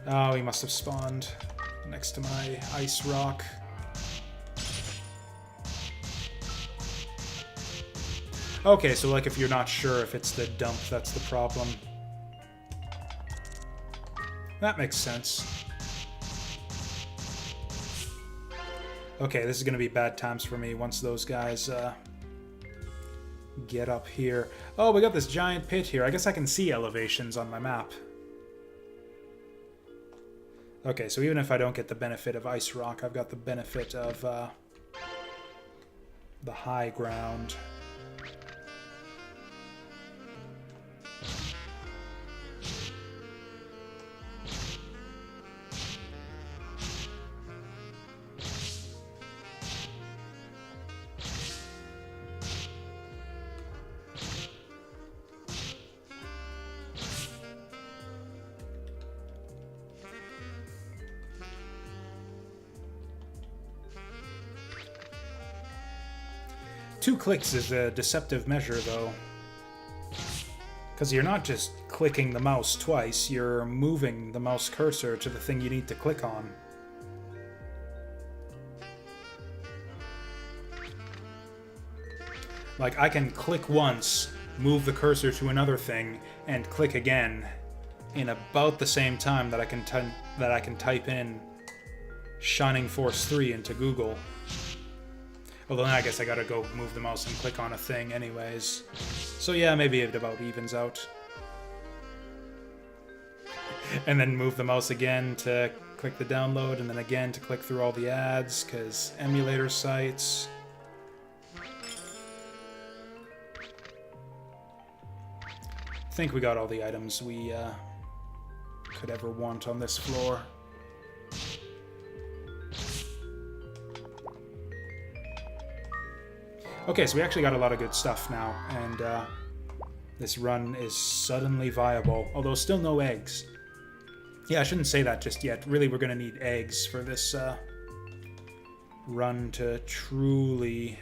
Speaker 1: Oh, he must have spawned next to my ice rock. Okay, so like if you're not sure if it's the dump that's the problem. That makes sense. Okay, this is going to be bad times for me once those guys get up here. Oh, we got this giant pit here. I guess I can see elevations on my map. Okay, so even if I don't get the benefit of ice rock, I've got the benefit of the high ground. Two clicks is a deceptive measure, though. Because you're not just clicking the mouse twice, you're moving the mouse cursor to the thing you need to click on. Like, I can click once, move the cursor to another thing, and click again in about the same time that I can type in Shining Force 3 into Google. Although I guess I gotta go move the mouse and click on a thing anyways. So yeah, maybe it about evens out. And then move the mouse again to click the download, and then again to click through all the ads, because emulator sites. I think we got all the items we could ever want on this floor. Okay, so we actually got a lot of good stuff now, and this run is suddenly viable, although still no eggs. Yeah, I shouldn't say that just yet. Really, we're going to need eggs for this run to truly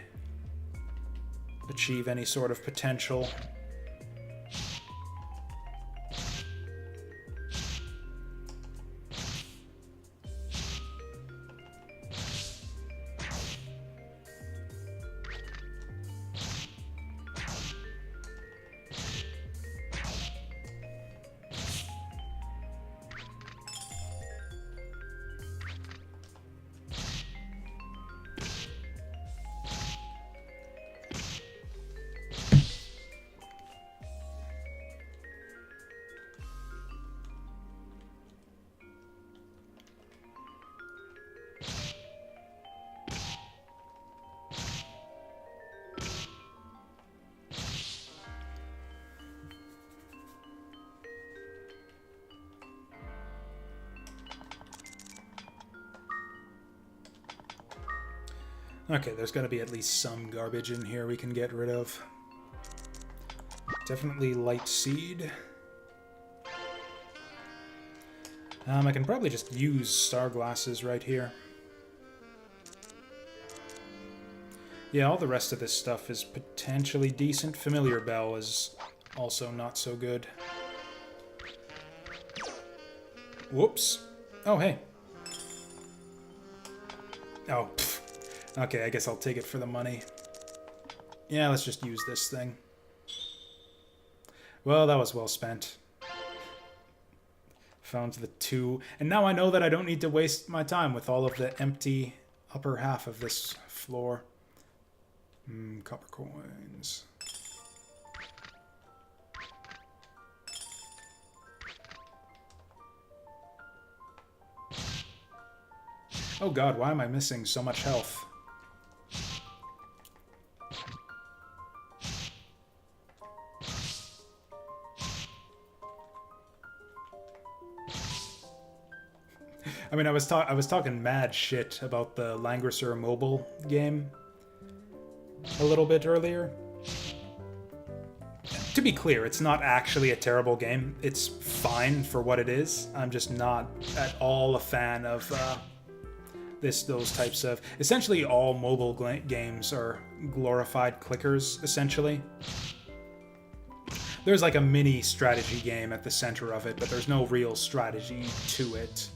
Speaker 1: achieve any sort of potential. Okay, there's got to be at least some garbage in here we can get rid of. Definitely light seed. I can probably just use star glasses right here. Yeah, all the rest of this stuff is potentially decent. Familiar Bell is also not so good. Whoops. Oh, hey. Oh, pfft. Okay, I guess I'll take it for the money. Yeah, let's just use this thing. Well, that was well spent. Found the 2. And now I know that I don't need to waste my time with all of the empty upper half of this floor. Copper coins. Oh god, why am I missing so much health? I mean, I was talking mad shit about the Langrisser mobile game a little bit earlier. To be clear, it's not actually a terrible game. It's fine for what it is. I'm just not at all a fan of those types of... Essentially, all mobile games are glorified clickers, essentially. There's like a mini strategy game at the center of it, but there's no real strategy to it.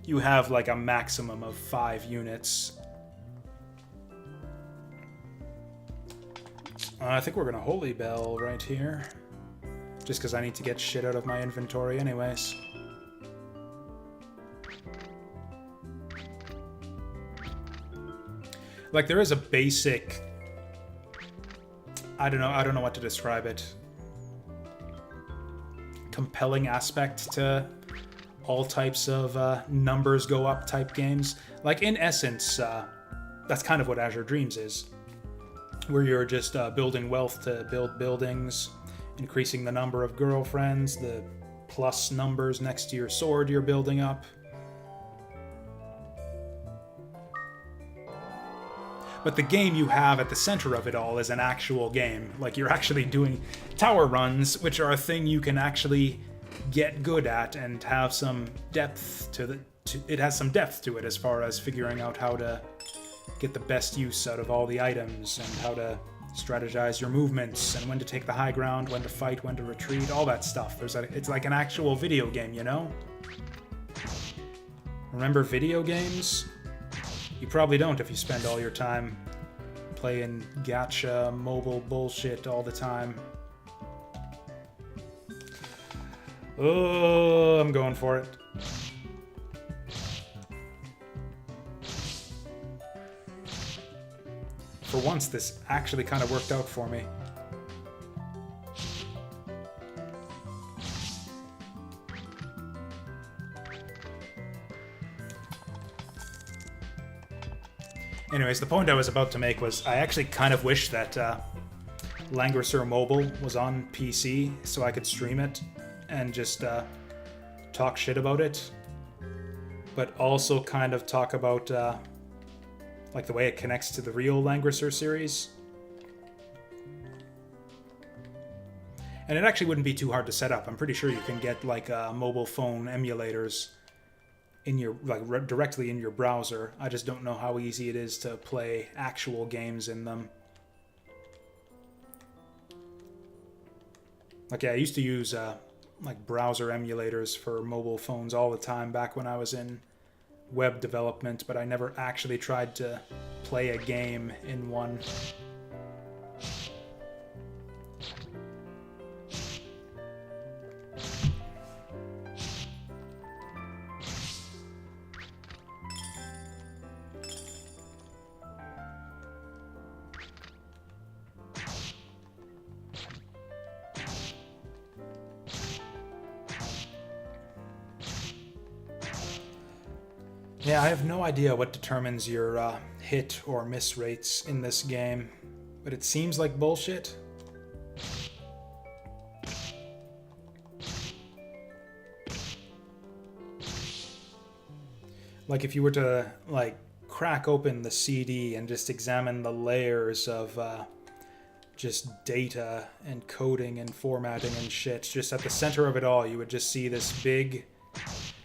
Speaker 1: You have like a maximum of 5 units. I think we're gonna Holy Bell right here. Just because I need to get shit out of my inventory anyways. Like, there is a basic... I don't know what to describe it. Compelling aspect to all types of numbers go up type games. Like, in essence, that's kind of what Azure Dreams is. Where you're just building wealth to build buildings, increasing the number of girlfriends, the plus numbers next to your sword you're building up. But the game you have at the center of it all is an actual game. Like, you're actually doing tower runs, which are a thing you can actually get good at and have some depth to it has some depth to it as far as figuring out how to get the best use out of all the items and how to strategize your movements and when to take the high ground, when to fight, when to retreat, all that stuff. It's like an actual video game, you know? Remember video games? You probably don't if you spend all your time playing gacha mobile bullshit all the time. Oh, I'm going for it. For once, this actually kind of worked out for me. Anyways, the point I was about to make was I actually kind of wish that Langrisser Mobile was on PC so I could stream it and just talk shit about it, but also kind of talk about like the way it connects to the real Langrisser series. And it actually wouldn't be too hard to set up. I'm pretty sure you can get like mobile phone emulators in your directly in your browser. I just don't know how easy it is to play actual games in them. Like, yeah, I used to use like browser emulators for mobile phones all the time back when I was in web development, but I never actually tried to play a game in one. Yeah, I have no idea what determines your hit or miss rates in this game, but it seems like bullshit. Like, if you were to, like, crack open the CD and just examine the layers of just data and coding and formatting and shit, just at the center of it all, you would just see this big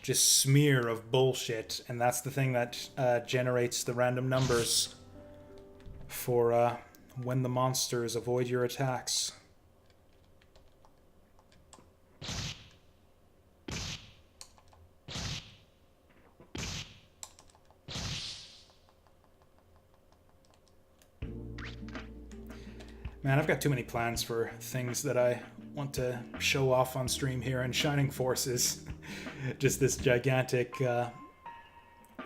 Speaker 1: just smear of bullshit, and that's the thing that generates the random numbers for when the monsters avoid your attacks. Man, I've got too many plans for things that I want to show off on stream here, and Shining Force is just this gigantic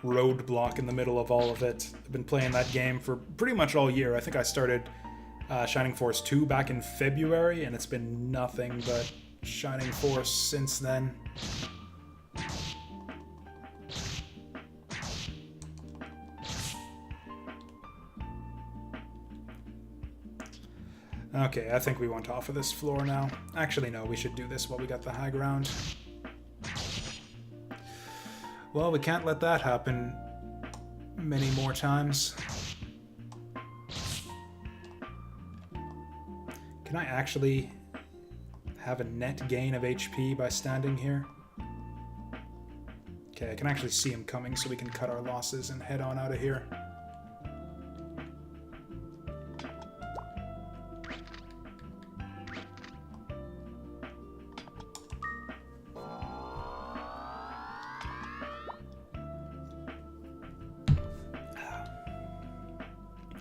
Speaker 1: roadblock in the middle of all of it. I've been playing that game for pretty much all year. I think I started Shining Force 2 back in February, and it's been nothing but Shining Force since then. Okay, I think we want off of this floor now. Actually, no, we should do this while we got the high ground. Well, we can't let that happen many more times. Can I actually have a net gain of HP by standing here? Okay, I can actually see him coming, so we can cut our losses and head on out of here.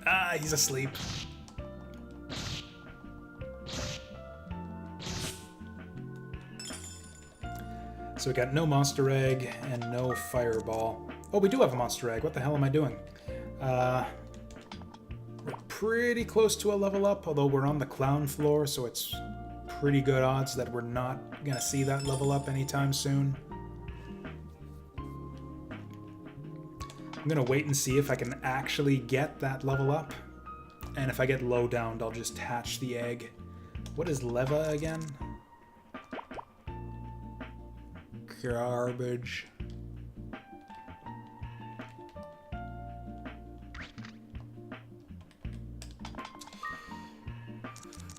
Speaker 1: Ah, he's asleep. So we got no Monster Egg and no Fireball. Oh, we do have a Monster Egg. What the hell am I doing? We're pretty close to a level up, although we're on the Clown floor, so it's pretty good odds that we're not going to see that level up anytime soon. I'm going to wait and see if I can actually get that level up. And if I get low downed, I'll just hatch the egg. What is Leva again? Garbage.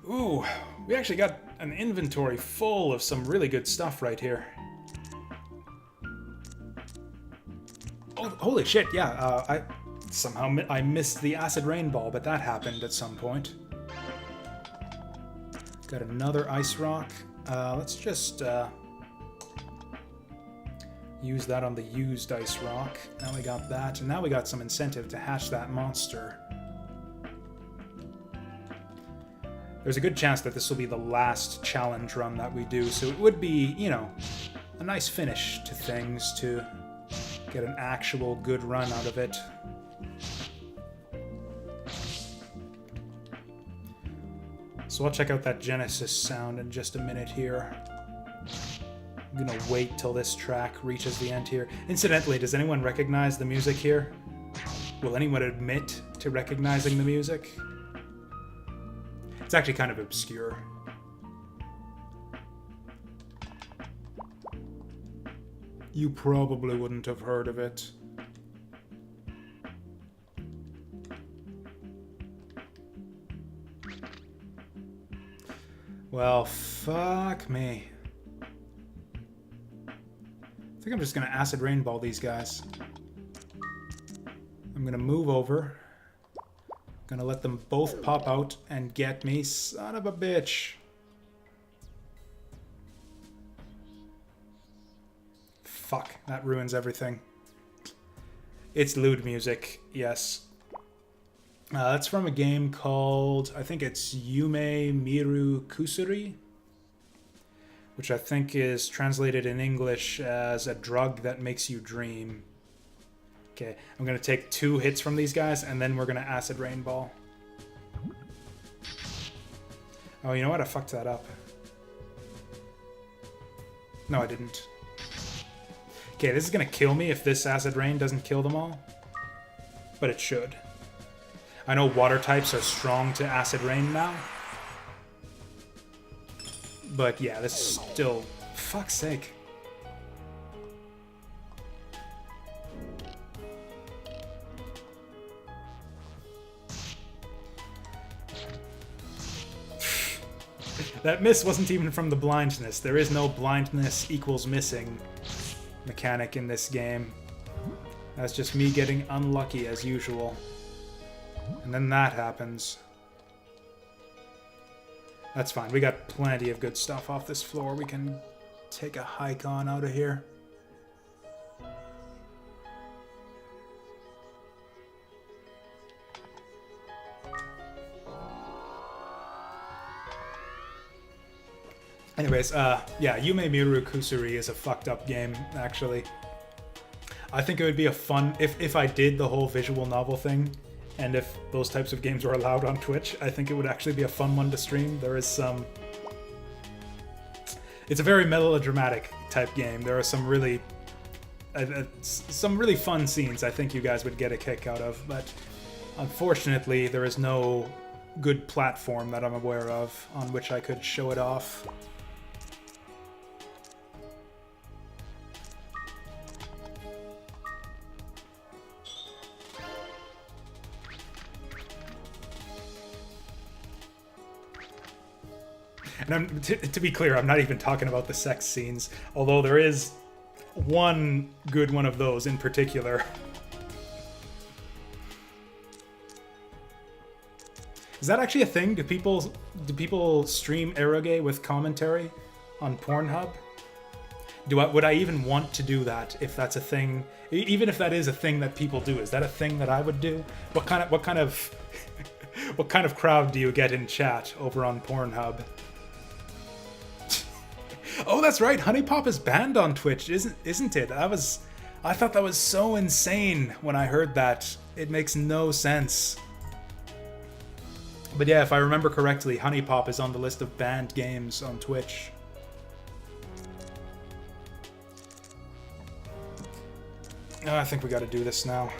Speaker 1: Ooh, we actually got an inventory full of some really good stuff right here. Oh, holy shit, yeah, I missed the acid rain ball, but that happened at some point. Got another ice rock. Let's just use that on the used ice rock. Now we got that, and now we got some incentive to hatch that monster. There's a good chance that this will be the last challenge run that we do, so it would be, you know, a nice finish to things to get an actual good run out of it. So I'll check out that Genesis sound in just a minute here. I'm gonna wait till this track reaches the end here. Incidentally, does anyone recognize the music here? Will anyone admit to recognizing the music? It's actually kind of obscure. You probably wouldn't have heard of it. Well, fuck me. I think I'm just gonna acid rainball these guys. I'm gonna move over. Gonna let them both pop out and get me. Son of a bitch. Fuck, that ruins everything. It's lewd music, yes. That's from a game called, I think it's Yume Miru Kusuri, which I think is translated in English as a drug that makes you dream. Okay, I'm going to take 2 hits from these guys, and then we're going to acid rainball. Oh, you know what? I fucked that up. No, I didn't. Okay, this is going to kill me if this acid rain doesn't kill them all. But it should. I know water types are strong to acid rain now. But yeah, this is still... Fuck's sake. That miss wasn't even from the blindness. There is no blindness equals missing mechanic in this game. That's just me getting unlucky as usual. And then that happens. That's fine. We got plenty of good stuff off this floor. We can take a hike on out of here. Anyways, yeah, Yume Miru Kusuri is a fucked up game, actually. I think it would be a fun... If I did the whole visual novel thing, and if those types of games were allowed on Twitch, I think it would actually be a fun one to stream. There is some... It's a very melodramatic type game. There are some really fun scenes I think you guys would get a kick out of, but unfortunately there is no good platform that I'm aware of on which I could show it off. And to be clear, I'm not even talking about the sex scenes, although there is one good one of those in particular. Is that actually a thing? Do people stream eroge with commentary on Pornhub? Would I even want to do that if that's a thing? Even if that is a thing that people do, is that a thing that I would do? What kind of what kind of crowd do you get in chat over on Pornhub? Oh, that's right. Honey Pop is banned on Twitch, isn't it? I thought that was so insane when I heard that. It makes no sense. But yeah, if I remember correctly, Honey Pop is on the list of banned games on Twitch. I think we gotta do this now.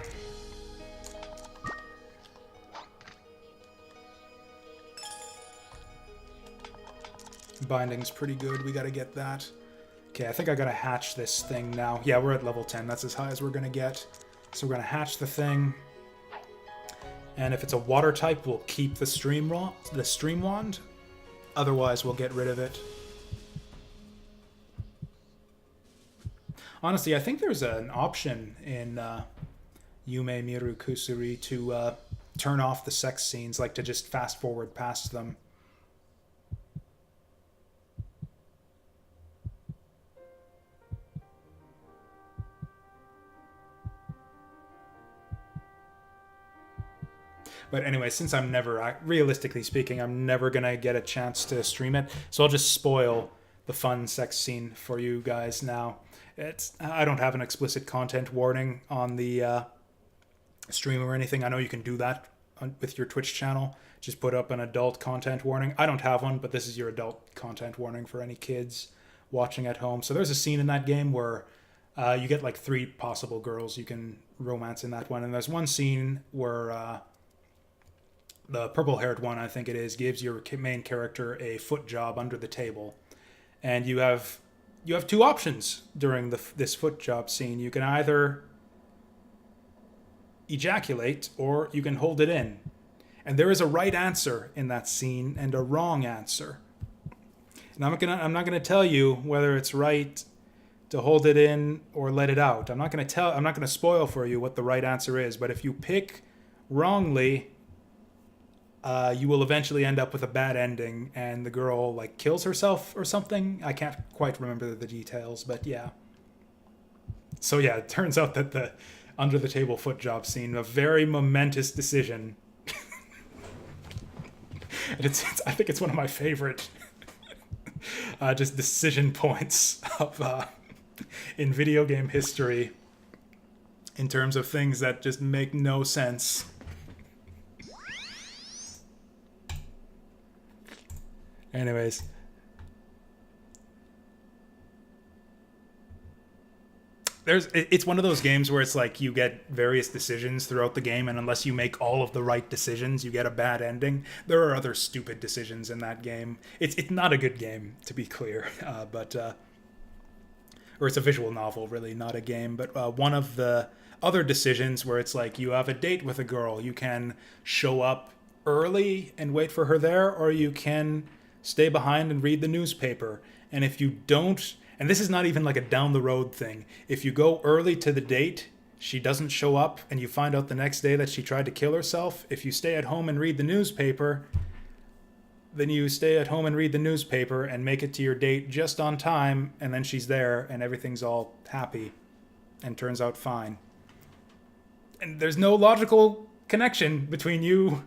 Speaker 1: Binding's pretty good, we gotta get that. Okay, I think I gotta hatch this thing now. Yeah, we're at level 10, that's as high as we're gonna get. So we're gonna hatch the thing. And if it's a water type, we'll keep the stream wand. Otherwise, we'll get rid of it. Honestly, I think there's an option in Yume Miru Kusuri to turn off the sex scenes, like to just fast forward past them. But anyway, since I'm never, realistically speaking, I'm never going to get a chance to stream it, so I'll just spoil the fun sex scene for you guys now. I don't have an explicit content warning on the stream or anything. I know you can do that with your Twitch channel. Just put up an adult content warning. I don't have one, but this is your adult content warning for any kids watching at home. So there's a scene in that game where you get like 3 possible girls you can romance in that one. And there's one scene where the purple-haired one, I think it is, gives your main character a foot job under the table. And you have 2 options during this foot job scene. You can either ejaculate or you can hold it in. And there is a right answer in that scene and a wrong answer. And I'm not gonna tell you whether it's right to hold it in or let it out. I'm not gonna spoil for you what the right answer is, but if you pick wrongly, you will eventually end up with a bad ending, and the girl like kills herself or something. I can't quite remember the details, but yeah. So yeah, it turns out that the under the table foot job scene, a very momentous decision. And I think it's one of my favorite just decision points of in video game history in terms of things that just make no sense. Anyways. It's one of those games where it's like you get various decisions throughout the game, and unless you make all of the right decisions, you get a bad ending. There are other stupid decisions in that game. It's not a good game, to be clear, or it's a visual novel, really, not a game. But one of the other decisions where it's like you have a date with a girl, you can show up early and wait for her there, or you can stay behind and read the newspaper. And if you don't, and this is not even like a down the road thing, if you go early to the date, she doesn't show up, and you find out the next day that she tried to kill herself, if you stay at home and read the newspaper, then you stay at home and read the newspaper and make it to your date just on time, and then she's there and everything's all happy and turns out fine. And there's no logical connection between you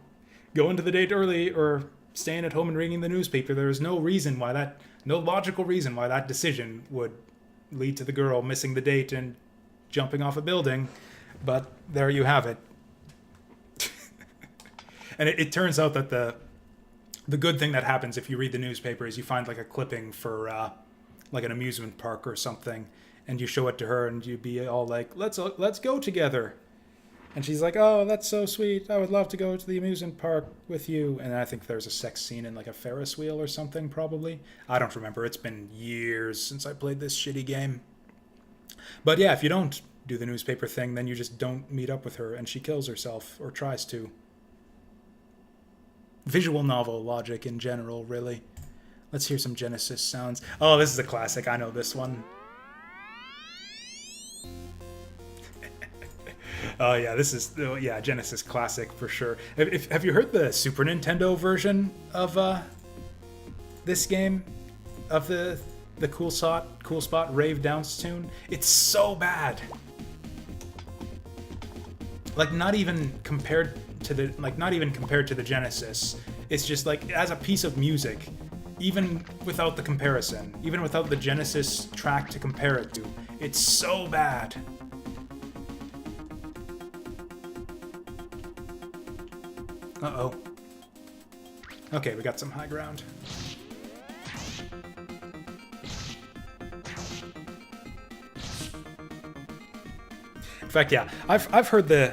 Speaker 1: going to the date early or staying at home and reading the newspaper. There is no logical reason why that decision would lead to the girl missing the date and jumping off a building, but there you have it. And it turns out that the good thing that happens if you read the newspaper is you find like a clipping for like an amusement park or something, and you show it to her, and you'd be all like, let's go together. And she's like, oh, that's so sweet. I would love to go to the amusement park with you. And I think there's a sex scene in like a Ferris wheel or something, probably. I don't remember. It's been years since I played this shitty game. But yeah, if you don't do the newspaper thing, then you just don't meet up with her and she kills herself or tries to. Visual novel logic in general, really. Let's hear some Genesis sounds. Oh, this is a classic. I know this one. Oh yeah, this is Genesis classic for sure. Have you heard the Super Nintendo version of this game, of the Cool Spot Rave Dance tune? It's so bad. Like not even compared to the Genesis. It's just like as a piece of music, even without the comparison, even without the Genesis track to compare it to, it's so bad. Uh-oh. Okay, we got some high ground. In fact, yeah, I've heard the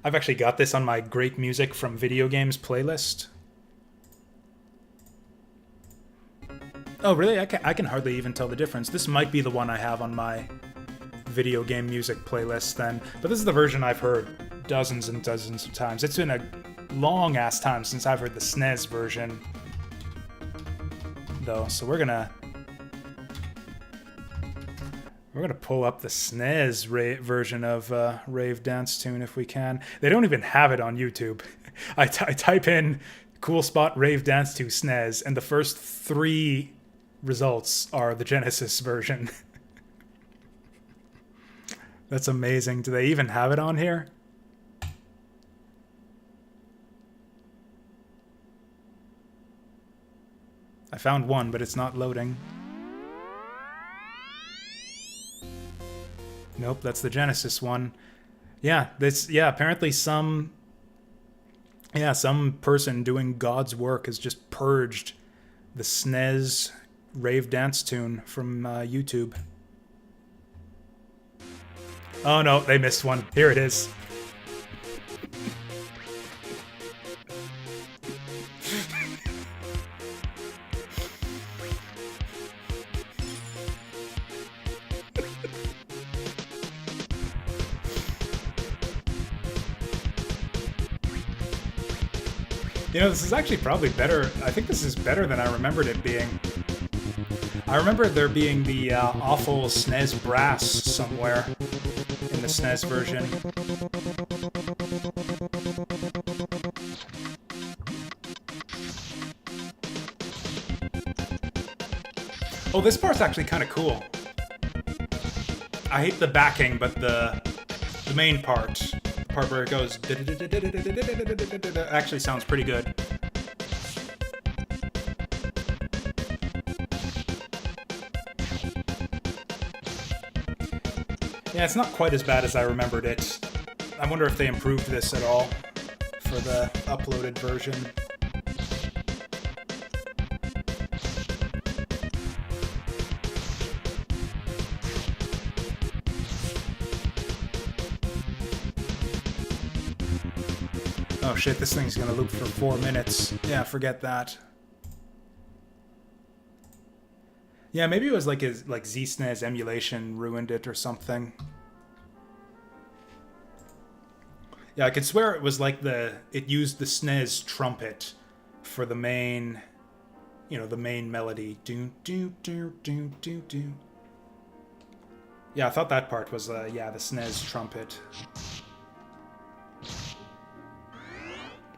Speaker 1: I've actually got this on my Great Music from Video Games playlist. Oh, really? I can hardly even tell the difference. This might be the one I have on my video game music playlist then, but this is the version I've heard dozens and dozens of times. It's been a long ass time since I've heard the SNES version, though. So we're gonna pull up the SNES version of Rave Dance Tune if we can. They don't even have it on YouTube. I type in Cool Spot Rave Dance Tune SNES, and the first 3 results are the Genesis version. That's amazing. Do they even have it on here? I found one, but it's not loading. Nope, that's the Genesis one. Yeah, apparently some person doing God's work has just purged the SNES Rave Dance Tune from YouTube. Oh no, they missed one. Here it is. You know, this is actually probably better. I think this is better than I remembered it being. I remember there being the awful SNES brass somewhere in the SNES version. Oh, this part's actually kind of cool. I hate the backing, but the main part where it goes actually sounds pretty good. Yeah, it's not quite as bad as I remembered it. I wonder if they improved this at all for the uploaded version. Oh shit, this thing's gonna loop for 4 minutes. Yeah, forget that. Yeah, maybe it was like ZSNES emulation ruined it or something. Yeah, I could swear it was like it used the SNES trumpet for the main, the main melody. Do do do do do do. Yeah, I thought that part was the SNES trumpet.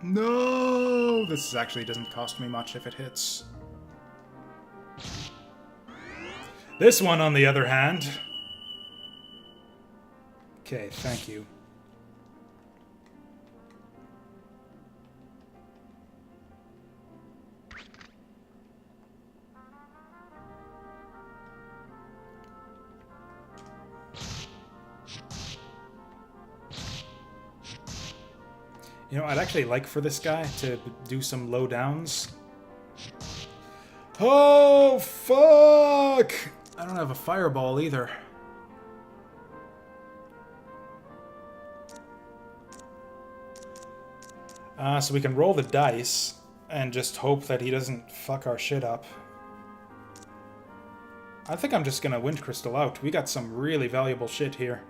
Speaker 1: No! This actually doesn't cost me much if it hits. This one, on the other hand... Okay, thank you. You know, I'd actually like for this guy to do some low downs. Oh, fuck! I don't have a fireball either. So we can roll the dice and just hope that he doesn't fuck our shit up. I think I'm just gonna Wind Crystal out. We got some really valuable shit here.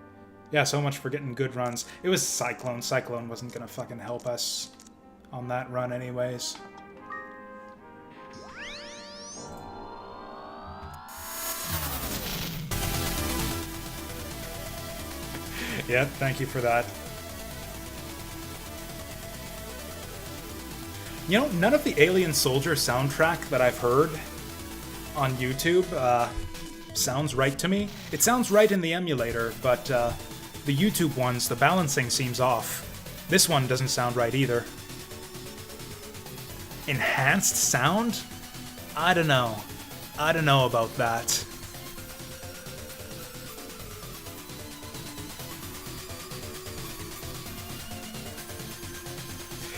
Speaker 1: Yeah, so much for getting good runs. It was Cyclone. Cyclone wasn't gonna fucking help us on that run anyways. Yeah, thank you for that. You know, none of the Alien Soldier soundtrack that I've heard on YouTube sounds right to me. It sounds right in the emulator, but the YouTube ones, the balancing seems off. This one doesn't sound right either. Enhanced sound? I don't know. I don't know about that.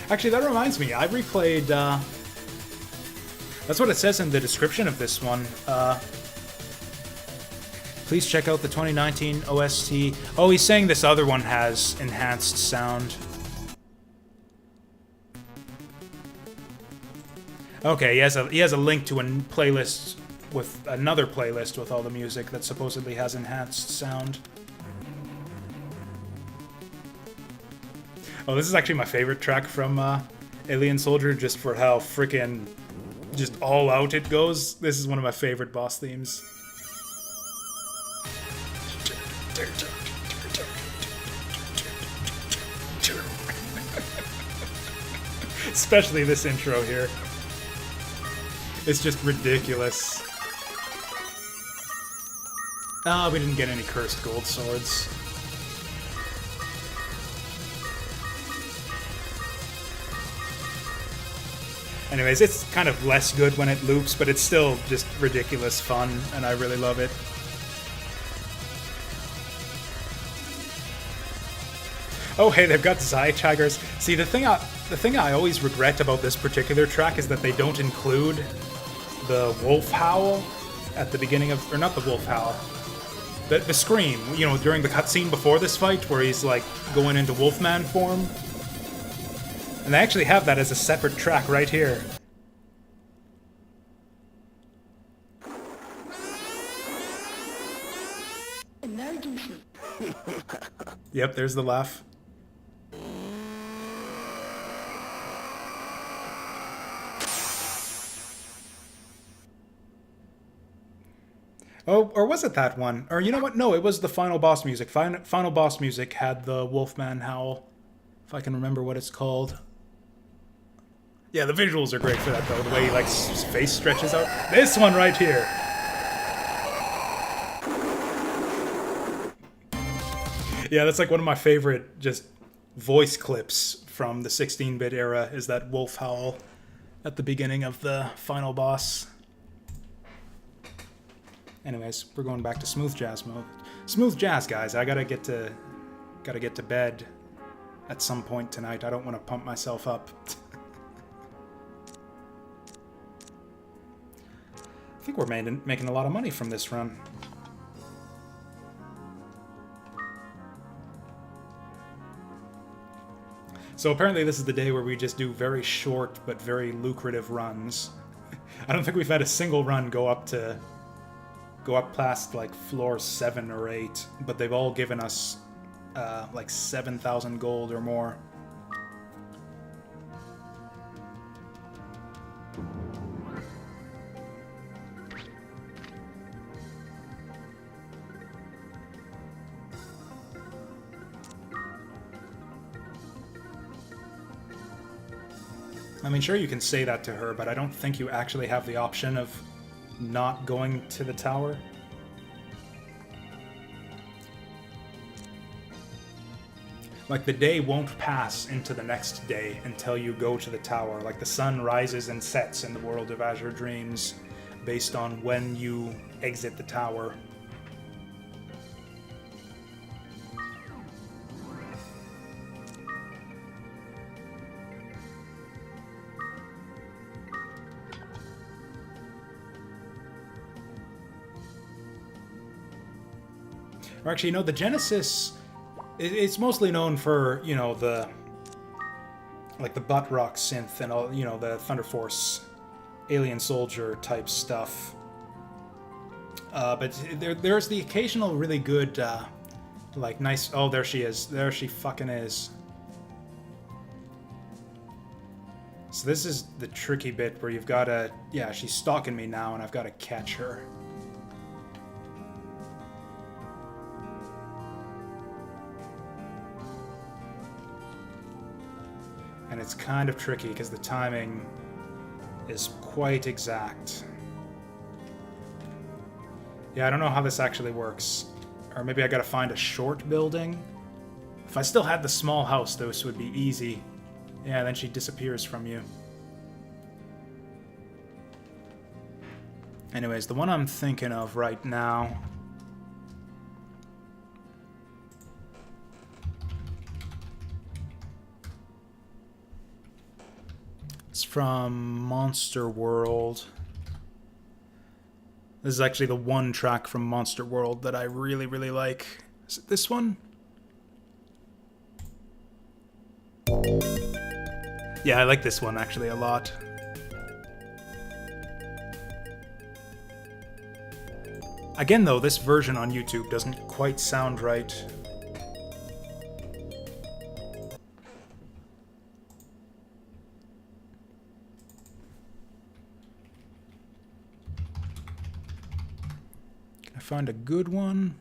Speaker 1: Actually, that reminds me, I replayed, that's what it says in the description of this one. Please check out the 2019 OST. Oh, he's saying this other one has enhanced sound. Okay, he has a link to a playlist with another playlist with all the music that supposedly has enhanced sound. Oh, this is actually my favorite track from Alien Soldier, just for how freaking just all out it goes. This is one of my favorite boss themes. Especially this intro here. It's just ridiculous. Ah, we didn't get any cursed gold swords. Anyways, it's kind of less good when it loops, but it's still just ridiculous fun, and I really love it. Oh, hey, they've got Zychaggers. See, the thing I always regret about this particular track is that they don't include the wolf howl at the beginning of, or not the wolf howl, the scream, you know, during the cutscene before this fight, where he's like going into Wolfman form. And they actually have that as a separate track right here. Yep, there's the laugh. Oh, or was it that one? Or you know what? No, it was the final boss music. Final boss music had the Wolfman howl. If I can remember what it's called. Yeah, the visuals are great for that, though. The way, like, his face stretches out. This one right here. Yeah, that's like one of my favorite just voice clips from the 16-bit era, is that wolf howl at the beginning of the final boss. Anyways, we're going back to smooth jazz mode. Smooth jazz, guys. I gotta get to bed at some point tonight. I don't want to pump myself up. I think we're making a lot of money from this run. So apparently this is the day where we just do very short but very lucrative runs. I don't think we've had a single run go up past like floor 7 or 8, but they've all given us like 7,000 gold or more. I mean, sure, you can say that to her, but I don't think you actually have the option of not going to the tower. Like, the day won't pass into the next day until you go to the tower. Like, the sun rises and sets in the world of Azure Dreams based on when you exit the tower. Or actually, you know, the Genesis, it's mostly known for, you know, the butt rock synth and all, you know, the Thunder Force, Alien Soldier type stuff. But there's the occasional really good, like, nice, oh, there she is. There she fucking is. So this is the tricky bit where you've got to, yeah, she's stalking me now and I've got to catch her. And it's kind of tricky because the timing is quite exact. Yeah, I don't know how this actually works. Or maybe I gotta find a short building. If I still had the small house, this would be easy. Yeah, then she disappears from you. Anyways, the one I'm thinking of right now... it's from Monster World. This is actually the one track from Monster World that I really, really like. Is it this one? Yeah, I like this one actually a lot. Again though, this version on YouTube doesn't quite sound right. Can I find a good one?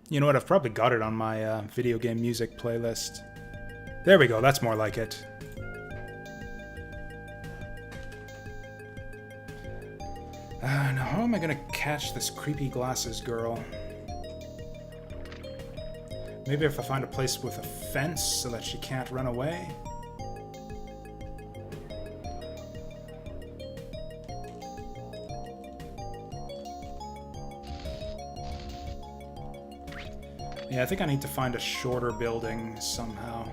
Speaker 1: You know what, I've probably got it on my video game music playlist. There we go, that's more like it. Now how am I gonna catch this creepy glasses girl? Maybe if I find a place with a fence so that she can't run away? Yeah, I think I need to find a shorter building somehow.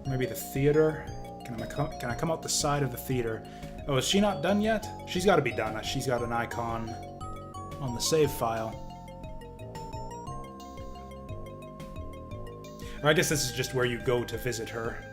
Speaker 1: Maybe the theater? Can I come out the side of the theater? Oh, is she not done yet? She's got to be done. She's got an icon on the save file. Or I guess this is just where you go to visit her.